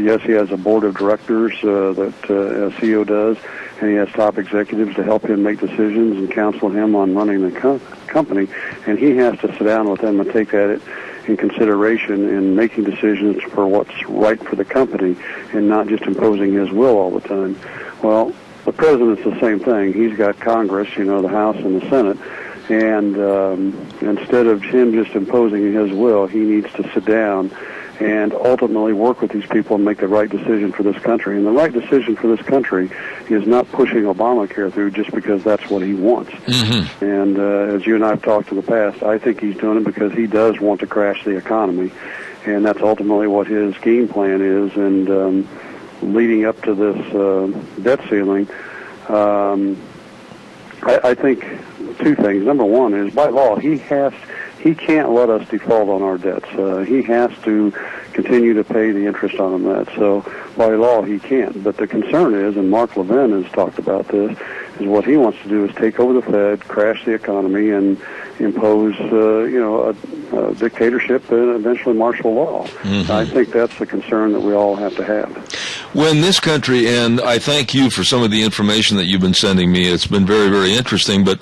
yes, he has a board of directors that a CEO does, and he has top executives to help him make decisions and counsel him on running the company. And he has to sit down with them and take that in consideration in making decisions for what's right for the company and not just imposing his will all the time. Well, the president's the same thing. He's got Congress, the House and the Senate, and instead of him just imposing his will, he needs to sit down and ultimately work with these people and make the right decision for this country. And the right decision for this country is not pushing Obamacare through just because that's what he wants. Mm-hmm. And as you and I have talked in the past, I think he's doing it because he does want to crash the economy. And that's ultimately what his game plan is. And leading up to this debt ceiling, I think two things. Number one is, by law, he can't let us default on our debts. He has to continue to pay the interest on that. So by law, he can't. But the concern is, and Mark Levin has talked about this, is what he wants to do is take over the Fed, crash the economy, and impose, a dictatorship and eventually martial law. Mm-hmm. I think that's the concern that we all have to have. When this country, and I thank you for some of the information that you've been sending me, it's been very, very interesting, but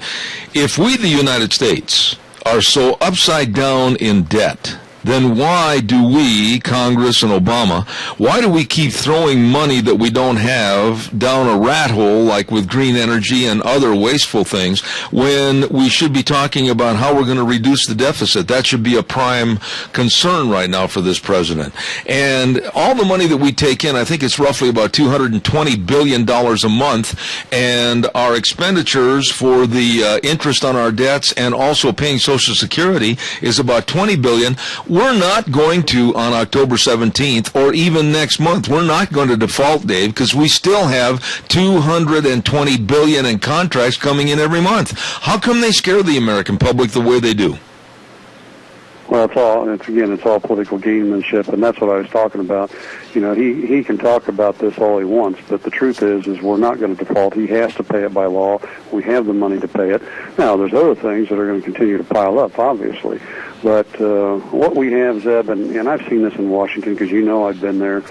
if we, the United States, are so upside down in debt then why do we, Congress and Obama, why do we keep throwing money that we don't have down a rat hole like with green energy and other wasteful things when we should be talking about how we're going to reduce the deficit? That should be a prime concern right now for this president. And all the money that we take in, I think it's roughly about $220 billion a month, and our expenditures for the interest on our debts and also paying Social Security is about $20 billion. We're not going to, on October 17th or even next month, we're not going to default, Dave, because we still have $220 billion in contracts coming in every month. How come they scare the American public the way they do? Well, it's all political gamemanship, and that's what I was talking about. You know, he can talk about this all he wants, but the truth is we're not going to default. He has to pay it by law. We have the money to pay it. Now, there's other things that are going to continue to pile up, obviously. But what we have, Zeb, and I've seen this in Washington because you know I've been there,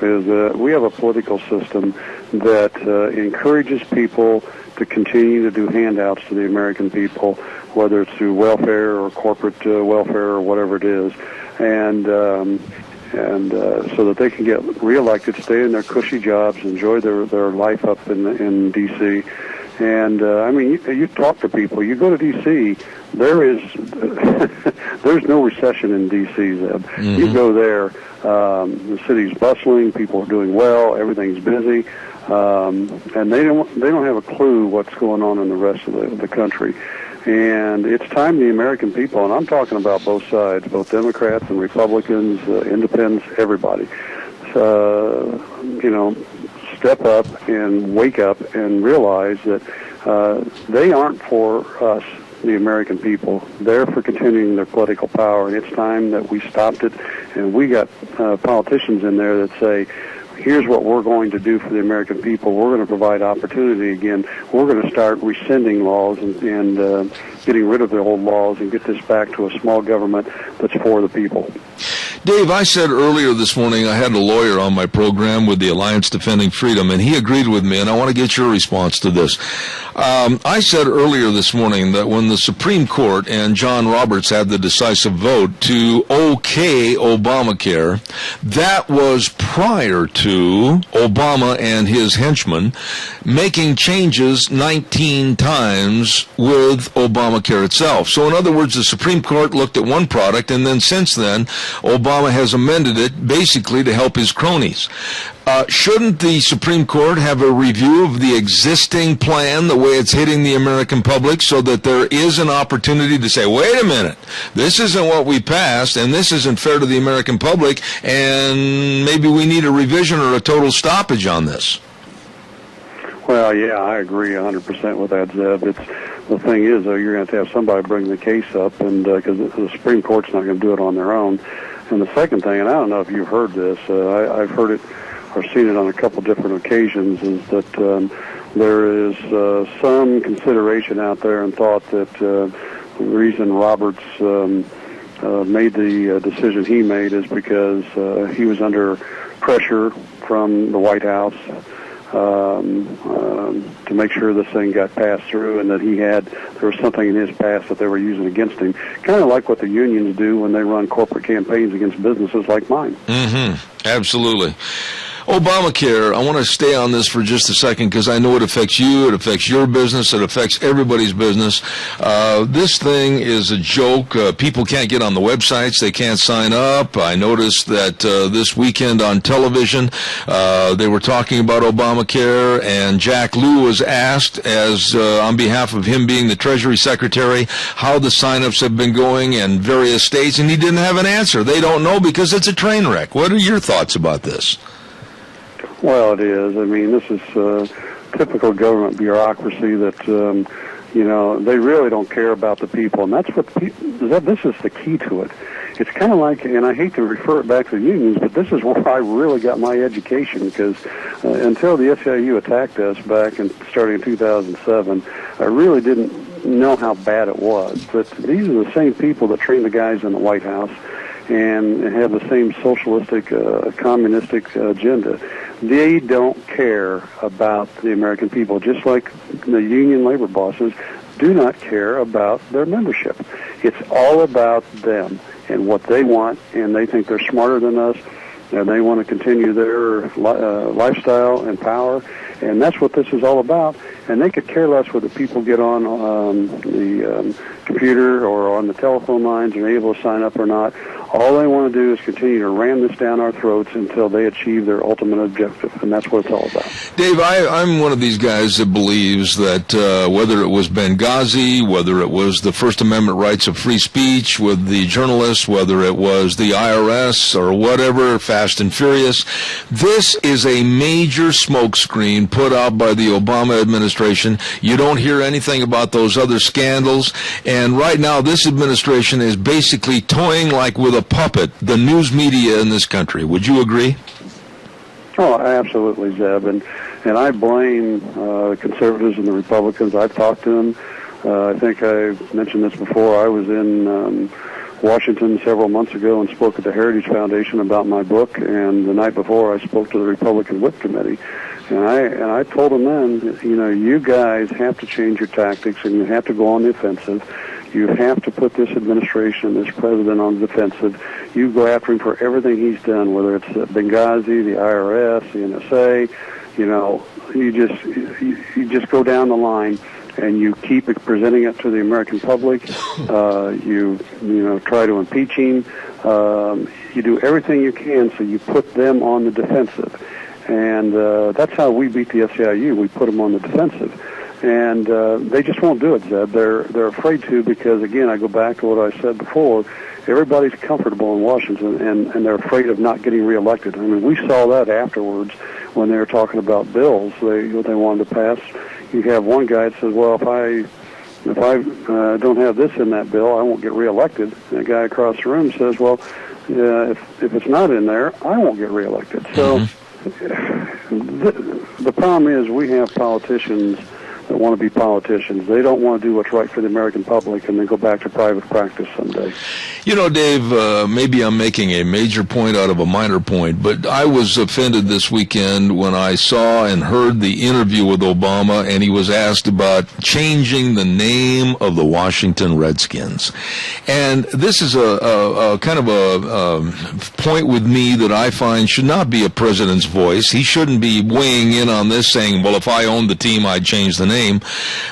is we have a political system that encourages people to continue to do handouts to the American people, whether it's through welfare or corporate welfare or whatever it is, and so that they can get reelected, stay in their cushy jobs, enjoy their life up in D.C. And I mean, you talk to people. You go to D.C., there's no recession in D.C. Zeb. Mm-hmm. You go there, the city's bustling, people are doing well, everything's busy. And they don't have a clue what's going on in the rest of the country. And it's time the American people, and I'm talking about both sides, both Democrats and Republicans, independents, everybody, step up and wake up and realize that they aren't for us, the American people. They're for continuing their political power, and it's time that we stopped it. And we got politicians in there that say, here's what we're going to do for the American people. We're going to provide opportunity again. We're going to start rescinding laws and getting rid of the old laws and get this back to a small government that's for the people. Dave, I said earlier this morning I had a lawyer on my program with the Alliance Defending Freedom, and he agreed with me, and I want to get your response to this. I said earlier this morning that when the Supreme Court and John Roberts had the decisive vote to okay Obamacare, that was prior to Obama and his henchmen making changes 19 times with Obamacare itself. So in other words, the Supreme Court looked at one product, and then since then, Obama has amended it basically to help his cronies. Shouldn't the Supreme Court have a review of the existing plan, the way it's hitting the American public, so that there is an opportunity to say, wait a minute, this isn't what we passed, and this isn't fair to the American public, and maybe we need a revision or a total stoppage on this? Well, yeah, I agree 100% with that, Zeb. The thing is, though, you're going to have somebody bring the case up, and because the Supreme Court's not going to do it on their own. And the second thing, and I don't know if you've heard this, I've heard it or seen it on a couple different occasions, is that there is some consideration out there and thought that the reason Roberts made the decision he made is because he was under pressure from the White House to make sure this thing got passed through, and that there was something in his past that they were using against him. Kind of like what the unions do when they run corporate campaigns against businesses like mine. Mm-hmm. Absolutely. Obamacare, I want to stay on this for just a second because I know it affects you, it affects your business, it affects everybody's business. This thing is a joke. People can't get on the websites, they can't sign up. I noticed that this weekend on television, they were talking about Obamacare, and Jack Lew was asked, as on behalf of him being the Treasury Secretary, how the sign-ups have been going in various states, and he didn't have an answer. They don't know because it's a train wreck. What are your thoughts about this? Well, it is. I mean, this is typical government bureaucracy that, they really don't care about the people. And that's what this is the key to it. It's kind of like, and I hate to refer it back to the unions, but this is where I really got my education, because until the SEIU attacked us back starting in 2007, I really didn't know how bad it was. But these are the same people that train the guys in the White House and have the same socialistic, communistic agenda. They don't care about the American people, just like the union labor bosses. do not care about their membership. It's all about them and what they want, and they think they're smarter than us, and they want to continue their lifestyle and power, and that's what this is all about. And they could care less whether people get on the computer or on the telephone lines and are able to sign up or not. All they want to do is continue to ram this down our throats until they achieve their ultimate objective, and that's what it's all about. Dave, I'm one of these guys that believes that whether it was Benghazi, whether it was the First Amendment rights of free speech with the journalists, whether it was the IRS or whatever, Fast and Furious, this is a major smokescreen put out by the Obama administration. You don't hear anything about those other scandals, and right now this administration is basically toying like with a puppet the news media in this country. Would you agree? Oh, absolutely, Zeb. And I blame conservatives and the Republicans. I've talked to them. I think I mentioned this before. I was in Washington several months ago and spoke at the Heritage Foundation about my book, and the night before I spoke to the Republican Whip Committee. And I told them then, you guys have to change your tactics and you have to go on the offensive. You have to put this administration and this president on the defensive. You go after him for everything he's done, whether it's Benghazi, the IRS, the NSA. You just go down the line and you keep presenting it to the American public. You try to impeach him. You do everything you can so you put them on the defensive. And that's how we beat the SEIU. We put them on the defensive. And they just won't do it, Zeb. They're afraid to because, again, I go back to what I said before. Everybody's comfortable in Washington, and they're afraid of not getting reelected. I mean, we saw that afterwards when they were talking about bills they wanted to pass. You have one guy that says, well, if I don't have this in that bill, I won't get reelected. And a guy across the room says, well, if it's not in there, I won't get reelected. So the problem is we have politicians that want to be politicians. They don't want to do what's right for the American public and then go back to private practice someday. Dave, maybe I'm making a major point out of a minor point, but I was offended this weekend when I saw and heard the interview with Obama, and he was asked about changing the name of the Washington Redskins. And this is a kind of a point with me that I find should not be a president's voice. He shouldn't be weighing in on this saying, well, if I owned the team, I'd change the name.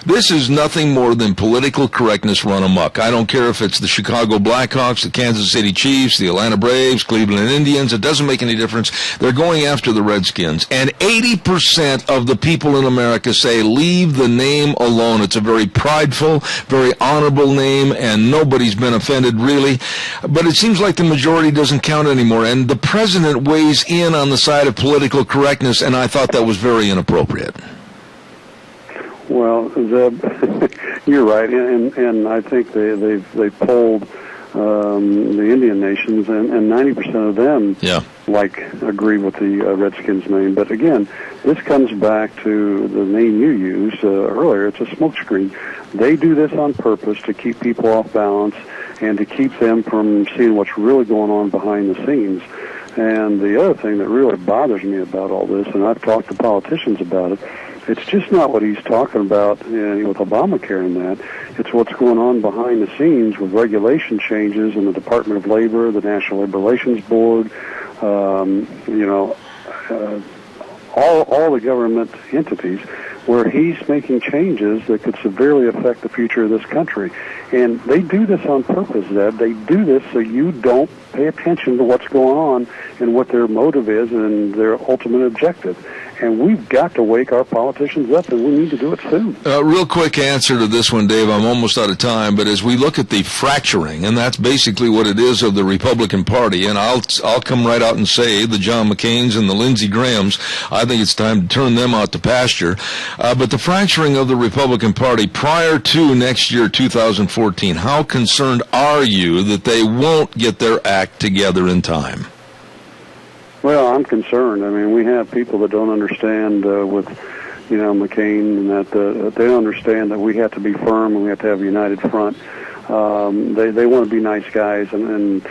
This is nothing more than political correctness run amok. I don't care if it's the Chicago Blackhawks, the Kansas City Chiefs, the Atlanta Braves, Cleveland Indians. It doesn't make any difference. They're going after the Redskins. And 80% of the people in America say, leave the name alone. It's a very prideful, very honorable name, and nobody's been offended, really. But it seems like the majority doesn't count anymore. And the president weighs in on the side of political correctness, and I thought that was very inappropriate. Well, Zeb, you're right, and I think they polled the Indian nations, and 90% of them agree with the Redskins name. But again, this comes back to the name you used earlier. It's a smokescreen. They do this on purpose to keep people off balance and to keep them from seeing what's really going on behind the scenes. And the other thing that really bothers me about all this, and I've talked to politicians about it, it's just not what he's talking about with Obamacare and that. It's what's going on behind the scenes with regulation changes in the Department of Labor, the National Labor Relations Board, all the government entities where he's making changes that could severely affect the future of this country. And they do this on purpose, Zeb. They do this so you don't pay attention to what's going on and what their motive is and their ultimate objective. And we've got to wake our politicians up, and we need to do it soon. Real quick answer to this one, Dave. I'm almost out of time, but as we look at the fracturing, and that's basically what it is of the Republican Party, and I'll come right out and say the John McCains and the Lindsey Grahams, I think it's time to turn them out to pasture. But the fracturing of the Republican Party prior to next year, 2014, how concerned are you that they won't get their act together in time? Well, I'm concerned. I mean, we have people that don't understand with, McCain, and that they don't understand that we have to be firm and we have to have a united front. They want to be nice guys, and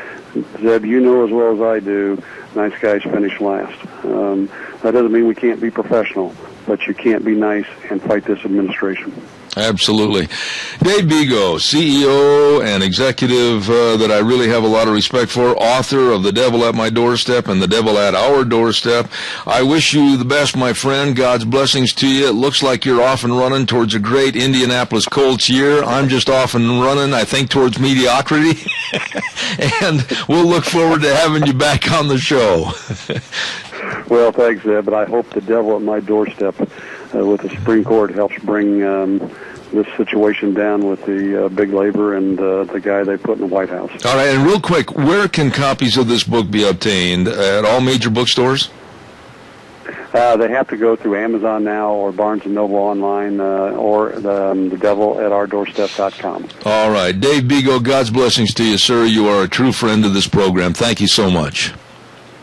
Zeb, you know as well as I do, nice guys finish last. That doesn't mean we can't be professional, but you can't be nice and fight this administration. Absolutely. Dave Bigo, CEO and executive that I really have a lot of respect for, author of The Devil at My Doorstep and The Devil at Our Doorstep. I wish you the best, my friend. God's blessings to you. It looks like you're off and running towards a great Indianapolis Colts year. I'm just off and running, I think, towards mediocrity. And we'll look forward to having you back on the show. Well, thanks, Ed, but I hope The Devil at My Doorstep with the Supreme Court helps bring this situation down with the big labor and the guy they put in the White House. All right, and real quick, where can copies of this book be obtained? At all major bookstores? They have to go through Amazon now or Barnes & Noble online or the devil at our doorstep.com. All right. Dave Bigo, God's blessings to you, sir. You are a true friend of this program. Thank you so much.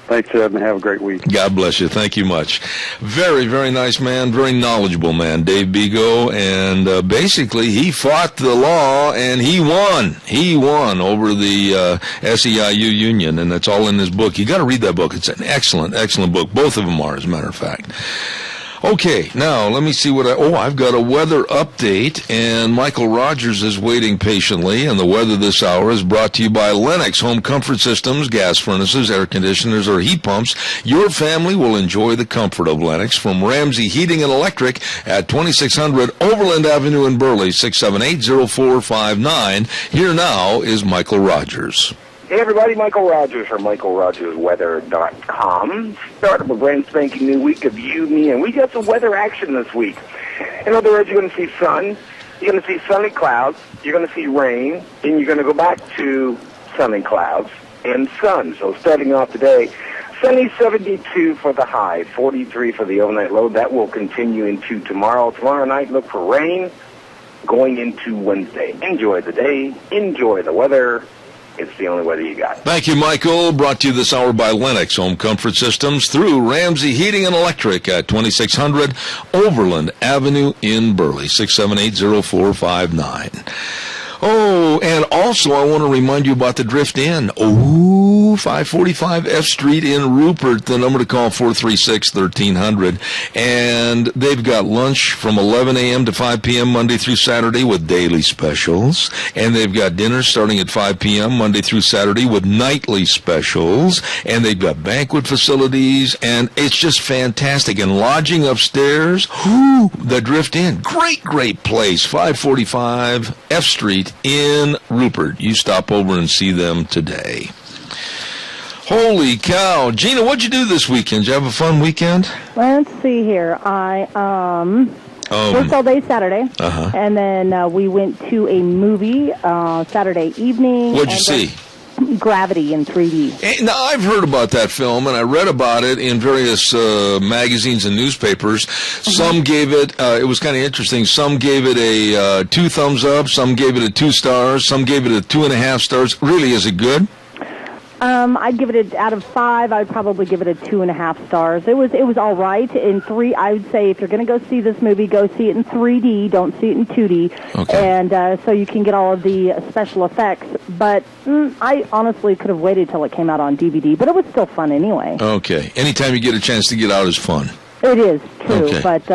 Thanks, Ed, and have a great week. God bless you. Thank you much. Very, very nice man, very knowledgeable man, Dave Bigo, and basically he fought the law and he won. He won over the SEIU union, and that's all in his book. You got to read that book. It's an excellent, excellent book. Both of them are, as a matter of fact. Okay, now let me see what I've got a weather update, and Michael Rogers is waiting patiently, and the weather this hour is brought to you by Lennox Home Comfort Systems, gas furnaces, air conditioners, or heat pumps. Your family will enjoy the comfort of Lennox from Ramsey Heating and Electric at 2600 Overland Avenue in Burley, 678-0459. Here now is Michael Rogers. Hey everybody, Michael Rogers from MichaelRogersWeather.com. Start of a brand spanking new week of you, me, and we got some weather action this week. In other words, you're going to see sun, you're going to see sunny clouds, you're going to see rain, and you're going to go back to sunny clouds and sun. So starting off today, sunny 72 for the high, 43 for the overnight low. That will continue into tomorrow. Tomorrow night, look for rain going into Wednesday. Enjoy the day, enjoy the weather. It's the only weather you got. Thank you, Michael. Brought to you this hour by Lennox Home Comfort Systems through Ramsey Heating and Electric at 2600 Overland Avenue in Burley, 678-0459. Oh, and also I want to remind you about the Drift Inn. 545 F Street in Rupert. The number to call, 436-1300. And they've got lunch from 11 a.m. to 5 p.m. Monday through Saturday with daily specials. And they've got dinner starting at 5 p.m. Monday through Saturday with nightly specials. And they've got banquet facilities. And it's just fantastic. And lodging upstairs. The Drift Inn. Great, great place. 545 F Street in Rupert. You stop over and see them today. Holy cow. Gina, what'd you do this weekend? Did you have a fun weekend? Let's see here. I worked all day Saturday, and then we went to a movie Saturday evening. What'd you see? Gravity in 3D. Now, I've heard about that film, and I read about it in various magazines and newspapers. Some gave it, it was kind of interesting, some gave it a 2 thumbs up, some gave it a 2 stars, some gave it a 2.5 stars. Really, is it good? I'd give it out of 5. I'd probably give it a 2.5 stars. It was all right. In 3, I would say if you're going to go see this movie, go see it in 3D. Don't see it in 2D. Okay. And so you can get all of the special effects. But I honestly could have waited till it came out on DVD. But it was still fun anyway. Okay. Anytime you get a chance to get out is fun. It is true. Okay. But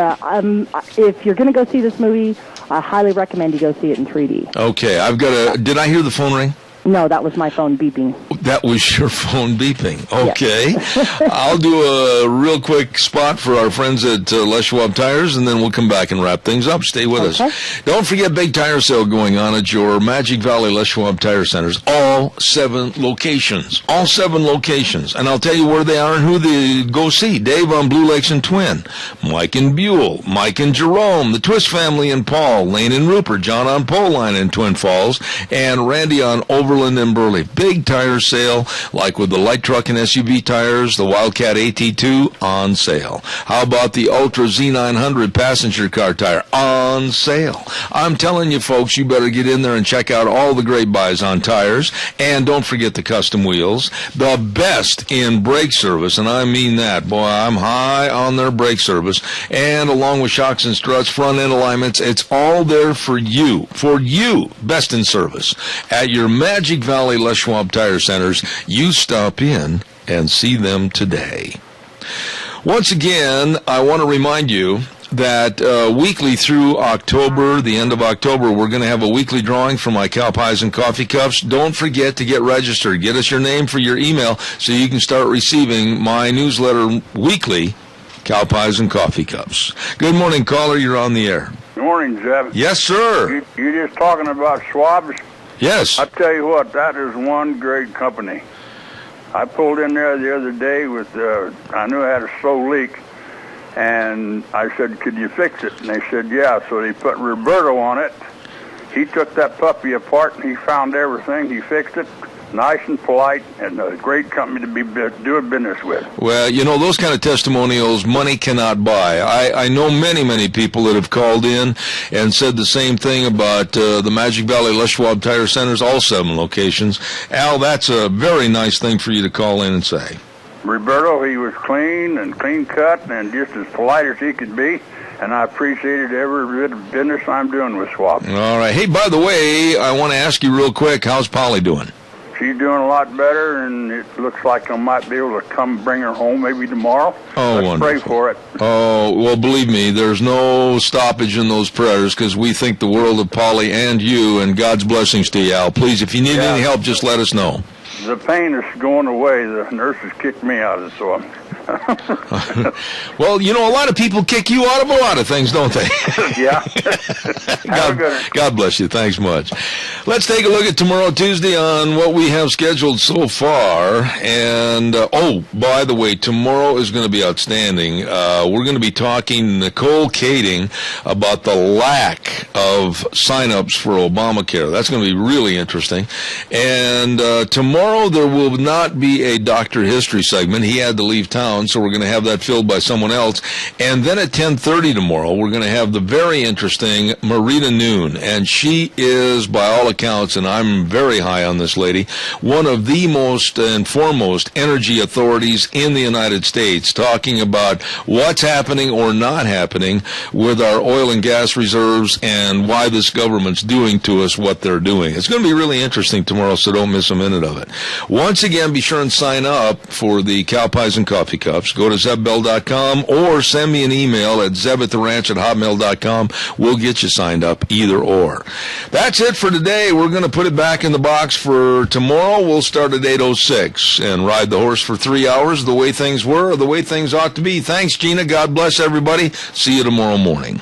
if you're going to go see this movie, I highly recommend you go see it in 3D. Okay. I've got did I hear the phone ring? No, that was my phone beeping. That was your phone beeping. Okay. Yes. I'll do a real quick spot for our friends at Les Schwab Tires, and then we'll come back and wrap things up. Stay with us. Don't forget big tire sale going on at your Magic Valley Les Schwab Tire Centers. All 7 locations. All 7 locations. And I'll tell you where they are and who they go see. Dave on Blue Lakes and Twin. Mike and Buell. Mike and Jerome. The Twist family in Paul. Lane and Rupert. John on Pole Line in Twin Falls. And Randy on Overland and Burley. Big tire sale, like with the light truck and SUV tires, the Wildcat AT2 on sale. How about the Ultra Z900 passenger car tire on sale? I'm telling you folks, you better get in there and check out all the great buys on tires. And don't forget the custom wheels. The best in brake service, and I mean that. Boy, I'm high on their brake service. And along with shocks and struts, front end alignments, it's all there for you. For you, best in service. At your Magic Valley Les Schwab Tire Centers, you stop in and see them today. Once again, I want to remind you that weekly through October, the end of October, we're going to have a weekly drawing for my cow pies and coffee cups. Don't forget to get registered. Get us your name for your email so you can start receiving my newsletter weekly, Cow Pies and Coffee Cups. Good morning, caller. You're on the air. Good morning, Zeb. Yes, sir. You just talking about Schwab's? Yes. I tell you what, that is one great company. I pulled in there the other day with, I knew I had a slow leak, and I said, could you fix it? And they said, yeah. So they put Roberto on it. He took that puppy apart, and he found everything. He fixed it. Nice and polite, and a great company to be doing business with. Well, those kind of testimonials money cannot buy. I know many people that have called in and said the same thing about the Magic Valley Les Schwab Tire Centers, all 7 locations. Al, that's a very nice thing for you to call in and say. Roberto, he was clean and clean cut and just as polite as he could be, and I appreciated every bit of business I'm doing with Schwab. All right. Hey, by the way, I want to ask you real quick, how's Polly doing? She's doing a lot better, and it looks like I might be able to come bring her home maybe tomorrow. Oh, Let's wonderful. pray for it. Oh, well, believe me, there's no stoppage in those prayers because we think the world of Polly and you, and God's blessings to you, Al. Please, if you need any help, just let us know. The pain is going away. The nurses kicked me out of it, so Well, a lot of people kick you out of a lot of things, don't they? Yeah. God bless you. Thanks much. Let's take a look at tomorrow, Tuesday, on what we have scheduled so far. And, by the way, tomorrow is going to be outstanding. We're going to be talking Nicole Kading about the lack of sign-ups for Obamacare. That's going to be really interesting. And tomorrow there will not be a Dr. History segment. He had to leave town, so we're going to have that filled by someone else. And then at 10:30 tomorrow, we're going to have the very interesting Marita Noon. And she is, by all accounts, and I'm very high on this lady, one of the most and foremost energy authorities in the United States, talking about what's happening or not happening with our oil and gas reserves and why this government's doing to us what they're doing. It's going to be really interesting tomorrow, so don't miss a minute of it. Once again, be sure and sign up for the Cow Pies and Coffee Cups. Go to zebbell.com or send me an email at zeb@theranch@hotmail.com. We'll get you signed up, either or. That's it for today. We're going to put it back in the box for tomorrow. We'll start at 8:06 and ride the horse for 3 hours the way things were or the way things ought to be. Thanks, Gina. God bless everybody. See you tomorrow morning.